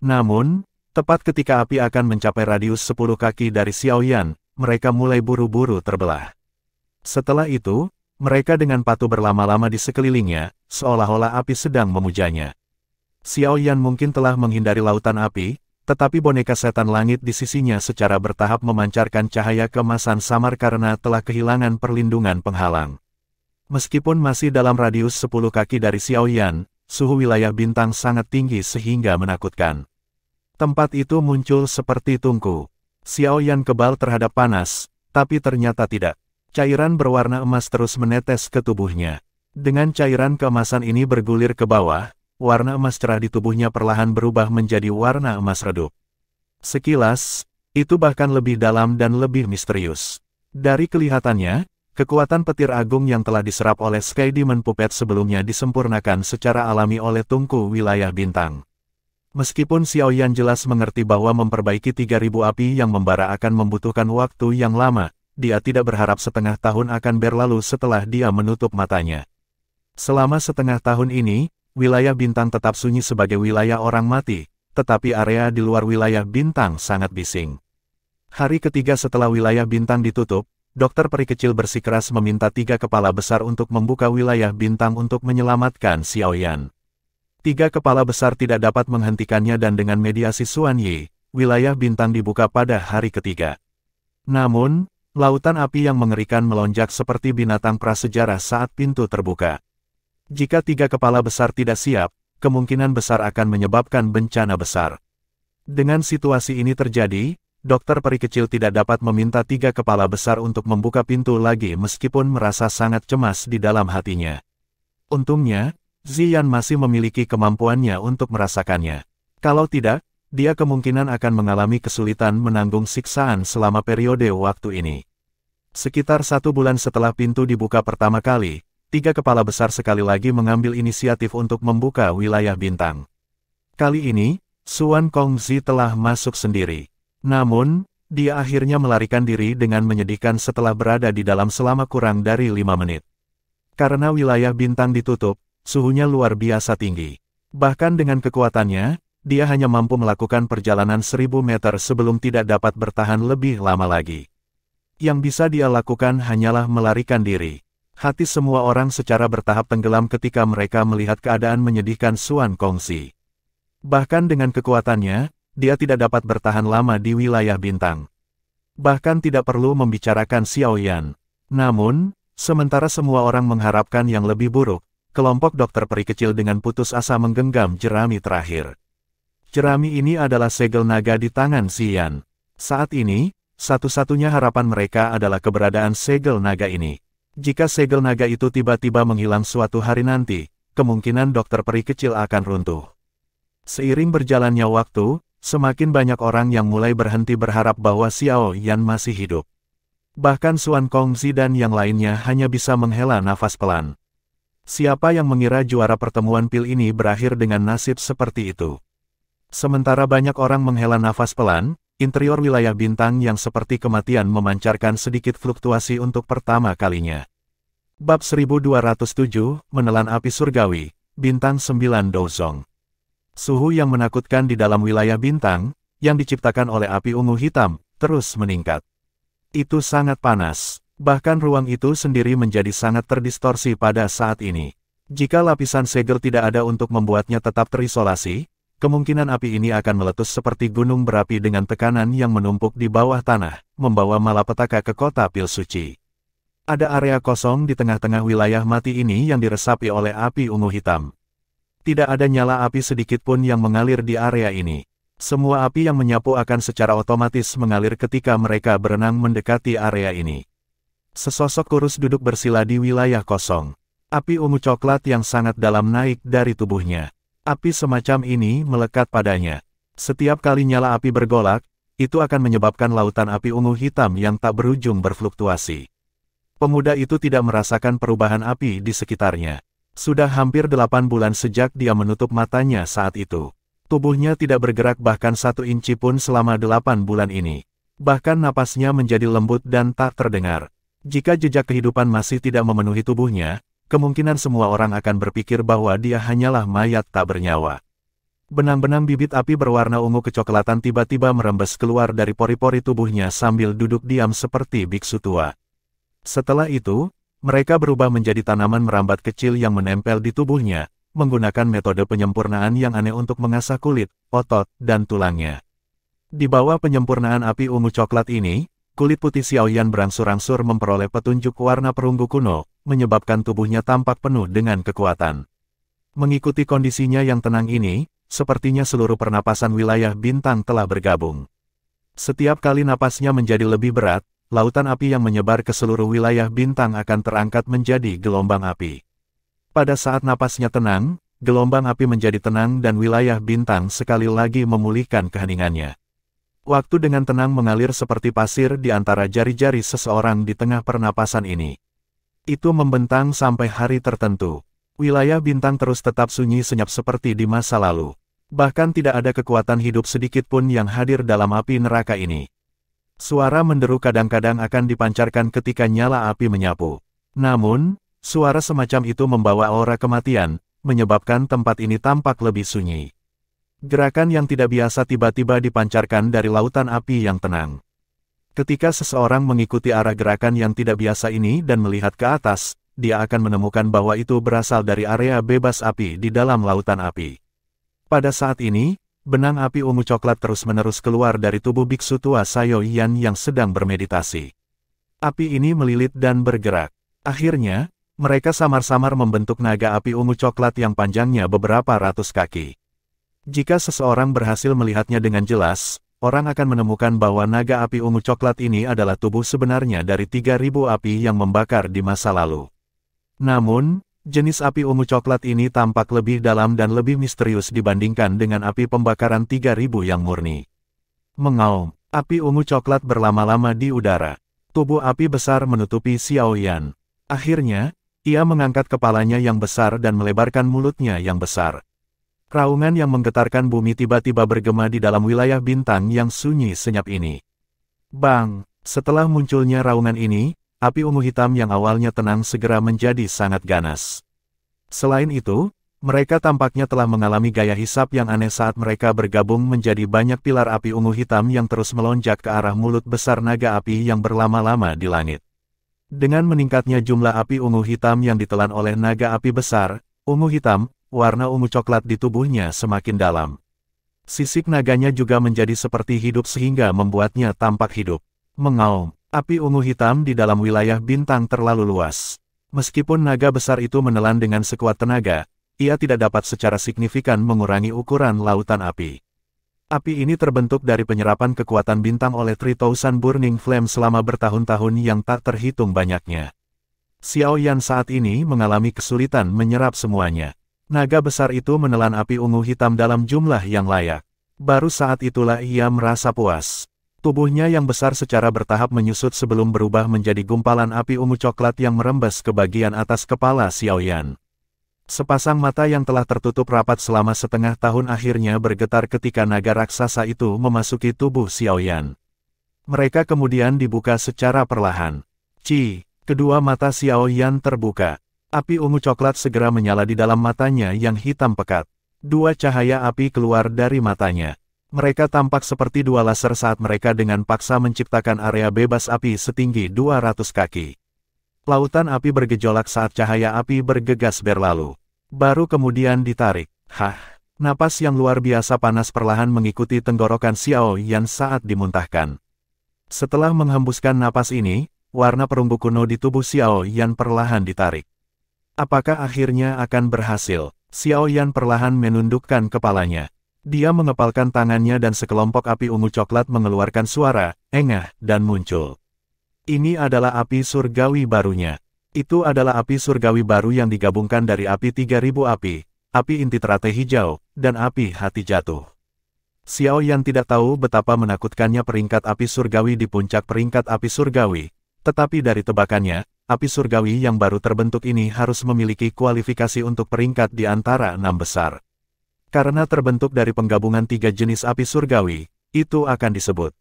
Namun, tepat ketika api akan mencapai radius 10 kaki dari Xiao Yan, mereka mulai buru-buru terbelah. Setelah itu, mereka dengan patuh berlama-lama di sekelilingnya, seolah-olah api sedang memujanya. Xiao Yan mungkin telah menghindari lautan api, tetapi boneka setan langit di sisinya secara bertahap memancarkan cahaya keemasan samar karena telah kehilangan perlindungan penghalang. Meskipun masih dalam radius 10 kaki dari Xiao Yan, suhu wilayah bintang sangat tinggi sehingga menakutkan. Tempat itu muncul seperti tungku. Xiao Yan kebal terhadap panas, tapi ternyata tidak. Cairan berwarna emas terus menetes ke tubuhnya. Dengan cairan keemasan ini bergulir ke bawah, warna emas cerah di tubuhnya perlahan berubah menjadi warna emas redup. Sekilas, itu bahkan lebih dalam dan lebih misterius. Dari kelihatannya, kekuatan petir agung yang telah diserap oleh Sky Demon Puppet sebelumnya disempurnakan secara alami oleh tungku wilayah bintang. Meskipun Xiao Yan jelas mengerti bahwa memperbaiki 3000 api yang membara akan membutuhkan waktu yang lama, dia tidak berharap setengah tahun akan berlalu setelah dia menutup matanya. Selama setengah tahun ini, wilayah bintang tetap sunyi sebagai wilayah orang mati, tetapi area di luar wilayah bintang sangat bising. Hari ketiga setelah wilayah bintang ditutup, Dokter Peri Kecil bersikeras meminta 3 kepala besar untuk membuka wilayah bintang untuk menyelamatkan Xiao Yan. 3 kepala besar tidak dapat menghentikannya dan dengan mediasi Xuan Yi, wilayah bintang dibuka pada hari ketiga. Namun, lautan api yang mengerikan melonjak seperti binatang prasejarah saat pintu terbuka. Jika 3 kepala besar tidak siap, kemungkinan besar akan menyebabkan bencana besar. Dengan situasi ini terjadi, Dokter Peri Kecil tidak dapat meminta 3 kepala besar untuk membuka pintu lagi meskipun merasa sangat cemas di dalam hatinya. Untungnya, Ziyan masih memiliki kemampuannya untuk merasakannya. Kalau tidak, dia kemungkinan akan mengalami kesulitan menanggung siksaan selama periode waktu ini. Sekitar 1 bulan setelah pintu dibuka pertama kali, 3 kepala besar sekali lagi mengambil inisiatif untuk membuka wilayah bintang. Kali ini, Xuan Kongzi telah masuk sendiri. Namun, dia akhirnya melarikan diri dengan menyedihkan setelah berada di dalam selama kurang dari 5 menit. Karena wilayah bintang ditutup, suhunya luar biasa tinggi. Bahkan dengan kekuatannya, dia hanya mampu melakukan perjalanan 1000 meter sebelum tidak dapat bertahan lebih lama lagi. Yang bisa dia lakukan hanyalah melarikan diri. Hati semua orang secara bertahap tenggelam ketika mereka melihat keadaan menyedihkan Xuan Kongzi. Bahkan dengan kekuatannya, dia tidak dapat bertahan lama di wilayah bintang. Bahkan tidak perlu membicarakan Xiao Yan. Namun, sementara semua orang mengharapkan yang lebih buruk, kelompok Dokter Peri Kecil dengan putus asa menggenggam jerami terakhir. Jerami ini adalah segel naga di tangan Ziyan. Saat ini, Satu-satunya harapan mereka adalah keberadaan segel naga ini. Jika segel naga itu tiba-tiba menghilang suatu hari nanti, kemungkinan dokter peri kecil akan runtuh. Seiring berjalannya waktu, semakin banyak orang yang mulai berhenti berharap bahwa Xiao Yan masih hidup. Bahkan Xuan Kongzi dan yang lainnya hanya bisa menghela nafas pelan. Siapa yang mengira juara pertemuan pil ini berakhir dengan nasib seperti itu? Sementara banyak orang menghela nafas pelan, interior wilayah bintang yang seperti kematian memancarkan sedikit fluktuasi untuk pertama kalinya. Bab 1207, Menelan Api Surgawi, Bintang 9 Douzong. Suhu yang menakutkan di dalam wilayah bintang, yang diciptakan oleh api ungu hitam, terus meningkat. Itu sangat panas, bahkan ruang itu sendiri menjadi sangat terdistorsi pada saat ini. Jika lapisan segel tidak ada untuk membuatnya tetap terisolasi, kemungkinan api ini akan meletus seperti gunung berapi dengan tekanan yang menumpuk di bawah tanah, membawa malapetaka ke kota pil suci. Ada area kosong di tengah-tengah wilayah mati ini yang diresapi oleh api ungu hitam. Tidak ada nyala api sedikit pun yang mengalir di area ini. Semua api yang menyapu akan secara otomatis mengalir ketika mereka berenang mendekati area ini. Sesosok kurus duduk bersila di wilayah kosong. Api ungu coklat yang sangat dalam naik dari tubuhnya. Api semacam ini melekat padanya. Setiap kali nyala api bergolak, itu akan menyebabkan lautan api ungu hitam yang tak berujung berfluktuasi. Pemuda itu tidak merasakan perubahan api di sekitarnya. Sudah hampir 8 bulan sejak dia menutup matanya saat itu. Tubuhnya tidak bergerak bahkan 1 inci pun selama 8 bulan ini. Bahkan napasnya menjadi lembut dan tak terdengar. Jika jejak kehidupan masih tidak memenuhi tubuhnya, kemungkinan semua orang akan berpikir bahwa dia hanyalah mayat tak bernyawa. Benang-benang bibit api berwarna ungu kecoklatan tiba-tiba merembes keluar dari pori-pori tubuhnya sambil duduk diam seperti biksu tua. Setelah itu, mereka berubah menjadi tanaman merambat kecil yang menempel di tubuhnya, menggunakan metode penyempurnaan yang aneh untuk mengasah kulit, otot, dan tulangnya. Di bawah penyempurnaan api ungu coklat ini, kulit putih Xiao Yan berangsur-angsur memperoleh petunjuk warna perunggu kuno, menyebabkan tubuhnya tampak penuh dengan kekuatan. Mengikuti kondisinya yang tenang ini, sepertinya seluruh pernapasan wilayah bintang telah bergabung. Setiap kali napasnya menjadi lebih berat, lautan api yang menyebar ke seluruh wilayah bintang akan terangkat menjadi gelombang api. Pada saat napasnya tenang, gelombang api menjadi tenang dan wilayah bintang sekali lagi memulihkan keheningannya. Waktu dengan tenang mengalir seperti pasir di antara jari-jari seseorang di tengah pernapasan ini. Itu membentang sampai hari tertentu. Wilayah bintang terus tetap sunyi senyap seperti di masa lalu. Bahkan tidak ada kekuatan hidup sedikit pun yang hadir dalam api neraka ini. Suara menderu kadang-kadang akan dipancarkan ketika nyala api menyapu. Namun, suara semacam itu membawa aura kematian, menyebabkan tempat ini tampak lebih sunyi. Gerakan yang tidak biasa tiba-tiba dipancarkan dari lautan api yang tenang. Ketika seseorang mengikuti arah gerakan yang tidak biasa ini dan melihat ke atas, dia akan menemukan bahwa itu berasal dari area bebas api di dalam lautan api. Pada saat ini, benang api ungu coklat terus-menerus keluar dari tubuh biksu tua Xiao Yan yang sedang bermeditasi. Api ini melilit dan bergerak. Akhirnya, mereka samar-samar membentuk naga api ungu coklat yang panjangnya beberapa ratus kaki. Jika seseorang berhasil melihatnya dengan jelas, orang akan menemukan bahwa naga api ungu coklat ini adalah tubuh sebenarnya dari 3.000 api yang membakar di masa lalu. Namun, jenis api ungu coklat ini tampak lebih dalam dan lebih misterius dibandingkan dengan api pembakaran 3.000 yang murni. Mengaum, api ungu coklat berlama-lama di udara. Tubuh api besar menutupi Xiao Yan. Akhirnya, ia mengangkat kepalanya yang besar dan melebarkan mulutnya yang besar. Raungan yang menggetarkan bumi tiba-tiba bergema di dalam wilayah bintang yang sunyi senyap ini. Bang! Setelah munculnya raungan ini, api ungu hitam yang awalnya tenang segera menjadi sangat ganas. Selain itu, mereka tampaknya telah mengalami gaya hisap yang aneh saat mereka bergabung menjadi banyak pilar api ungu hitam yang terus melonjak ke arah mulut besar naga api yang berlama-lama di langit. Dengan meningkatnya jumlah api ungu hitam yang ditelan oleh naga api besar, ungu hitam, warna ungu coklat di tubuhnya semakin dalam. Sisik naganya juga menjadi seperti hidup sehingga membuatnya tampak hidup. Mengaum, api ungu hitam di dalam wilayah bintang terlalu luas. Meskipun naga besar itu menelan dengan sekuat tenaga, ia tidak dapat secara signifikan mengurangi ukuran lautan api. Api ini terbentuk dari penyerapan kekuatan bintang oleh 3000 Burning Flame selama bertahun-tahun yang tak terhitung banyaknya. Xiao Yan saat ini mengalami kesulitan menyerap semuanya. Naga besar itu menelan api ungu hitam dalam jumlah yang layak. Baru saat itulah ia merasa puas. Tubuhnya yang besar secara bertahap menyusut sebelum berubah menjadi gumpalan api ungu coklat yang merembes ke bagian atas kepala Xiao Yan. Sepasang mata yang telah tertutup rapat selama setengah tahun akhirnya bergetar ketika naga raksasa itu memasuki tubuh Xiao Yan. Mereka kemudian dibuka secara perlahan. Kedua mata Xiao Yan terbuka. Api ungu coklat segera menyala di dalam matanya yang hitam pekat. Dua cahaya api keluar dari matanya. Mereka tampak seperti dua laser saat mereka dengan paksa menciptakan area bebas api setinggi 200 kaki. Lautan api bergejolak saat cahaya api bergegas berlalu. Baru kemudian ditarik. Napas yang luar biasa panas perlahan mengikuti tenggorokan Xiao Yan saat dimuntahkan. Setelah menghembuskan napas ini, warna perunggu kuno di tubuh Xiao Yan perlahan ditarik. Apakah akhirnya akan berhasil? Xiao Yan perlahan menundukkan kepalanya. Dia mengepalkan tangannya dan sekelompok api ungu coklat mengeluarkan suara, engah, dan muncul. Ini adalah api surgawi barunya. Itu adalah api surgawi baru yang digabungkan dari api 3000 api inti teratai hijau, dan api hati jatuh. Xiao Yan tidak tahu betapa menakutkannya peringkat api surgawi di puncak peringkat api surgawi, tetapi dari tebakannya, api surgawi yang baru terbentuk ini harus memiliki kualifikasi untuk peringkat di antara 6 besar. Karena terbentuk dari penggabungan 3 jenis api surgawi, itu akan disebut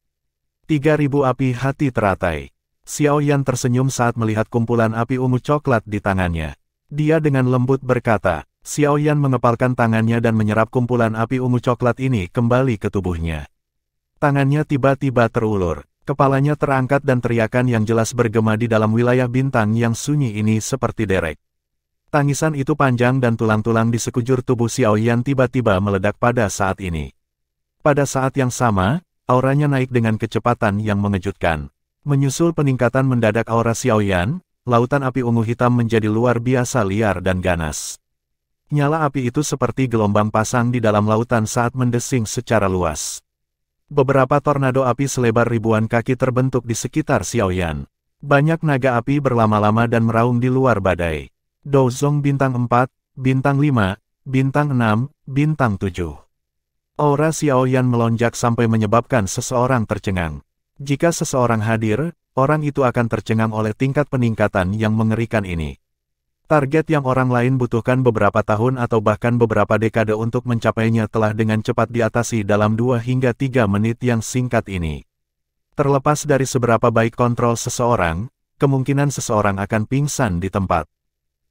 3000 api hati teratai. Xiao Yan tersenyum saat melihat kumpulan api ungu coklat di tangannya. Dia dengan lembut berkata, Xiao Yan mengepalkan tangannya dan menyerap kumpulan api ungu coklat ini kembali ke tubuhnya. Tangannya tiba-tiba terulur, kepalanya terangkat dan teriakan yang jelas bergema di dalam wilayah bintang yang sunyi ini seperti derek. Tangisan itu panjang dan tulang-tulang di sekujur tubuh Xiao Yan tiba-tiba meledak pada saat ini. Pada saat yang sama, auranya naik dengan kecepatan yang mengejutkan. Menyusul peningkatan mendadak aura Xiao Yan, lautan api ungu hitam menjadi luar biasa liar dan ganas. Nyala api itu seperti gelombang pasang di dalam lautan saat mendesing secara luas. Beberapa tornado api selebar ribuan kaki terbentuk di sekitar Xiao Yan. Banyak naga api berlama-lama dan meraung di luar badai. Douzong bintang 4, bintang 5, bintang 6, bintang 7. Aura Xiao Yan melonjak sampai menyebabkan seseorang tercengang. Jika seseorang hadir, orang itu akan tercengang oleh tingkat peningkatan yang mengerikan ini. Target yang orang lain butuhkan beberapa tahun atau bahkan beberapa dekade untuk mencapainya telah dengan cepat diatasi dalam 2 hingga 3 menit yang singkat ini. Terlepas dari seberapa baik kontrol seseorang, kemungkinan seseorang akan pingsan di tempat.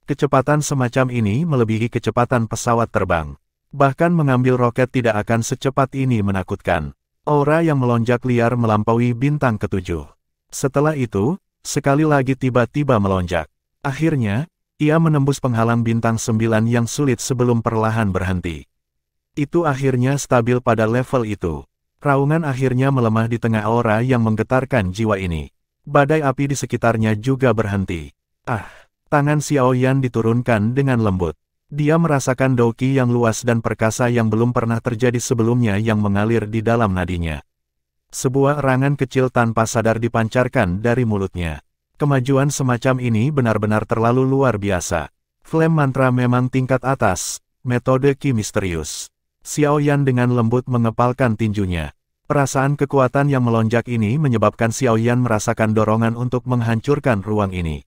Kecepatan semacam ini melebihi kecepatan pesawat terbang. Bahkan mengambil roket tidak akan secepat ini menakutkan. Aura yang melonjak liar melampaui bintang ke-7. Setelah itu, sekali lagi tiba-tiba melonjak. Akhirnya, ia menembus penghalang bintang 9 yang sulit sebelum perlahan berhenti. Itu akhirnya stabil pada level itu. Raungan akhirnya melemah di tengah aura yang menggetarkan jiwa ini. Badai api di sekitarnya juga berhenti. Tangan Xiao Yan diturunkan dengan lembut. Dia merasakan doqi yang luas dan perkasa yang belum pernah terjadi sebelumnya yang mengalir di dalam nadinya. Sebuah erangan kecil tanpa sadar dipancarkan dari mulutnya. Kemajuan semacam ini benar-benar terlalu luar biasa. Flame mantra memang tingkat atas, metode ki misterius. Xiao Yan dengan lembut mengepalkan tinjunya. Perasaan kekuatan yang melonjak ini menyebabkan Xiao Yan merasakan dorongan untuk menghancurkan ruang ini.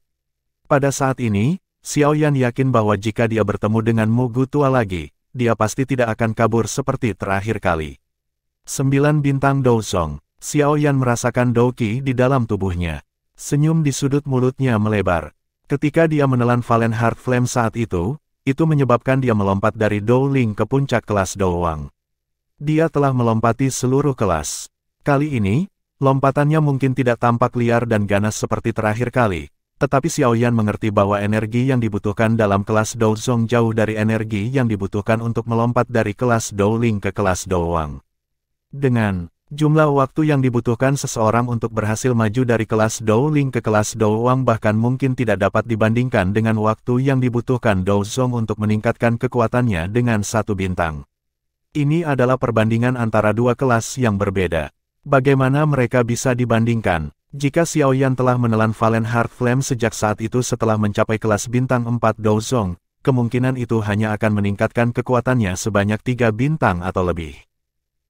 Pada saat ini, Xiao Yan yakin bahwa jika dia bertemu dengan Mugu tua lagi, dia pasti tidak akan kabur seperti terakhir kali. 9 bintang Douzong. Xiao Yan merasakan doqi di dalam tubuhnya. Senyum di sudut mulutnya melebar. Ketika dia menelan Valen Heart Flame saat itu menyebabkan dia melompat dari Dou-Ling ke puncak kelas Douwang. Dia telah melompati seluruh kelas. Kali ini, lompatannya mungkin tidak tampak liar dan ganas seperti terakhir kali. Tetapi Xiao Yan mengerti bahwa energi yang dibutuhkan dalam kelas Douzong jauh dari energi yang dibutuhkan untuk melompat dari kelas Dou-Ling ke kelas Douwang. Dengan jumlah waktu yang dibutuhkan seseorang untuk berhasil maju dari kelas Dou-Ling ke kelas Douwang bahkan mungkin tidak dapat dibandingkan dengan waktu yang dibutuhkan Douzong untuk meningkatkan kekuatannya dengan 1 bintang. Ini adalah perbandingan antara dua kelas yang berbeda. Bagaimana mereka bisa dibandingkan? Jika Xiaoyan telah menelan Valen Heart Flame sejak saat itu setelah mencapai kelas bintang 4 Douzong, kemungkinan itu hanya akan meningkatkan kekuatannya sebanyak 3 bintang atau lebih.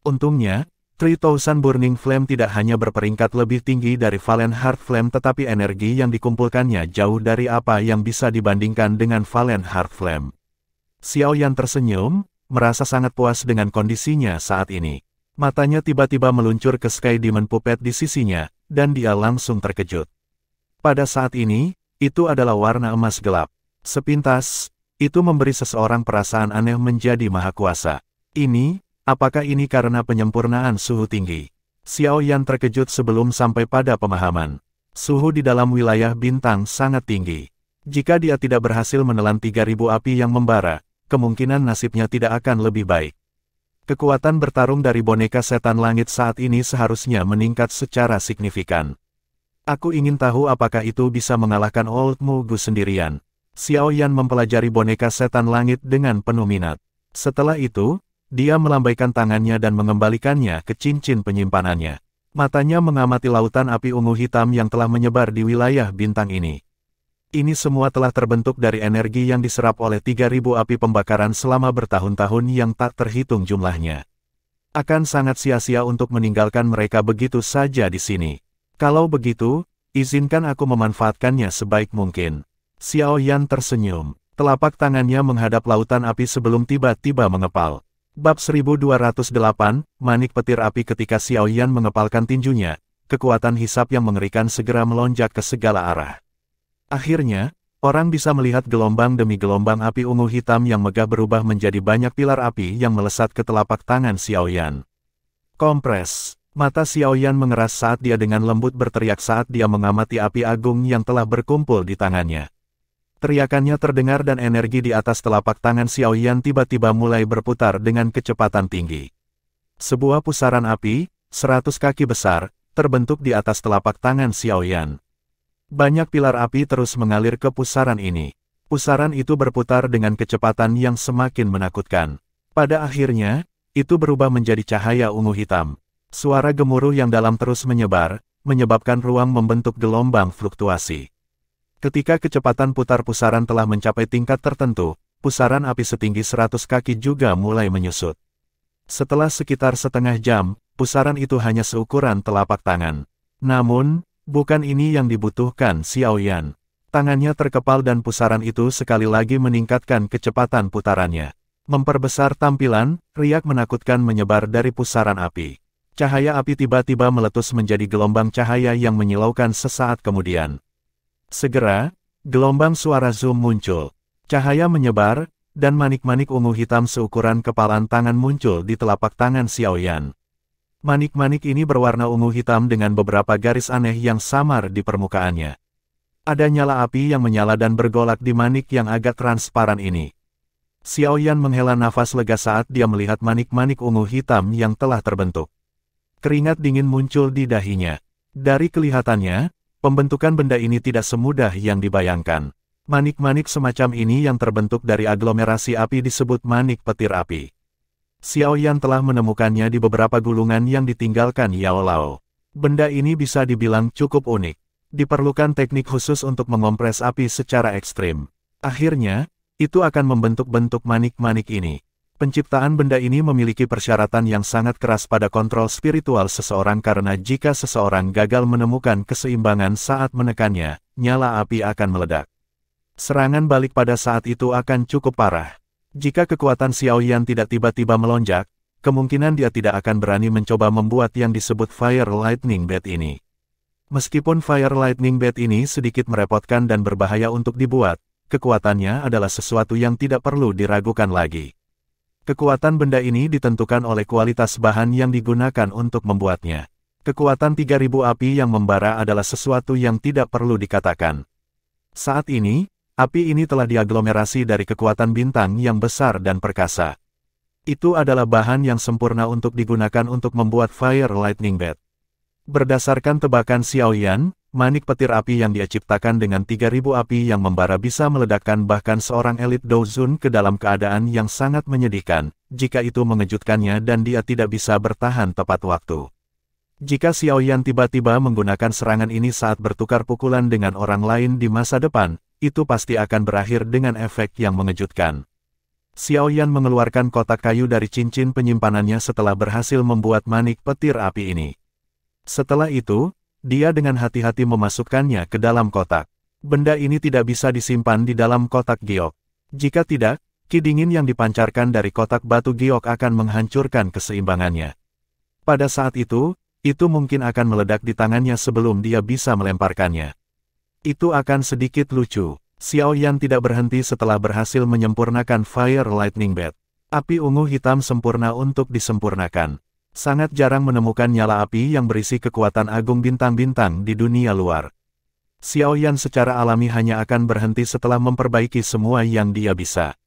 Untungnya, 3000 Burning Flame tidak hanya berperingkat lebih tinggi dari Valen Heart Flame tetapi energi yang dikumpulkannya jauh dari apa yang bisa dibandingkan dengan Valen Heart Flame. Xiaoyan tersenyum, merasa sangat puas dengan kondisinya saat ini. Matanya tiba-tiba meluncur ke Sky Demon Puppet di sisinya, dan dia langsung terkejut. Pada saat ini, itu adalah warna emas gelap. Sepintas, itu memberi seseorang perasaan aneh menjadi maha kuasa. Apakah ini karena penyempurnaan suhu tinggi? Xiaoyan terkejut sebelum sampai pada pemahaman. Suhu di dalam wilayah bintang sangat tinggi. Jika dia tidak berhasil menelan 3000 api yang membara, kemungkinan nasibnya tidak akan lebih baik. Kekuatan bertarung dari boneka setan langit saat ini seharusnya meningkat secara signifikan. Aku ingin tahu apakah itu bisa mengalahkan Old Mugu sendirian. Xiaoyan mempelajari boneka setan langit dengan penuh minat. Setelah itu, dia melambaikan tangannya dan mengembalikannya ke cincin penyimpanannya. Matanya mengamati lautan api ungu hitam yang telah menyebar di wilayah bintang ini. Ini semua telah terbentuk dari energi yang diserap oleh 3000 api pembakaran selama bertahun-tahun yang tak terhitung jumlahnya. Akan sangat sia-sia untuk meninggalkan mereka begitu saja di sini. Kalau begitu, izinkan aku memanfaatkannya sebaik mungkin. Xiaoyan tersenyum. Telapak tangannya menghadap lautan api sebelum tiba-tiba mengepal. Bab 1208, Manik Petir Api. Ketika Xiaoyan mengepalkan tinjunya, kekuatan hisap yang mengerikan segera melonjak ke segala arah. Akhirnya, orang bisa melihat gelombang demi gelombang api ungu hitam yang megah berubah menjadi banyak pilar api yang melesat ke telapak tangan Xiaoyan. Kompres. Mata Xiaoyan mengeras saat dia dengan lembut berteriak saat dia mengamati api agung yang telah berkumpul di tangannya. Teriakannya terdengar dan energi di atas telapak tangan Xiaoyan tiba-tiba mulai berputar dengan kecepatan tinggi. Sebuah pusaran api, 100 kaki besar, terbentuk di atas telapak tangan Xiaoyan. Banyak pilar api terus mengalir ke pusaran ini. Pusaran itu berputar dengan kecepatan yang semakin menakutkan. Pada akhirnya, itu berubah menjadi cahaya ungu hitam. Suara gemuruh yang dalam terus menyebar, menyebabkan ruang membentuk gelombang fluktuasi. Ketika kecepatan putar pusaran telah mencapai tingkat tertentu, pusaran api setinggi 100 kaki juga mulai menyusut. Setelah sekitar setengah jam, pusaran itu hanya seukuran telapak tangan. Namun, bukan ini yang dibutuhkan Xiaoyan. Tangannya terkepal dan pusaran itu sekali lagi meningkatkan kecepatan putarannya. Memperbesar tampilan, riak menakutkan menyebar dari pusaran api. Cahaya api tiba-tiba meletus menjadi gelombang cahaya yang menyilaukan sesaat kemudian. Segera, gelombang suara zoom muncul. Cahaya menyebar, dan manik-manik ungu hitam seukuran kepalan tangan muncul di telapak tangan Xiaoyan. Manik-manik ini berwarna ungu hitam dengan beberapa garis aneh yang samar di permukaannya. Ada nyala api yang menyala dan bergolak di manik yang agak transparan ini. Xiaoyan menghela nafas lega saat dia melihat manik-manik ungu hitam yang telah terbentuk. Keringat dingin muncul di dahinya. Dari kelihatannya, pembentukan benda ini tidak semudah yang dibayangkan. Manik-manik semacam ini yang terbentuk dari aglomerasi api disebut manik petir api. Xiaoyan telah menemukannya di beberapa gulungan yang ditinggalkan Yao Lao. Benda ini bisa dibilang cukup unik. Diperlukan teknik khusus untuk mengompres api secara ekstrim. Akhirnya, itu akan membentuk bentuk manik-manik ini. Penciptaan benda ini memiliki persyaratan yang sangat keras pada kontrol spiritual seseorang karena jika seseorang gagal menemukan keseimbangan saat menekannya, nyala api akan meledak. Serangan balik pada saat itu akan cukup parah. Jika kekuatan Xiaoyan tidak tiba-tiba melonjak, kemungkinan dia tidak akan berani mencoba membuat yang disebut Fire Lightning Bat ini. Meskipun Fire Lightning Bat ini sedikit merepotkan dan berbahaya untuk dibuat, kekuatannya adalah sesuatu yang tidak perlu diragukan lagi. Kekuatan benda ini ditentukan oleh kualitas bahan yang digunakan untuk membuatnya. Kekuatan 3000 api yang membara adalah sesuatu yang tidak perlu dikatakan. Saat ini, api ini telah diaglomerasi dari kekuatan bintang yang besar dan perkasa. Itu adalah bahan yang sempurna untuk digunakan untuk membuat Fire Lightning Bat. Berdasarkan tebakan Xiaoyan, manik petir api yang dia ciptakan dengan 3000 api yang membara bisa meledakkan bahkan seorang elit Douzun ke dalam keadaan yang sangat menyedihkan, jika itu mengejutkannya dan dia tidak bisa bertahan tepat waktu. Jika Xiao Yan tiba-tiba menggunakan serangan ini saat bertukar pukulan dengan orang lain di masa depan, itu pasti akan berakhir dengan efek yang mengejutkan. Xiao Yan mengeluarkan kotak kayu dari cincin penyimpanannya setelah berhasil membuat manik petir api ini. Setelah itu, dia dengan hati-hati memasukkannya ke dalam kotak. Benda ini tidak bisa disimpan di dalam kotak giok. Jika tidak, ki dingin yang dipancarkan dari kotak batu giok akan menghancurkan keseimbangannya. Pada saat itu mungkin akan meledak di tangannya sebelum dia bisa melemparkannya. Itu akan sedikit lucu. Xiao Yan tidak berhenti setelah berhasil menyempurnakan Fire Lightning Bat. Api ungu hitam sempurna untuk disempurnakan. Sangat jarang menemukan nyala api yang berisi kekuatan agung bintang-bintang di dunia luar. Xiao Yan secara alami hanya akan berhenti setelah memperbaiki semua yang dia bisa.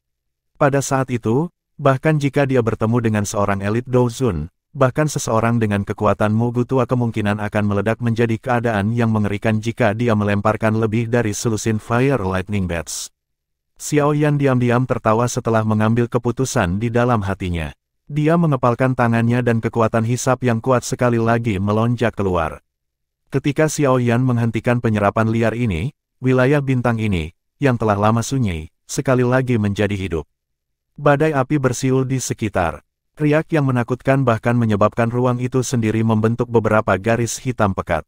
Pada saat itu, bahkan jika dia bertemu dengan seorang elit Douzun, bahkan seseorang dengan kekuatan Mugu Tua kemungkinan akan meledak menjadi keadaan yang mengerikan jika dia melemparkan lebih dari selusin Fire Lightning Bats. Xiao Yan diam-diam tertawa setelah mengambil keputusan di dalam hatinya. Dia mengepalkan tangannya dan kekuatan hisap yang kuat sekali lagi melonjak keluar. Ketika Xiao Yan menghentikan penyerapan liar ini, wilayah bintang ini, yang telah lama sunyi, sekali lagi menjadi hidup. Badai api bersiul di sekitar. Riak yang menakutkan bahkan menyebabkan ruang itu sendiri membentuk beberapa garis hitam pekat.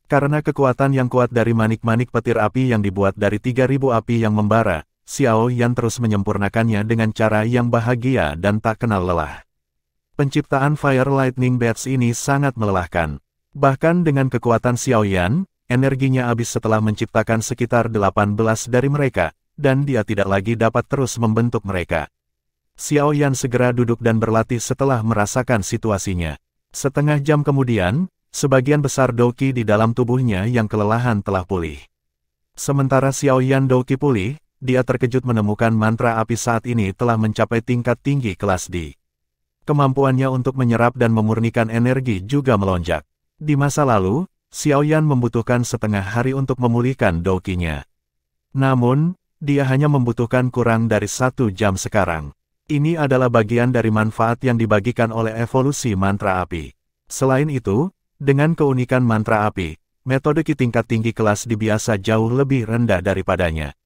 Karena kekuatan yang kuat dari manik-manik petir api yang dibuat dari 3000 api yang membara, Xiao Yan terus menyempurnakannya dengan cara yang bahagia dan tak kenal lelah. Penciptaan Fire Lightning Bats ini sangat melelahkan. Bahkan dengan kekuatan Xiao Yan, energinya habis setelah menciptakan sekitar 18 dari mereka, dan dia tidak lagi dapat terus membentuk mereka. Xiao Yan segera duduk dan berlatih setelah merasakan situasinya. Setengah jam kemudian, sebagian besar Douqi di dalam tubuhnya yang kelelahan telah pulih. Sementara Xiao Yan Douqi pulih, dia terkejut menemukan mantra api saat ini telah mencapai tingkat tinggi kelas D. Kemampuannya untuk menyerap dan memurnikan energi juga melonjak. Di masa lalu, Xiao Yan membutuhkan setengah hari untuk memulihkan Douqi-nya. Namun, dia hanya membutuhkan kurang dari 1 jam sekarang. Ini adalah bagian dari manfaat yang dibagikan oleh evolusi mantra api. Selain itu, dengan keunikan mantra api, metode ki tingkat tinggi kelas D biasa jauh lebih rendah daripadanya.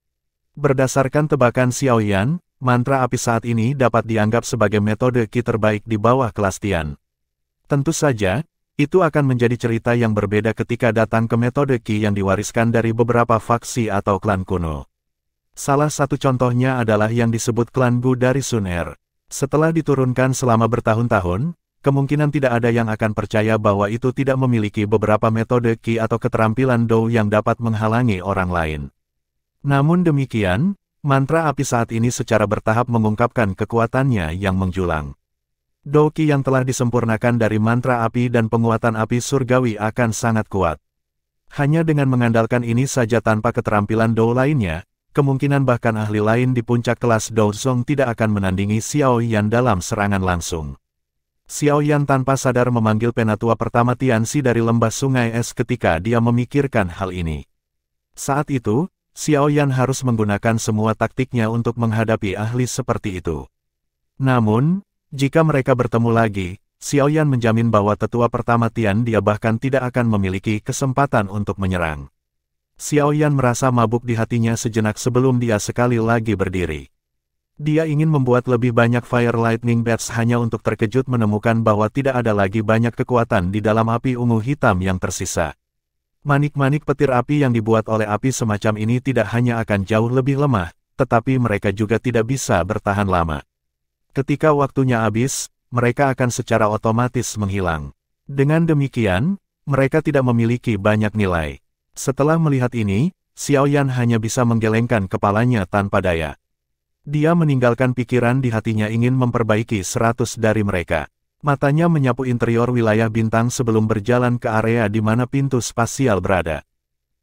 Berdasarkan tebakan Xiao Yan, mantra api saat ini dapat dianggap sebagai metode ki terbaik di bawah kelas Tian. Tentu saja, itu akan menjadi cerita yang berbeda ketika datang ke metode ki yang diwariskan dari beberapa faksi atau klan kuno. Salah satu contohnya adalah yang disebut klan Gu dari Sun Er. Setelah diturunkan selama bertahun-tahun, kemungkinan tidak ada yang akan percaya bahwa itu tidak memiliki beberapa metode ki atau keterampilan Dou yang dapat menghalangi orang lain. Namun demikian, mantra api saat ini secara bertahap mengungkapkan kekuatannya yang menjulang. Douqi yang telah disempurnakan dari mantra api dan penguatan api surgawi akan sangat kuat. Hanya dengan mengandalkan ini saja tanpa keterampilan Dou lainnya, kemungkinan bahkan ahli lain di puncak kelas Douzong tidak akan menandingi Xiao Yan dalam serangan langsung. Xiao Yan tanpa sadar memanggil penatua pertama Tianxi dari lembah sungai es ketika dia memikirkan hal ini. Saat itu, Xiao Yan harus menggunakan semua taktiknya untuk menghadapi ahli seperti itu. Namun, jika mereka bertemu lagi, Xiao Yan menjamin bahwa tetua pertama Tian dia bahkan tidak akan memiliki kesempatan untuk menyerang. Xiao Yan merasa mabuk di hatinya sejenak sebelum dia sekali lagi berdiri. Dia ingin membuat lebih banyak Fire Lightning Bats hanya untuk terkejut menemukan bahwa tidak ada lagi banyak kekuatan di dalam api ungu hitam yang tersisa. Manik-manik petir api yang dibuat oleh api semacam ini tidak hanya akan jauh lebih lemah, tetapi mereka juga tidak bisa bertahan lama. Ketika waktunya habis, mereka akan secara otomatis menghilang. Dengan demikian, mereka tidak memiliki banyak nilai. Setelah melihat ini, Xiao Yan hanya bisa menggelengkan kepalanya tanpa daya. Dia meninggalkan pikiran di hatinya ingin memperbaiki 100 dari mereka. Matanya menyapu interior wilayah bintang sebelum berjalan ke area di mana pintu spasial berada.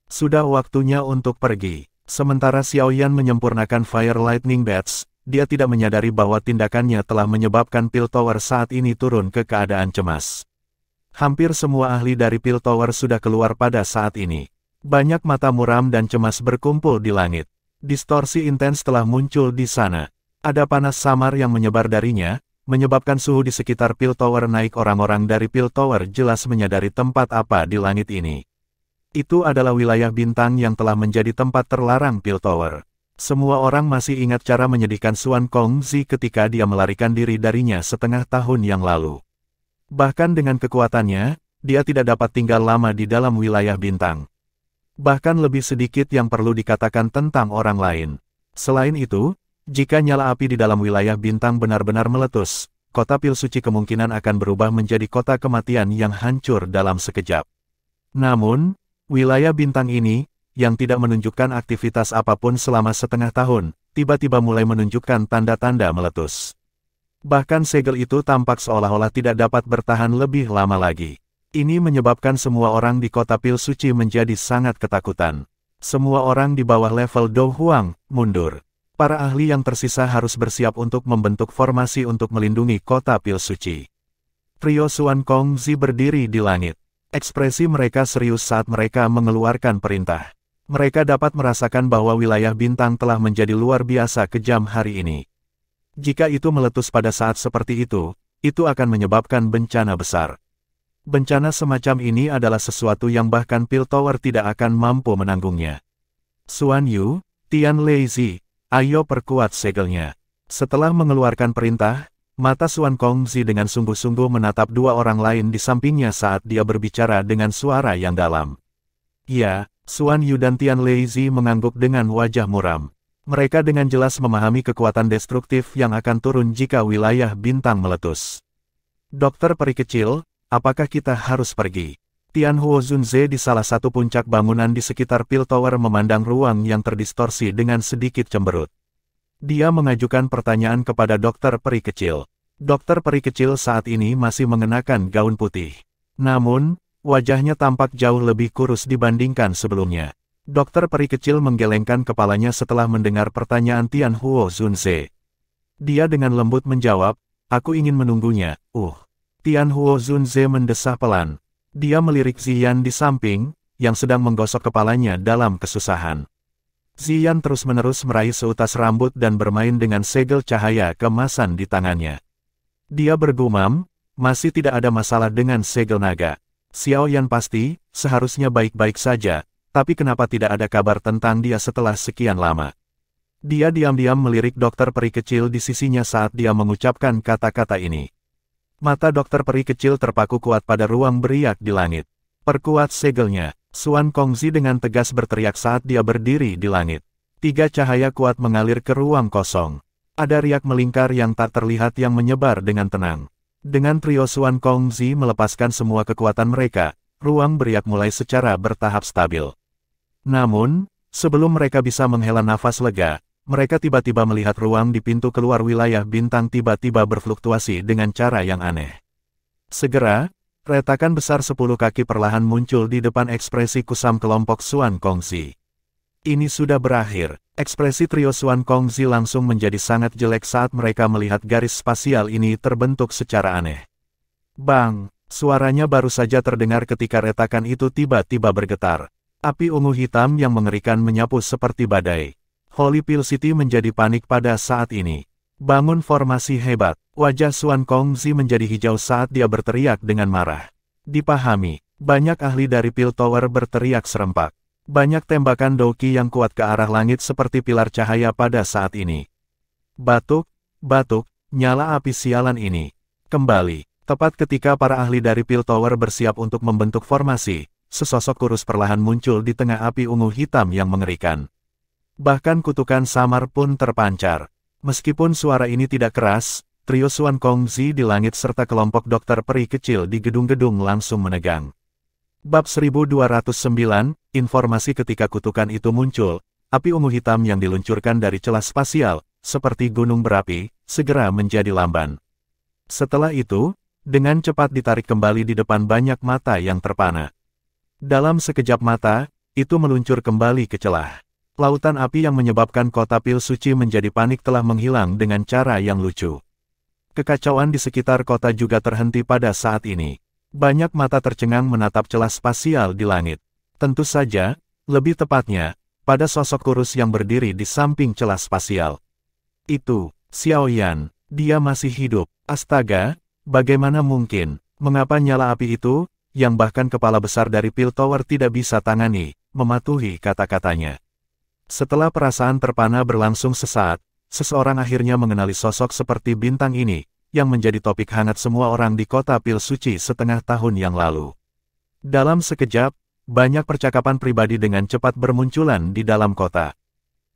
Sudah waktunya untuk pergi. Sementara Xiao Yan menyempurnakan Fire Lightning Bats, dia tidak menyadari bahwa tindakannya telah menyebabkan Pil Tower saat ini turun ke keadaan cemas. Hampir semua ahli dari Pil Tower sudah keluar pada saat ini. Banyak mata muram dan cemas berkumpul di langit. Distorsi intens telah muncul di sana. Ada panas samar yang menyebar darinya, menyebabkan suhu di sekitar Pil Tower naik. Orang-orang dari Pil Tower jelas menyadari tempat apa di langit ini. Itu adalah wilayah bintang yang telah menjadi tempat terlarang Pil Tower. Semua orang masih ingat cara menyedihkan Xuan Kongzi ketika dia melarikan diri darinya setengah tahun yang lalu. Bahkan dengan kekuatannya, dia tidak dapat tinggal lama di dalam wilayah bintang. Bahkan lebih sedikit yang perlu dikatakan tentang orang lain. Selain itu, jika nyala api di dalam wilayah bintang benar-benar meletus, kota Pil Suci kemungkinan akan berubah menjadi kota kematian yang hancur dalam sekejap. Namun, wilayah bintang ini, yang tidak menunjukkan aktivitas apapun selama setengah tahun, tiba-tiba mulai menunjukkan tanda-tanda meletus. Bahkan segel itu tampak seolah-olah tidak dapat bertahan lebih lama lagi. Ini menyebabkan semua orang di kota Pil Suci menjadi sangat ketakutan. Semua orang di bawah level Do Huang mundur. Para ahli yang tersisa harus bersiap untuk membentuk formasi untuk melindungi kota Pil Suci. Trio Xuan Kongzi berdiri di langit. Ekspresi mereka serius saat mereka mengeluarkan perintah. Mereka dapat merasakan bahwa wilayah bintang telah menjadi luar biasa kejam hari ini. Jika itu meletus pada saat seperti itu akan menyebabkan bencana besar. Bencana semacam ini adalah sesuatu yang bahkan Pil Tower tidak akan mampu menanggungnya. Xuan Yu, Tian Leizi, ayo perkuat segelnya. Setelah mengeluarkan perintah, mata Xuan Kongzi dengan sungguh-sungguh menatap dua orang lain di sampingnya saat dia berbicara dengan suara yang dalam. Ya, Xuan Yu dan Tian Leizi mengangguk dengan wajah muram. Mereka dengan jelas memahami kekuatan destruktif yang akan turun jika wilayah bintang meletus. Dokter peri kecil, apakah kita harus pergi? Tian Huo Zunze di salah satu puncak bangunan di sekitar Pil Tower memandang ruang yang terdistorsi dengan sedikit cemberut. Dia mengajukan pertanyaan kepada dokter peri kecil. Dokter peri kecil saat ini masih mengenakan gaun putih. Namun, wajahnya tampak jauh lebih kurus dibandingkan sebelumnya. Dokter peri kecil menggelengkan kepalanya setelah mendengar pertanyaan Tian Huo Zunze. Dia dengan lembut menjawab, aku ingin menunggunya. Tian Huo Zunze mendesah pelan. Dia melirik Ziyan di samping, yang sedang menggosok kepalanya dalam kesusahan. Ziyan terus-menerus meraih seutas rambut dan bermain dengan segel cahaya kemasan di tangannya. Dia bergumam, masih tidak ada masalah dengan segel naga. Xiao Yan pasti, seharusnya baik-baik saja, tapi kenapa tidak ada kabar tentang dia setelah sekian lama? Dia diam-diam melirik dokter peri kecil di sisinya saat dia mengucapkan kata-kata ini. Mata dokter peri kecil terpaku kuat pada ruang beriak di langit. Perkuat segelnya, Xuan Kongzi dengan tegas berteriak saat dia berdiri di langit. 3 cahaya kuat mengalir ke ruang kosong. Ada riak melingkar yang tak terlihat yang menyebar dengan tenang. Dengan trio Xuan Kongzi melepaskan semua kekuatan mereka, ruang beriak mulai secara bertahap stabil. Namun, sebelum mereka bisa menghela nafas lega, mereka tiba-tiba melihat ruang di pintu keluar wilayah bintang tiba-tiba berfluktuasi dengan cara yang aneh. Segera, retakan besar 10 kaki perlahan muncul di depan ekspresi kusam kelompok Xuan Kongzi. Ini sudah berakhir. Ekspresi trio Xuan Kongzi langsung menjadi sangat jelek saat mereka melihat garis spasial ini terbentuk secara aneh. Bang! Suaranya baru saja terdengar ketika retakan itu tiba-tiba bergetar. Api ungu hitam yang mengerikan menyapu seperti badai. Holy Pil City menjadi panik pada saat ini. Bangun formasi hebat. Wajah Xuan Kongzi menjadi hijau saat dia berteriak dengan marah. Dipahami, banyak ahli dari Pil Tower berteriak serempak. Banyak tembakan Doki yang kuat ke arah langit seperti pilar cahaya pada saat ini. Batuk, nyala api sialan ini. Kembali, tepat ketika para ahli dari Pil Tower bersiap untuk membentuk formasi, sesosok kurus perlahan muncul di tengah api ungu hitam yang mengerikan. Bahkan kutukan samar pun terpancar. Meskipun suara ini tidak keras, trio Xuan Kongzi di langit serta kelompok dokter peri kecil di gedung-gedung langsung menegang. Bab 1209, informasi ketika kutukan itu muncul, api ungu hitam yang diluncurkan dari celah spasial, seperti gunung berapi, segera menjadi lamban. Setelah itu, dengan cepat ditarik kembali di depan banyak mata yang terpana. Dalam sekejap mata, itu meluncur kembali ke celah. Lautan api yang menyebabkan kota Pil Suci menjadi panik telah menghilang dengan cara yang lucu. Kekacauan di sekitar kota juga terhenti pada saat ini. Banyak mata tercengang menatap celah spasial di langit. Tentu saja, Lebih tepatnya, pada sosok kurus yang berdiri di samping celah spasial. Itu, Xiao Yan, dia masih hidup. Astaga, bagaimana mungkin? Mengapa nyala api itu, yang bahkan kepala besar dari Pil Tower tidak bisa tangani, mematuhi kata-katanya. Setelah perasaan terpana berlangsung sesaat, seseorang akhirnya mengenali sosok seperti bintang ini, yang menjadi topik hangat semua orang di kota Pil Suci setengah tahun yang lalu. Dalam sekejap, banyak percakapan pribadi dengan cepat bermunculan di dalam kota.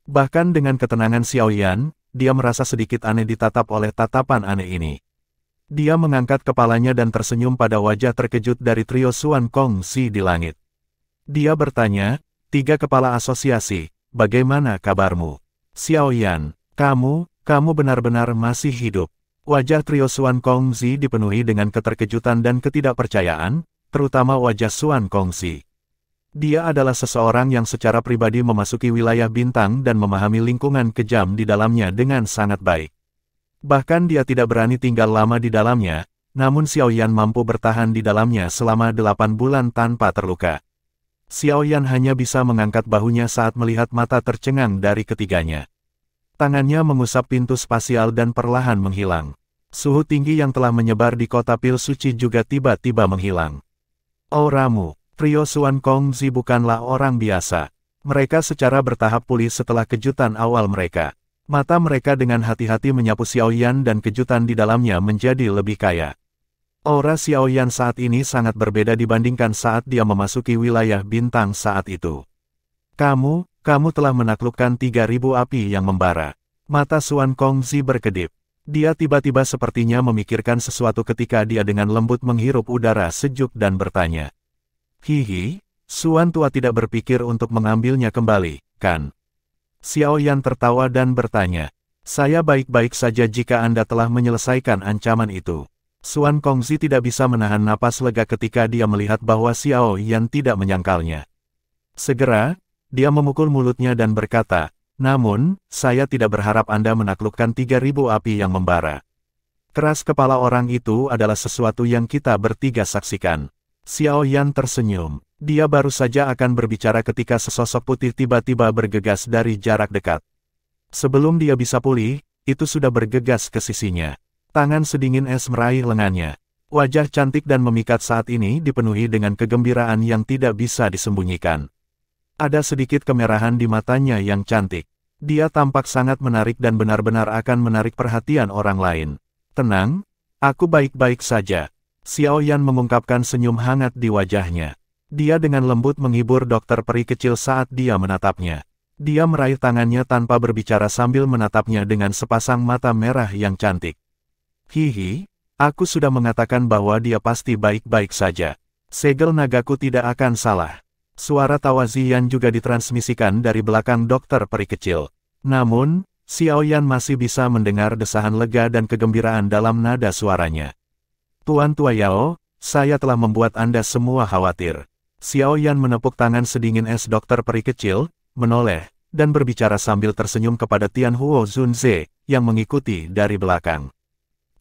Bahkan dengan ketenangan Xiao Yan, dia merasa sedikit aneh ditatap oleh tatapan aneh ini. Dia mengangkat kepalanya dan tersenyum pada wajah terkejut dari trio Xuan Kongzi di langit. Dia bertanya, "Tiga kepala asosiasi, bagaimana kabarmu?" "Xiao Yan, kamu benar-benar masih hidup." Wajah trio Xuan Kongzi dipenuhi dengan keterkejutan dan ketidakpercayaan, terutama wajah Xuan Kongzi. Dia adalah seseorang yang secara pribadi memasuki wilayah bintang dan memahami lingkungan kejam di dalamnya dengan sangat baik. Bahkan dia tidak berani tinggal lama di dalamnya, namun Xiao Yan mampu bertahan di dalamnya selama 8 bulan tanpa terluka. Xiao Yan hanya bisa mengangkat bahunya saat melihat mata tercengang dari ketiganya. Tangannya mengusap pintu spasial dan perlahan menghilang. Suhu tinggi yang telah menyebar di kota Pil Suci juga tiba-tiba menghilang. Auramu. Trio Xuan Kongzi bukanlah orang biasa. Mereka secara bertahap pulih setelah kejutan awal mereka. Mata mereka dengan hati-hati menyapu Xiao Yan dan kejutan di dalamnya menjadi lebih kaya. Aura Xiao Yan saat ini sangat berbeda dibandingkan saat dia memasuki wilayah bintang saat itu. Kamu telah menaklukkan 3.000 api yang membara. Mata Xuan Kongzi berkedip. Dia tiba-tiba sepertinya memikirkan sesuatu ketika dia dengan lembut menghirup udara sejuk dan bertanya. Hihi, Xuan tua tidak berpikir untuk mengambilnya kembali, kan? Xiao Yan tertawa dan bertanya. Saya baik-baik saja jika Anda telah menyelesaikan ancaman itu. Xuan Kongzi tidak bisa menahan napas lega ketika dia melihat bahwa Xiao Yan tidak menyangkalnya. Segera, dia memukul mulutnya dan berkata, namun, saya tidak berharap Anda menaklukkan 3.000 api yang membara. Keras kepala orang itu adalah sesuatu yang kita bertiga saksikan. Xiao Yan tersenyum. Dia baru saja akan berbicara ketika sesosok putih tiba-tiba bergegas dari jarak dekat. Sebelum dia bisa pulih, itu sudah bergegas ke sisinya. Tangan sedingin es meraih lengannya. Wajah cantik dan memikat saat ini dipenuhi dengan kegembiraan yang tidak bisa disembunyikan. Ada sedikit kemerahan di matanya yang cantik. Dia tampak sangat menarik dan benar-benar akan menarik perhatian orang lain. Tenang, aku baik-baik saja. Xiao Yan mengungkapkan senyum hangat di wajahnya. Dia dengan lembut menghibur dokter peri kecil saat dia menatapnya. Dia meraih tangannya tanpa berbicara sambil menatapnya dengan sepasang mata merah yang cantik. Hihi, aku sudah mengatakan bahwa dia pasti baik-baik saja. Segel nagaku tidak akan salah. Suara tawa Ziyan juga ditransmisikan dari belakang dokter peri kecil. Namun, Xiao Yan masih bisa mendengar desahan lega dan kegembiraan dalam nada suaranya. Tuan Tua Yao, saya telah membuat Anda semua khawatir. Xiao Yan menepuk tangan sedingin es dokter peri kecil, menoleh, dan berbicara sambil tersenyum kepada Tian Huo Zunze, yang mengikuti dari belakang.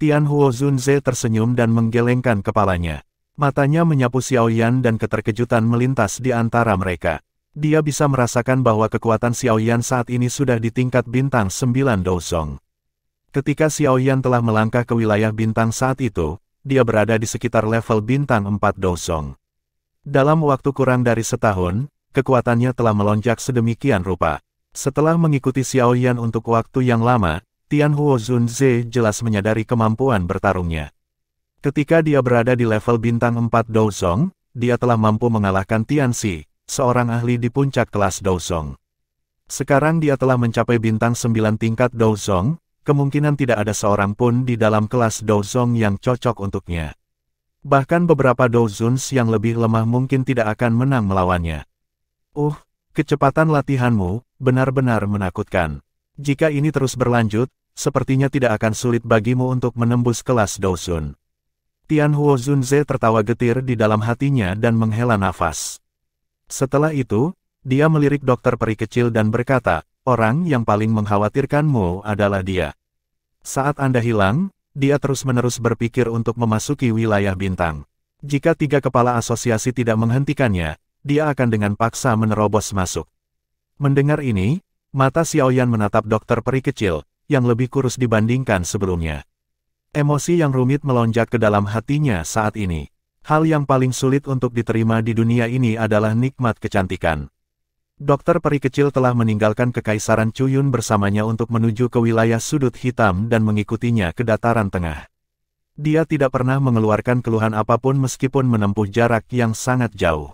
Tian Huo Zunze tersenyum dan menggelengkan kepalanya. Matanya menyapu Xiao Yan dan keterkejutan melintas di antara mereka. Dia bisa merasakan bahwa kekuatan Xiao Yan saat ini sudah di tingkat bintang 9 Dousong. Ketika Xiao Yan telah melangkah ke wilayah bintang saat itu, dia berada di sekitar level bintang 4 Dousong. Dalam waktu kurang dari setahun, kekuatannya telah melonjak sedemikian rupa. Setelah mengikuti Xiao Yan untuk waktu yang lama, Tian Huo Zunze jelas menyadari kemampuan bertarungnya. Ketika dia berada di level bintang 4 Dousong, dia telah mampu mengalahkan Tian Xi, seorang ahli di puncak kelas Dousong. Sekarang dia telah mencapai bintang 9 tingkat Dousong, kemungkinan tidak ada seorang pun di dalam kelas Dousong yang cocok untuknya. Bahkan beberapa Douzuns yang lebih lemah mungkin tidak akan menang melawannya. Kecepatan latihanmu benar-benar menakutkan. Jika ini terus berlanjut, sepertinya tidak akan sulit bagimu untuk menembus kelas Douzun. Tian Huo Zunze tertawa getir di dalam hatinya dan menghela nafas. Setelah itu, dia melirik dokter peri kecil dan berkata, orang yang paling mengkhawatirkanmu adalah dia. Saat Anda hilang, dia terus-menerus berpikir untuk memasuki wilayah bintang. Jika 3 kepala asosiasi tidak menghentikannya, dia akan dengan paksa menerobos masuk. Mendengar ini, mata Xiaoyan menatap dokter peri kecil, yang lebih kurus dibandingkan sebelumnya. Emosi yang rumit melonjak ke dalam hatinya saat ini. Hal yang paling sulit untuk diterima di dunia ini adalah nikmat kecantikan. Dokter peri kecil telah meninggalkan Kekaisaran Cuyun bersamanya untuk menuju ke wilayah sudut hitam dan mengikutinya ke dataran tengah. Dia tidak pernah mengeluarkan keluhan apapun meskipun menempuh jarak yang sangat jauh.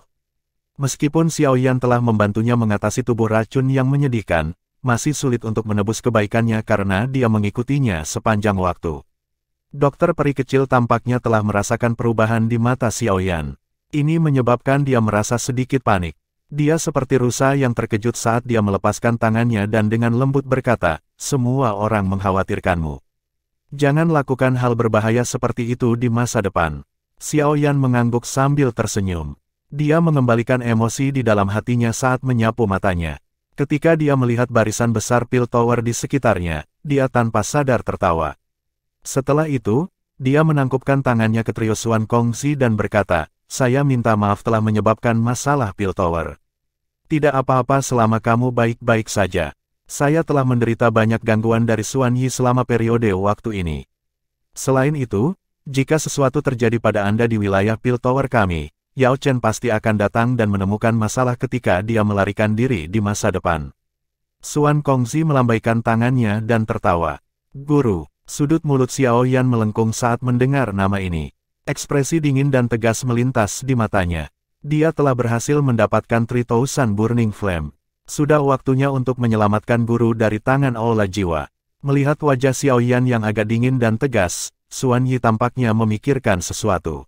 Meskipun Xiaoyan telah membantunya mengatasi tubuh racun yang menyedihkan, masih sulit untuk menebus kebaikannya karena dia mengikutinya sepanjang waktu. Dokter peri kecil tampaknya telah merasakan perubahan di mata Xiaoyan. Ini menyebabkan dia merasa sedikit panik. Dia seperti rusa yang terkejut saat dia melepaskan tangannya dan dengan lembut berkata, "Semua orang mengkhawatirkanmu. Jangan lakukan hal berbahaya seperti itu di masa depan." Xiaoyan mengangguk sambil tersenyum. Dia mengembalikan emosi di dalam hatinya saat menyapu matanya. Ketika dia melihat barisan besar pil tower di sekitarnya, dia tanpa sadar tertawa. Setelah itu, dia menangkupkan tangannya ke trio Xuan Kongzi dan berkata, "Saya minta maaf telah menyebabkan masalah pil tower. Tidak apa-apa selama kamu baik-baik saja. Saya telah menderita banyak gangguan dari Xuan Yi selama periode waktu ini. Selain itu, jika sesuatu terjadi pada Anda di wilayah pil tower kami, Yao Chen pasti akan datang dan menemukan masalah ketika dia melarikan diri di masa depan." Xuan Kongzi melambaikan tangannya dan tertawa. "Guru." Sudut mulut Xiaoyan melengkung saat mendengar nama ini. Ekspresi dingin dan tegas melintas di matanya. Dia telah berhasil mendapatkan 3000 Burning Flame. Sudah waktunya untuk menyelamatkan guru dari tangan Aula Jiwa. Melihat wajah Xiaoyan yang agak dingin dan tegas, Xuan Yi tampaknya memikirkan sesuatu.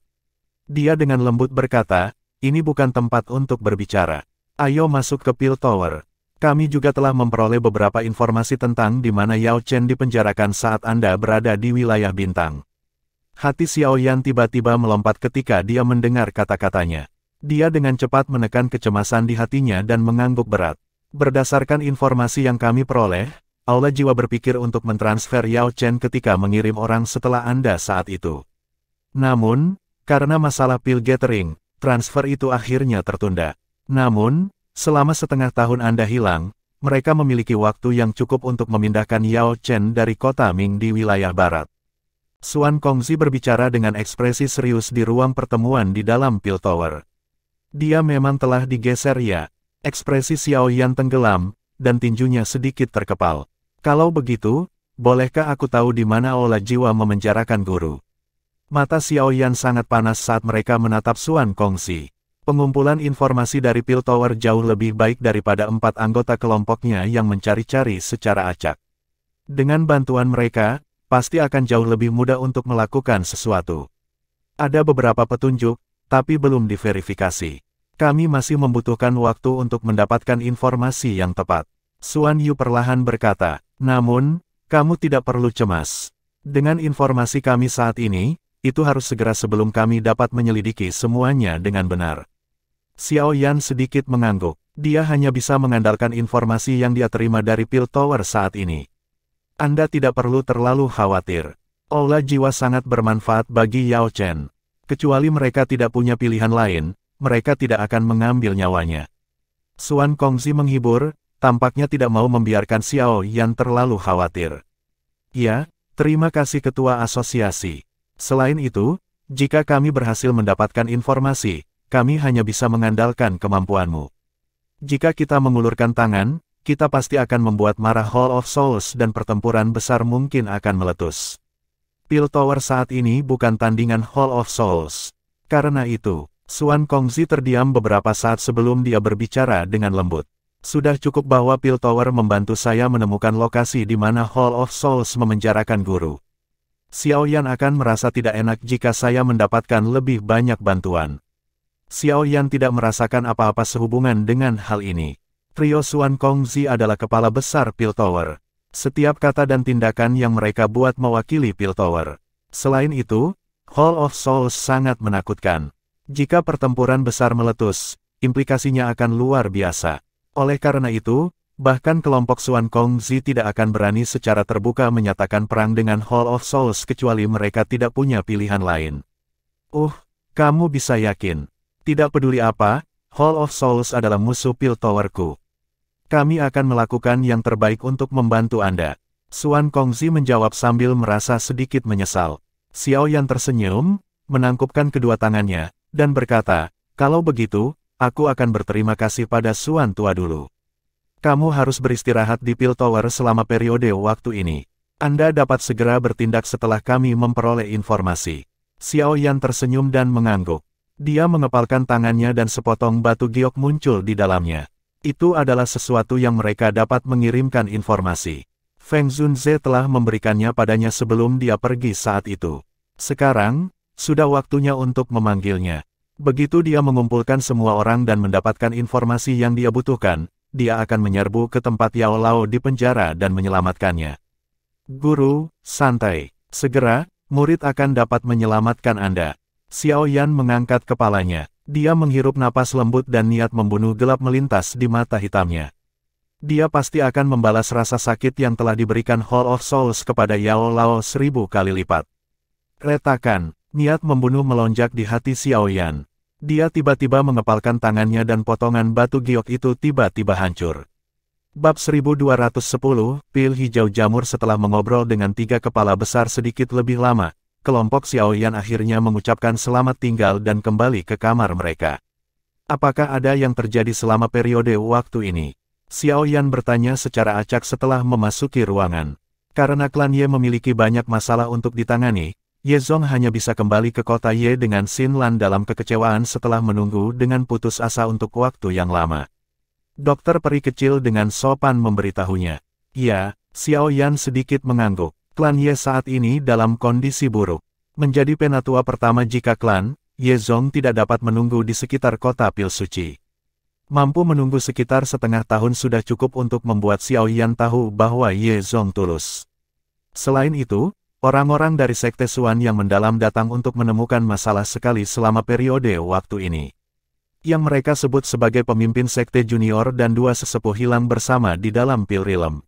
Dia dengan lembut berkata, "Ini bukan tempat untuk berbicara. Ayo masuk ke Pil Tower. Kami juga telah memperoleh beberapa informasi tentang di mana Yao Chen dipenjarakan saat Anda berada di wilayah bintang." Hati Xiaoyan tiba-tiba melompat ketika dia mendengar kata-katanya. Dia dengan cepat menekan kecemasan di hatinya dan mengangguk berat. Berdasarkan informasi yang kami peroleh, Aula Jiwa berpikir untuk mentransfer Yao Chen ketika mengirim orang setelah Anda saat itu. Namun, karena masalah pil gathering, transfer itu akhirnya tertunda. Namun, selama setengah tahun Anda hilang, mereka memiliki waktu yang cukup untuk memindahkan Yao Chen dari kota Ming di wilayah barat. Xuan Kongzi berbicara dengan ekspresi serius di ruang pertemuan di dalam Pil Tower. Dia memang telah digeser ya. Ekspresi Xiaoyan tenggelam, dan tinjunya sedikit terkepal. "Kalau begitu, bolehkah aku tahu di mana Aula Jiwa memenjarakan guru?" Mata Xiaoyan sangat panas saat mereka menatap Xuan Kongzi. Pengumpulan informasi dari Pil Tower jauh lebih baik daripada 4 anggota kelompoknya yang mencari-cari secara acak. Dengan bantuan mereka, pasti akan jauh lebih mudah untuk melakukan sesuatu. Ada beberapa petunjuk, tapi belum diverifikasi. Kami masih membutuhkan waktu untuk mendapatkan informasi yang tepat. Xuan Yu perlahan berkata, "Namun, kamu tidak perlu cemas. Dengan informasi kami saat ini, itu harus segera sebelum kami dapat menyelidiki semuanya dengan benar." Xiaoyan sedikit mengangguk. Dia hanya bisa mengandalkan informasi yang dia terima dari Pil Tower saat ini. Anda tidak perlu terlalu khawatir. Aula Jiwa sangat bermanfaat bagi Yao Chen. Kecuali mereka tidak punya pilihan lain, mereka tidak akan mengambil nyawanya. Xuan Kongzi menghibur, tampaknya tidak mau membiarkan Xiaoyan terlalu khawatir. "Ya, terima kasih Ketua Asosiasi. Selain itu, jika kami berhasil mendapatkan informasi, kami hanya bisa mengandalkan kemampuanmu. Jika kita mengulurkan tangan, kita pasti akan membuat marah Hall of Souls dan pertempuran besar mungkin akan meletus. Pil Tower saat ini bukan tandingan Hall of Souls. Karena itu, Xuan Kongzi terdiam beberapa saat sebelum dia berbicara dengan lembut. Sudah cukup bahwa Pil Tower membantu saya menemukan lokasi di mana Hall of Souls memenjarakan guru. Xiaoyan akan merasa tidak enak jika saya mendapatkan lebih banyak bantuan." Xiaoyan tidak merasakan apa-apa sehubungan dengan hal ini. Trio Xuan Kongzi adalah kepala besar Pil Tower. Setiap kata dan tindakan yang mereka buat mewakili Pil Tower. Selain itu, Hall of Souls sangat menakutkan. Jika pertempuran besar meletus, implikasinya akan luar biasa. Oleh karena itu, bahkan kelompok Xuan Kongzi tidak akan berani secara terbuka menyatakan perang dengan Hall of Souls kecuali mereka tidak punya pilihan lain. Kamu bisa yakin. Tidak peduli apa, Hall of Souls adalah musuh Piltoverku. Kami akan melakukan yang terbaik untuk membantu Anda. Xuan Kongzi menjawab sambil merasa sedikit menyesal. Xiao Yan tersenyum, menangkupkan kedua tangannya, dan berkata, kalau begitu, aku akan berterima kasih pada Xuan tua dulu. Kamu harus beristirahat di Piltover selama periode waktu ini. Anda dapat segera bertindak setelah kami memperoleh informasi. Xiao Yan tersenyum dan mengangguk. Dia mengepalkan tangannya dan sepotong batu giok muncul di dalamnya. Itu adalah sesuatu yang mereka dapat mengirimkan informasi. Feng Zunze telah memberikannya padanya sebelum dia pergi saat itu. Sekarang, sudah waktunya untuk memanggilnya. Begitu dia mengumpulkan semua orang dan mendapatkan informasi yang dia butuhkan, dia akan menyerbu ke tempat Yao Lao di penjara dan menyelamatkannya. Guru, santai. Segera, murid akan dapat menyelamatkan Anda. Xiao Yan mengangkat kepalanya. Dia menghirup napas lembut dan niat membunuh gelap melintas di mata hitamnya. Dia pasti akan membalas rasa sakit yang telah diberikan Hall of Souls kepada Yao Lao 1000 kali lipat. Retakan, niat membunuh melonjak di hati Xiao Yan. Dia tiba-tiba mengepalkan tangannya dan potongan batu giok itu tiba-tiba hancur. Bab 1210, Pil Hijau Jamur. Setelah mengobrol dengan 3 kepala besar sedikit lebih lama, kelompok Xiao Yan akhirnya mengucapkan selamat tinggal dan kembali ke kamar mereka. Apakah ada yang terjadi selama periode waktu ini? Xiao Yan bertanya secara acak setelah memasuki ruangan. Karena klan Ye memiliki banyak masalah untuk ditangani, Ye Zong hanya bisa kembali ke kota Ye dengan Xin Lan dalam kekecewaan setelah menunggu dengan putus asa untuk waktu yang lama. Dokter peri kecil dengan sopan memberitahunya. Ya, Xiao Yan sedikit mengangguk. Klan Ye saat ini dalam kondisi buruk. Menjadi penatua pertama jika klan Ye Zong tidak dapat menunggu di sekitar kota Pil Suci. Mampu menunggu sekitar setengah tahun sudah cukup untuk membuat Xiao Yan tahu bahwa Ye Zong tulus. Selain itu, orang-orang dari Sekte Xuan yang mendalam datang untuk menemukan masalah sekali selama periode waktu ini. Yang mereka sebut sebagai pemimpin Sekte Junior dan 2 sesepuh hilang bersama di dalam Pil Realm.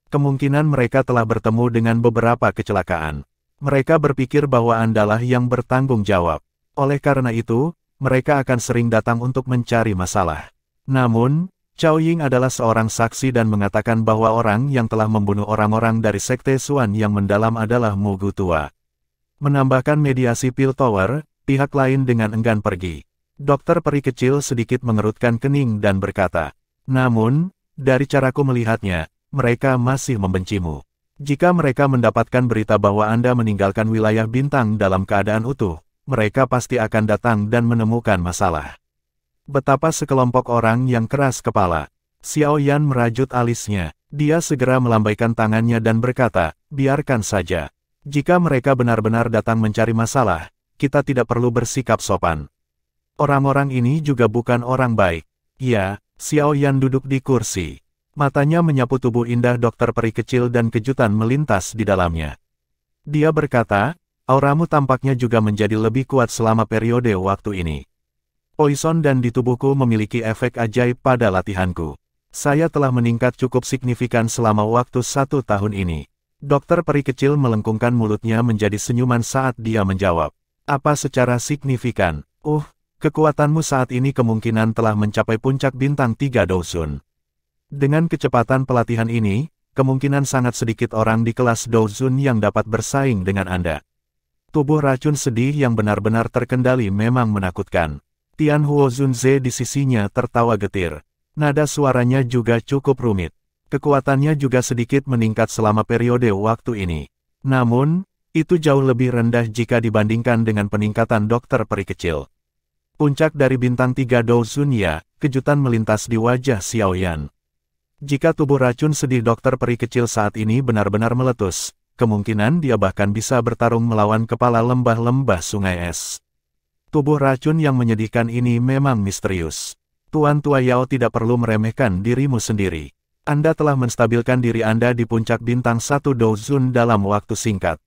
Kemungkinan mereka telah bertemu dengan beberapa kecelakaan. Mereka berpikir bahwa Andalah yang bertanggung jawab. Oleh karena itu, mereka akan sering datang untuk mencari masalah. Namun, Cao Ying adalah seorang saksi dan mengatakan bahwa orang yang telah membunuh orang-orang dari Sekte Xuan yang mendalam adalah Mugu Tua. Menambahkan mediasi Piltover, pihak lain dengan enggan pergi. Dokter peri kecil sedikit mengerutkan kening dan berkata, namun, dari caraku melihatnya, mereka masih membencimu. Jika mereka mendapatkan berita bahwa Anda meninggalkan wilayah bintang dalam keadaan utuh, mereka pasti akan datang dan menemukan masalah. Betapa sekelompok orang yang keras kepala. Xiao Yan merajut alisnya. Dia segera melambaikan tangannya dan berkata, biarkan saja. Jika mereka benar-benar datang mencari masalah, kita tidak perlu bersikap sopan. Orang-orang ini juga bukan orang baik. Ya, Xiao Yan duduk di kursi. Matanya menyapu tubuh indah dokter peri kecil dan kejutan melintas di dalamnya. Dia berkata, auramu tampaknya juga menjadi lebih kuat selama periode waktu ini. Poison dan di tubuhku memiliki efek ajaib pada latihanku. Saya telah meningkat cukup signifikan selama waktu 1 tahun ini. Dokter peri kecil melengkungkan mulutnya menjadi senyuman saat dia menjawab. Apa secara signifikan? Kekuatanmu saat ini kemungkinan telah mencapai puncak bintang 3 Douzun. Dengan kecepatan pelatihan ini, kemungkinan sangat sedikit orang di kelas Douzun yang dapat bersaing dengan Anda. Tubuh racun sedih yang benar-benar terkendali memang menakutkan. Tian Huo Zunze di sisinya tertawa getir. Nada suaranya juga cukup rumit. Kekuatannya juga sedikit meningkat selama periode waktu ini. Namun, itu jauh lebih rendah jika dibandingkan dengan peningkatan dokter peri kecil. Puncak dari bintang 3 Douzun ya, kejutan melintas di wajah Xiao Yan. Jika tubuh racun sedih dokter peri kecil saat ini benar-benar meletus, kemungkinan dia bahkan bisa bertarung melawan kepala lembah-lembah sungai es. Tubuh racun yang menyedihkan ini memang misterius. Tuan Tua Yao tidak perlu meremehkan dirimu sendiri. Anda telah menstabilkan diri Anda di puncak bintang 1 Douzun dalam waktu singkat.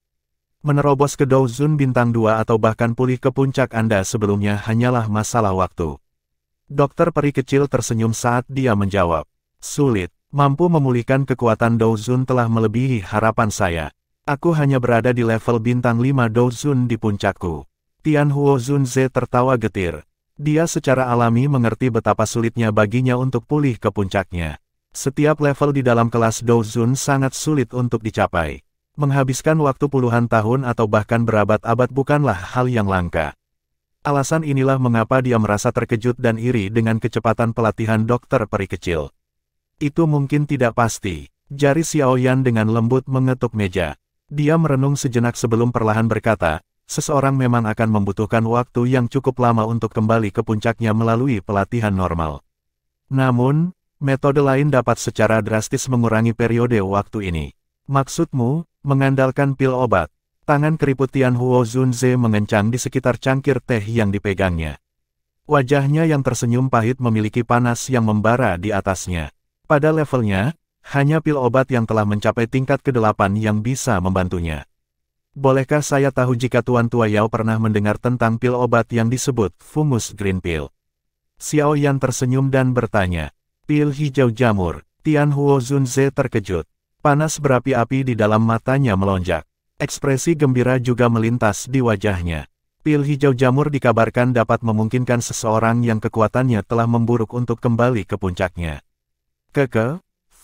Menerobos ke Douzun bintang 2 atau bahkan pulih ke puncak Anda sebelumnya hanyalah masalah waktu. Dokter peri kecil tersenyum saat dia menjawab. Sulit, mampu memulihkan kekuatan Douzun telah melebihi harapan saya. Aku hanya berada di level bintang 5 Douzun di puncakku. Tian Huo Zunze tertawa getir. Dia secara alami mengerti betapa sulitnya baginya untuk pulih ke puncaknya. Setiap level di dalam kelas Douzun sangat sulit untuk dicapai. Menghabiskan waktu puluhan tahun atau bahkan berabad-abad bukanlah hal yang langka. Alasan inilah mengapa dia merasa terkejut dan iri dengan kecepatan pelatihan dokter peri kecil. Itu mungkin tidak pasti. Jari Xiaoyan dengan lembut mengetuk meja. Dia merenung sejenak sebelum perlahan berkata, seseorang memang akan membutuhkan waktu yang cukup lama untuk kembali ke puncaknya melalui pelatihan normal. Namun, metode lain dapat secara drastis mengurangi periode waktu ini. Maksudmu, mengandalkan pil obat? Tangan keriput Tianhuo Zunze mengencang di sekitar cangkir teh yang dipegangnya. Wajahnya yang tersenyum pahit memiliki panas yang membara di atasnya. Pada levelnya, hanya pil obat yang telah mencapai tingkat ke-8 yang bisa membantunya. Bolehkah saya tahu jika Tuan Tua Yao pernah mendengar tentang pil obat yang disebut Fumus Green Pill? Xiaoyan tersenyum dan bertanya. Pil hijau jamur. Tianhuo Zunze terkejut. Panas berapi-api di dalam matanya melonjak. Ekspresi gembira juga melintas di wajahnya. Pil hijau jamur dikabarkan dapat memungkinkan seseorang yang kekuatannya telah memburuk untuk kembali ke puncaknya.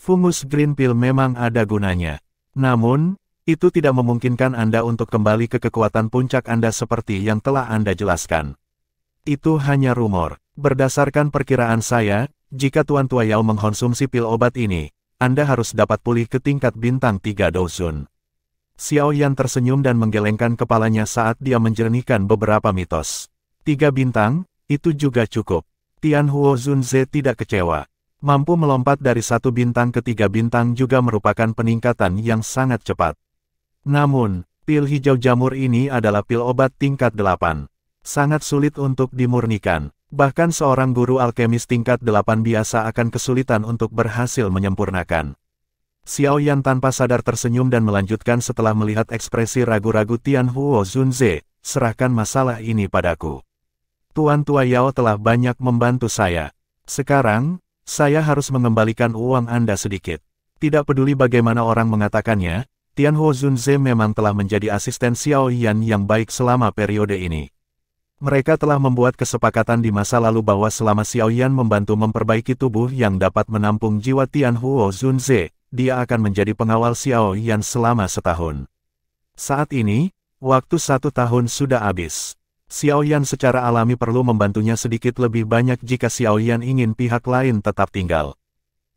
Fumus Green Pill memang ada gunanya. Namun, itu tidak memungkinkan Anda untuk kembali ke kekuatan puncak Anda seperti yang telah Anda jelaskan. Itu hanya rumor. Berdasarkan perkiraan saya, jika Tuan Tua Yao mengkonsumsi pil obat ini, Anda harus dapat pulih ke tingkat bintang 3 Douzun. Xiaoyan tersenyum dan menggelengkan kepalanya saat dia menjernihkan beberapa mitos. 3 bintang, itu juga cukup. Tianhuo Zunze tidak kecewa. Mampu melompat dari 1 bintang ke 3 bintang juga merupakan peningkatan yang sangat cepat. Namun, pil hijau jamur ini adalah pil obat tingkat 8. Sangat sulit untuk dimurnikan. Bahkan seorang guru alkemis tingkat 8 biasa akan kesulitan untuk berhasil menyempurnakan. Xiaoyan tanpa sadar tersenyum dan melanjutkan setelah melihat ekspresi ragu-ragu Tianhuo Zunze, serahkan masalah ini padaku. Tuan Tua Yao telah banyak membantu saya. Sekarang, saya harus mengembalikan uang Anda sedikit. Tidak peduli bagaimana orang mengatakannya, Tianhuo Zunze memang telah menjadi asisten Xiaoyan yang baik selama periode ini. Mereka telah membuat kesepakatan di masa lalu bahwa selama Xiaoyan membantu memperbaiki tubuh yang dapat menampung jiwa Tianhuo Zunze, dia akan menjadi pengawal Xiaoyan selama setahun. Saat ini, waktu 1 tahun sudah habis. Xiaoyan secara alami perlu membantunya sedikit lebih banyak jika Xiaoyan ingin pihak lain tetap tinggal.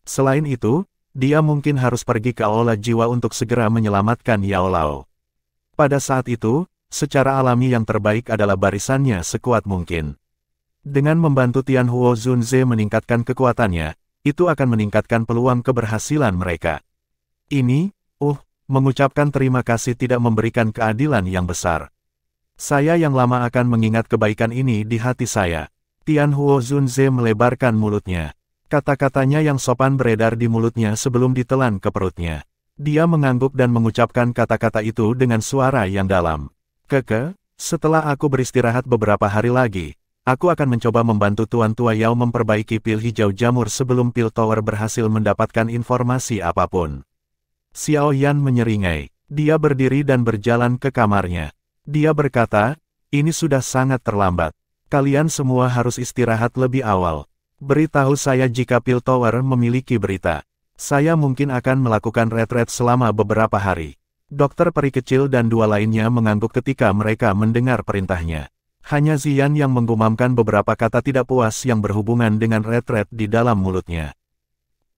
Selain itu, dia mungkin harus pergi ke aula jiwa untuk segera menyelamatkan Yao Lao. Pada saat itu, secara alami yang terbaik adalah barisannya sekuat mungkin. Dengan membantu Tianhuo Zunze meningkatkan kekuatannya, itu akan meningkatkan peluang keberhasilan mereka. Ini, mengucapkan terima kasih tidak memberikan keadilan yang besar. Saya yang lama akan mengingat kebaikan ini di hati saya. Tianhuo Zunze melebarkan mulutnya. Kata-katanya yang sopan beredar di mulutnya sebelum ditelan ke perutnya. Dia mengangguk dan mengucapkan kata-kata itu dengan suara yang dalam. Setelah aku beristirahat beberapa hari lagi, aku akan mencoba membantu Tuan Tua Yao memperbaiki pil hijau jamur sebelum pil tower berhasil mendapatkan informasi apapun. Xiaoyan menyeringai. Dia berdiri dan berjalan ke kamarnya. Dia berkata, ini sudah sangat terlambat. Kalian semua harus istirahat lebih awal. Beritahu saya jika pil tower memiliki berita. Saya mungkin akan melakukan retret selama beberapa hari. Dokter peri kecil dan 2 lainnya mengangguk ketika mereka mendengar perintahnya. Hanya Ziyan yang menggumamkan beberapa kata tidak puas yang berhubungan dengan retret di dalam mulutnya.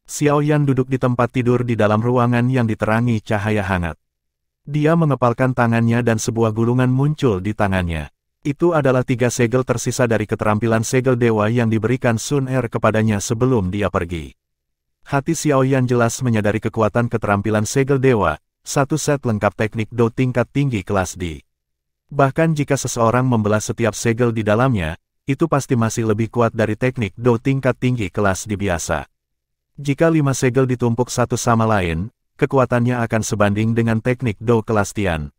Xiaoyan duduk di tempat tidur di dalam ruangan yang diterangi cahaya hangat. Dia mengepalkan tangannya dan sebuah gulungan muncul di tangannya. Itu adalah 3 segel tersisa dari keterampilan segel dewa yang diberikan Sun Er kepadanya sebelum dia pergi. Hati Xiaoyan jelas menyadari kekuatan keterampilan segel dewa, 1 set lengkap teknik Do tingkat tinggi kelas D. Bahkan jika seseorang membelah setiap segel di dalamnya, itu pasti masih lebih kuat dari teknik Do tingkat tinggi kelas D biasa. Jika 5 segel ditumpuk satu sama lain, kekuatannya akan sebanding dengan teknik Do kelas Tian.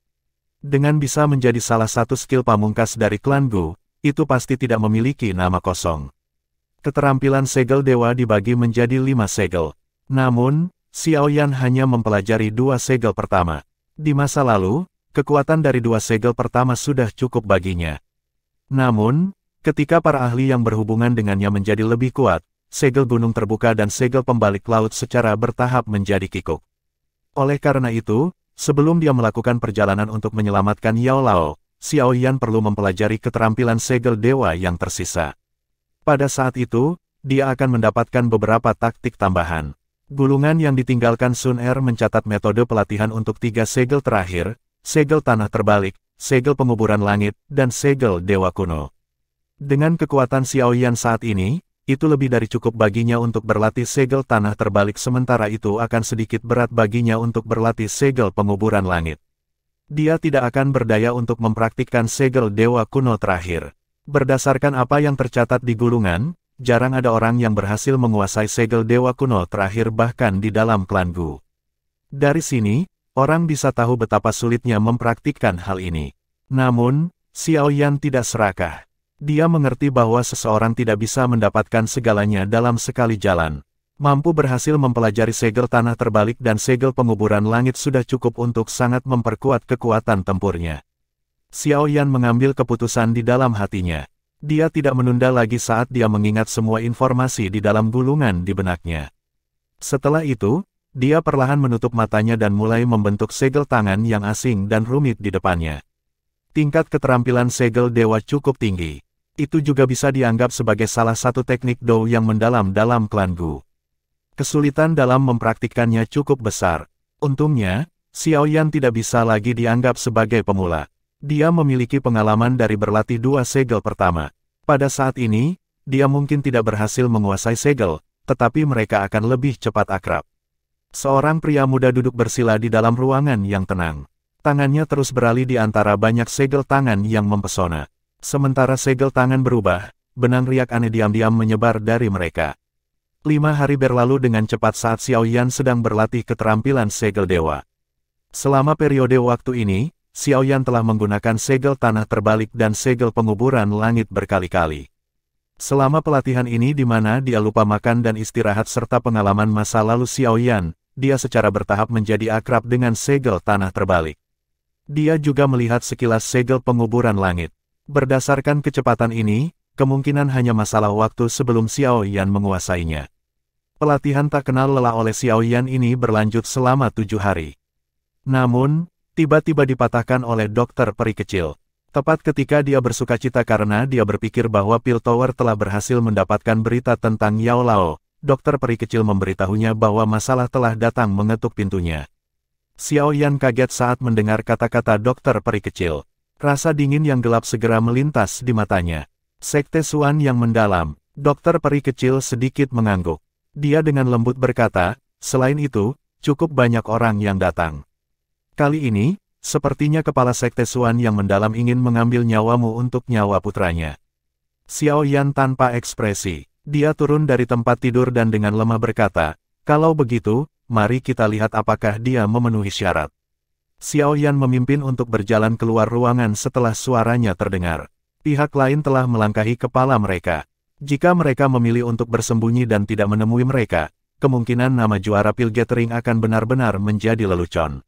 Dengan bisa menjadi salah satu skill pamungkas dari klan Gu, itu pasti tidak memiliki nama kosong. Keterampilan segel dewa dibagi menjadi 5 segel. Namun, Xiaoyan hanya mempelajari 2 segel pertama. Di masa lalu, kekuatan dari 2 segel pertama sudah cukup baginya. Namun, Ketika para ahli yang berhubungan dengannya menjadi lebih kuat, segel gunung terbuka dan segel pembalik laut secara bertahap menjadi kikuk. Oleh karena itu, sebelum dia melakukan perjalanan untuk menyelamatkan Yao Lao, Xiao Yan perlu mempelajari keterampilan segel dewa yang tersisa. Pada saat itu, dia akan mendapatkan beberapa taktik tambahan. Gulungan yang ditinggalkan Sun Er mencatat metode pelatihan untuk 3 segel terakhir, segel tanah terbalik, segel penguburan langit, dan segel dewa kuno. Dengan kekuatan Xiao Yan saat ini, itu lebih dari cukup baginya untuk berlatih segel tanah terbalik, sementara itu akan sedikit berat baginya untuk berlatih segel penguburan langit. Dia tidak akan berdaya untuk mempraktikkan segel dewa kuno terakhir. Berdasarkan apa yang tercatat di gulungan, jarang ada orang yang berhasil menguasai segel dewa kuno terakhir bahkan di dalam klan Gu. Dari sini, orang bisa tahu betapa sulitnya mempraktikkan hal ini. Namun, Xiao Yan tidak serakah. Dia mengerti bahwa seseorang tidak bisa mendapatkan segalanya dalam sekali jalan. Mampu berhasil mempelajari segel tanah terbalik dan segel penguburan langit sudah cukup untuk sangat memperkuat kekuatan tempurnya. Xiao Yan mengambil keputusan di dalam hatinya. Dia tidak menunda lagi saat dia mengingat semua informasi di dalam gulungan di benaknya. Setelah itu, dia perlahan menutup matanya dan mulai membentuk segel tangan yang asing dan rumit di depannya. Tingkat keterampilan segel dewa cukup tinggi. Itu juga bisa dianggap sebagai salah satu teknik Dou yang mendalam dalam klan Gu. Kesulitan dalam mempraktikkannya cukup besar. Untungnya, Xiao Yan tidak bisa lagi dianggap sebagai pemula. Dia memiliki pengalaman dari berlatih 2 segel pertama. Pada saat ini, dia mungkin tidak berhasil menguasai segel, tetapi mereka akan lebih cepat akrab. Seorang pria muda duduk bersila di dalam ruangan yang tenang. Tangannya terus beralih di antara banyak segel tangan yang mempesona. Sementara segel tangan berubah, benang riak aneh diam-diam menyebar dari mereka. 5 hari berlalu dengan cepat saat Xiao Yan sedang berlatih keterampilan segel dewa. Selama periode waktu ini, Xiao Yan telah menggunakan segel tanah terbalik dan segel penguburan langit berkali-kali. Selama pelatihan ini di mana dia lupa makan dan istirahat serta pengalaman masa lalu Xiao Yan, dia secara bertahap menjadi akrab dengan segel tanah terbalik. Dia juga melihat sekilas segel penguburan langit. Berdasarkan kecepatan ini, kemungkinan hanya masalah waktu sebelum Xiao Yan menguasainya. Pelatihan tak kenal lelah oleh Xiao Yan ini berlanjut selama 7 hari. Namun, tiba-tiba dipatahkan oleh dokter peri kecil. Tepat ketika dia bersukacita karena dia berpikir bahwa Piltover telah berhasil mendapatkan berita tentang Yao Lao, dokter peri kecil memberitahunya bahwa masalah telah datang mengetuk pintunya. Xiao Yan kaget saat mendengar kata-kata dokter peri kecil. Rasa dingin yang gelap segera melintas di matanya. Sekte Xuan yang mendalam, dokter peri kecil sedikit mengangguk. Dia dengan lembut berkata, selain itu, cukup banyak orang yang datang. Kali ini, sepertinya kepala Sekte Xuan yang mendalam ingin mengambil nyawamu untuk nyawa putranya. Xiao Yan tanpa ekspresi. Dia turun dari tempat tidur dan dengan lemah berkata, kalau begitu, mari kita lihat apakah dia memenuhi syarat. Xiao Yan memimpin untuk berjalan keluar ruangan setelah suaranya terdengar. Pihak lain telah melangkahi kepala mereka. Jika mereka memilih untuk bersembunyi dan tidak menemui mereka, kemungkinan nama juara Pil Gathering akan benar-benar menjadi lelucon.